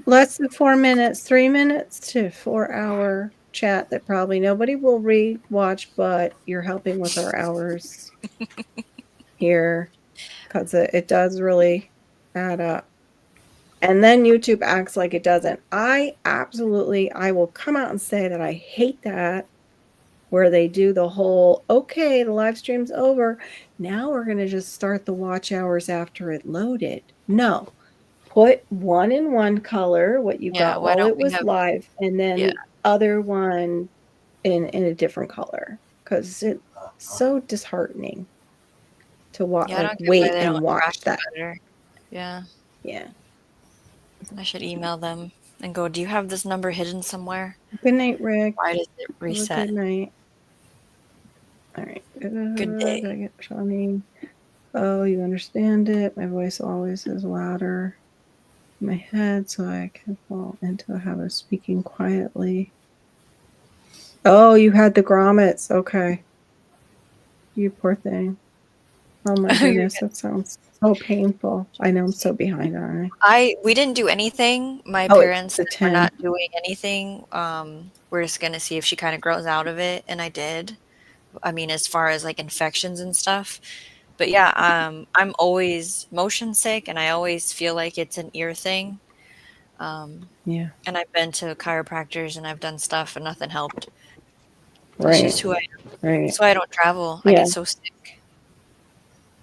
less than 4 minutes, 3 minutes to 4 hour chat that probably nobody will re-watch, but you're helping with our hours here because it does really add up. And then YouTube acts like it doesn't. I will come out and say that I hate that, where they do the whole, okay, the live stream's over. Now we're going to just start the watch hours after it loaded. No, put one in one color, what you got while it was live, and then the other one in a different color, because it's so disheartening to watch, wait and watch that. Yeah. Yeah. I should email them and go, do you have this number hidden somewhere? Good night, Rick. Why does it reset? Good night. All right. Good day. Did I get Johnny? Oh, you understand it. My voice always is louder in my head, so I can fall into a habit of speaking quietly. Oh, you had the grommets. Okay. You poor thing. Oh my goodness, that sounds so painful. I know I'm so behind on it. We didn't do anything. My parents were not doing anything. We're just gonna see if she kind of grows out of it, and I did. I mean, as far as like infections and stuff. But yeah, I'm always motion sick, and I always feel like it's an ear thing. Yeah. And I've been to chiropractors and I've done stuff, and nothing helped. That's Right. just who I am. Right. That's why I don't travel. I Yeah. get so sick.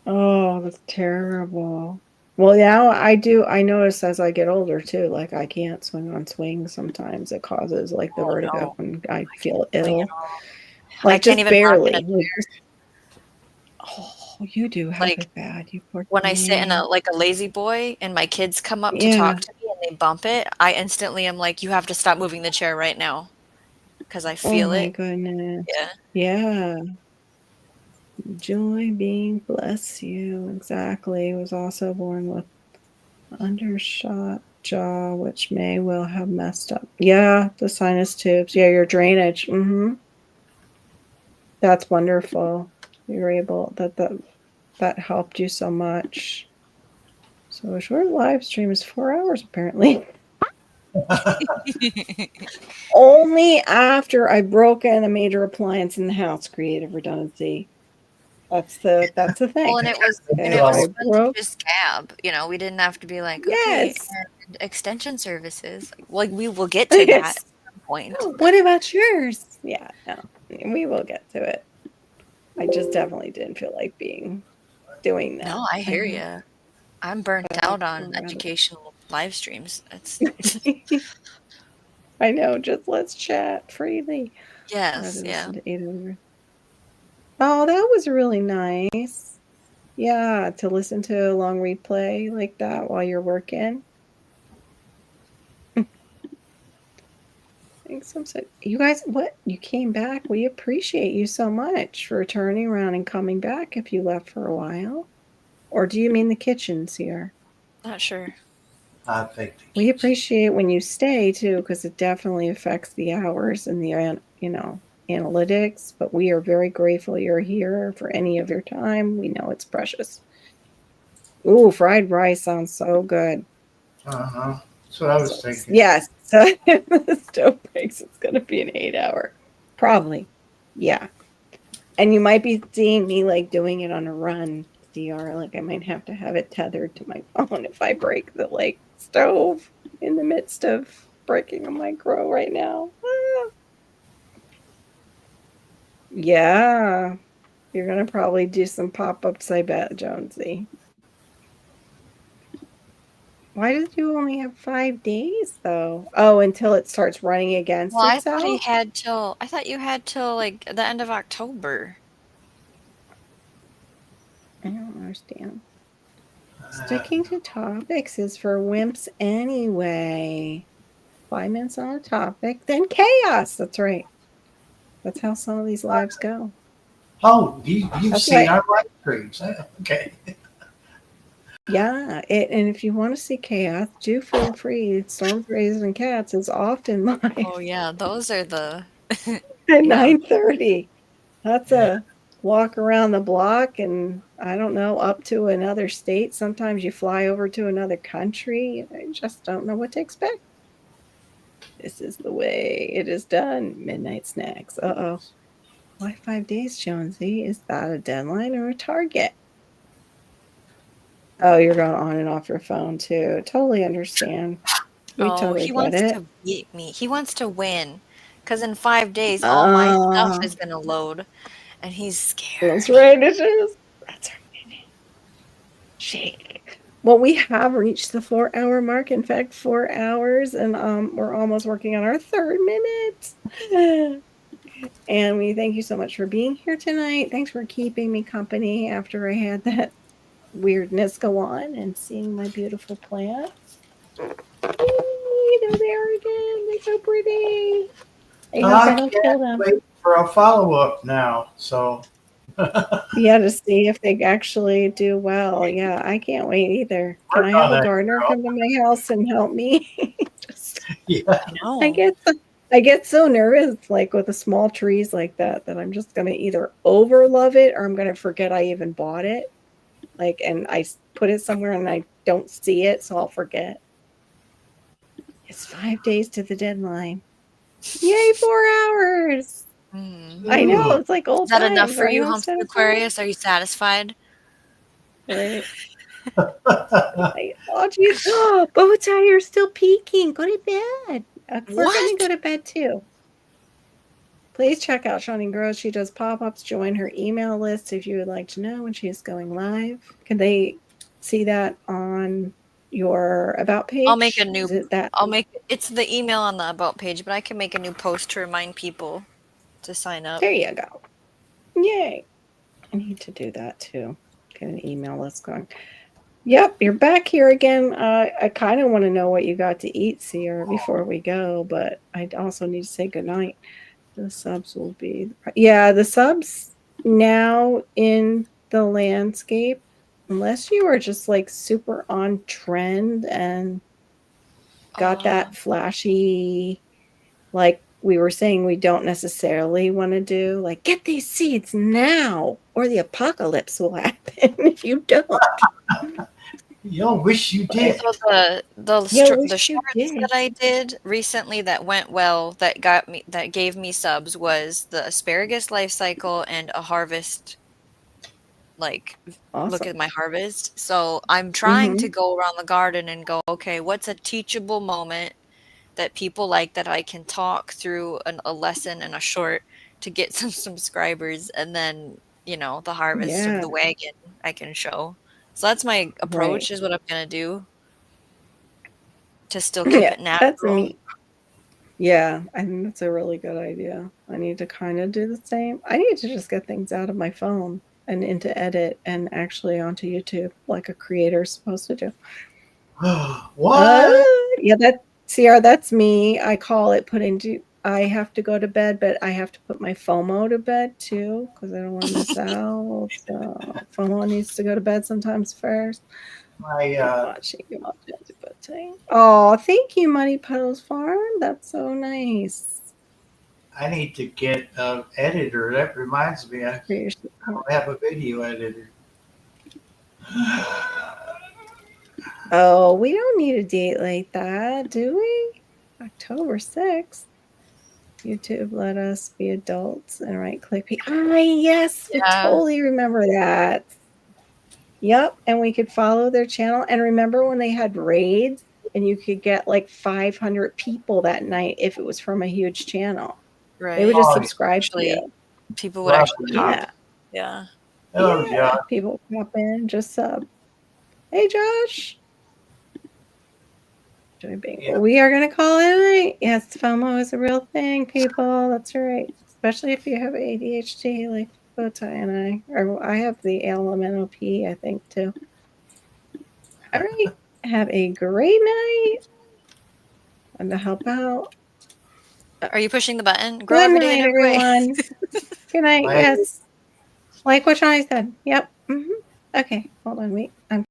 Oh, that's terrible. Well, now I do. I notice as I get older too, like I can't swing on swings sometimes. It causes like the Oh vertigo no, and I I feel can't swing at ill. all. I Like can't just even park in a barely. Like, chair. just, oh, you do have Like it bad, you poor when I sit in thing. a lazy boy and my kids come up to Yeah. talk to me and they bump it, I instantly am like, you have to stop moving the chair right now because I Oh feel my it. goodness. Yeah. Yeah. Joy being bless you. Exactly. Was also born with undershot jaw, which may well have messed up. Yeah, the sinus tubes. Yeah, your drainage. That's wonderful. You were able that helped you so much. So a short live stream is 4 hours apparently. Only after I broke in a major appliance in the house, creative redundancy. That's the thing. Well, and it was I fun to broke. just gab. We didn't have to be like, okay, Yes. and extension services. Like we will get to that Yes. at some point. What about yours? Yeah, no, we will get to it. I just definitely didn't feel like doing that. No, I hear you. I'm burnt out on rather- educational live streams. It's I know. Just let's chat freely. yes, Rather yeah. listen to 800. Oh, that was really nice. Yeah, to listen to a long replay like that while you're working. Thanks. You guys, what? You came back. We appreciate you so much for turning around and coming back if you left for a while. Or do you mean the kitchens here? Not sure. I think We appreciate when you stay too, because it definitely affects the hours and the analytics. But we are very grateful you're here for any of your time. We know it's precious. Ooh, fried rice sounds so good. That's what I was thinking. Yes. So if the stove breaks, it's going to be an 8-hour. Probably. Yeah. And you might be seeing me like doing it on a run, DR. Like I might have to have it tethered to my phone if I break the like stove in the midst of breaking a micro right now. Ah. Yeah. You're going to probably do some pop-ups, I bet, Jonesy. Why did you only have 5 days though? Oh, until it starts running against Well, itself? I thought you had till like the end of October. I don't understand. Sticking to topics is for wimps anyway. 5 minutes on a topic, then chaos. That's right. That's how some of these lives go. Oh, you've That's seen right. our live streams. Okay. Yeah, and if you want to see chaos, do feel free. Storms, Raisins, and Cats is often live Oh yeah, those are the at yeah. 9:30. That's a walk around the block and I don't know, up to another state. Sometimes you fly over to another country. I just don't know what to expect. This is the way it is done. Midnight snacks. Uh-oh. Why 5 days, Jonesy? Is that a deadline or a target? Oh, you're going on and off your phone too. Totally understand. We totally he get wants it. to beat me. He wants to win. Because in 5 days, all my stuff is going to load. And he's scared. That's right, it is. That's right. Shake. Well, we have reached the 4-hour mark. In fact, 4 hours, and we're almost working on our 3rd minute. And we thank you so much for being here tonight. Thanks for keeping me company after I had that weirdness go on and seeing my beautiful plants. They're there again. They're so pretty. I hope I don't kill them. Wait for a follow-up now. So Yeah, to see if they actually do well. Yeah, I can't wait either. Can I have a gardener come to my house and help me? yeah. I get so nervous, like with the small trees like that I'm just gonna either over love it or I'm gonna forget I even bought it. Like, and I put it somewhere and I don't see it, so I'll forget. It's 5 days to the deadline. Yay, 4 hours! I know, it's like old Is that times. enough for you, Almost Humpty Aquarius? Are you satisfied? Right. Oh, geez. Oh, Bowtie, you're still peeking. Go to bed. We're going to go to bed too. Please check out Shawnee Grows. She does pop-ups. Join her email list if you would like to know when she's going live. Can they see that on your about page? I'll make a new. Is it that? It's the email on the about page, but I can make a new post to remind people to sign up. There you go. Yay! I need to do that too. Get an email list going. Yep, you're back here again. I kind of want to know what you got to eat, Sierra, before we go, but I also need to say goodnight. The subs will be, the subs now in the landscape, unless you are just like super on trend and got that flashy, like we were saying, we don't necessarily want to do, like, get these seeds now or the apocalypse will happen if you don't. You wish you did. So the shorts that I did recently that went well, that gave me subs, was the asparagus life cycle and a harvest. Like, awesome. Look at my harvest. So I'm trying to go around the garden and go, okay, what's a teachable moment that people like that I can talk through a lesson and a short to get some subscribers, and then the harvest of the wagon I can show. So that's my approach, is what I'm gonna do to still keep it natural. That's neat. Yeah, I think that's a really good idea. I need to kind of do the same. I need to just get things out of my phone and into edit and actually onto YouTube like a creator is supposed to do. What? Sierra, that's me. I call it I have to go to bed, but I have to put my FOMO to bed too, because I don't want to miss out. So FOMO needs to go to bed sometimes first. Oh, thank you, Muddy Puddles Farm. That's so nice. I need to get an editor. That reminds me, I don't have a video editor. Oh, we don't need a date like that, do we? October 6th. YouTube let us be adults and right-click. Yes, I totally remember that. Yep, and we could follow their channel. And remember when they had raids and you could get like 500 people that night if it was from a huge channel. Right. They would just subscribe to you. People would actually hop. Yeah. Hello, Josh. People pop in, just sub. Hey, Josh. We are going to call it a night. Yes, FOMO is a real thing, people. That's right. Especially if you have ADHD like Bowtie and I. Or I have the LMNOP, I think, too. All right. Have a great night. And to help out. Are you pushing the button? Grow every day and every everyone. Good night. Yes. Like what I said. Yep. Okay. Hold on. Wait. I'm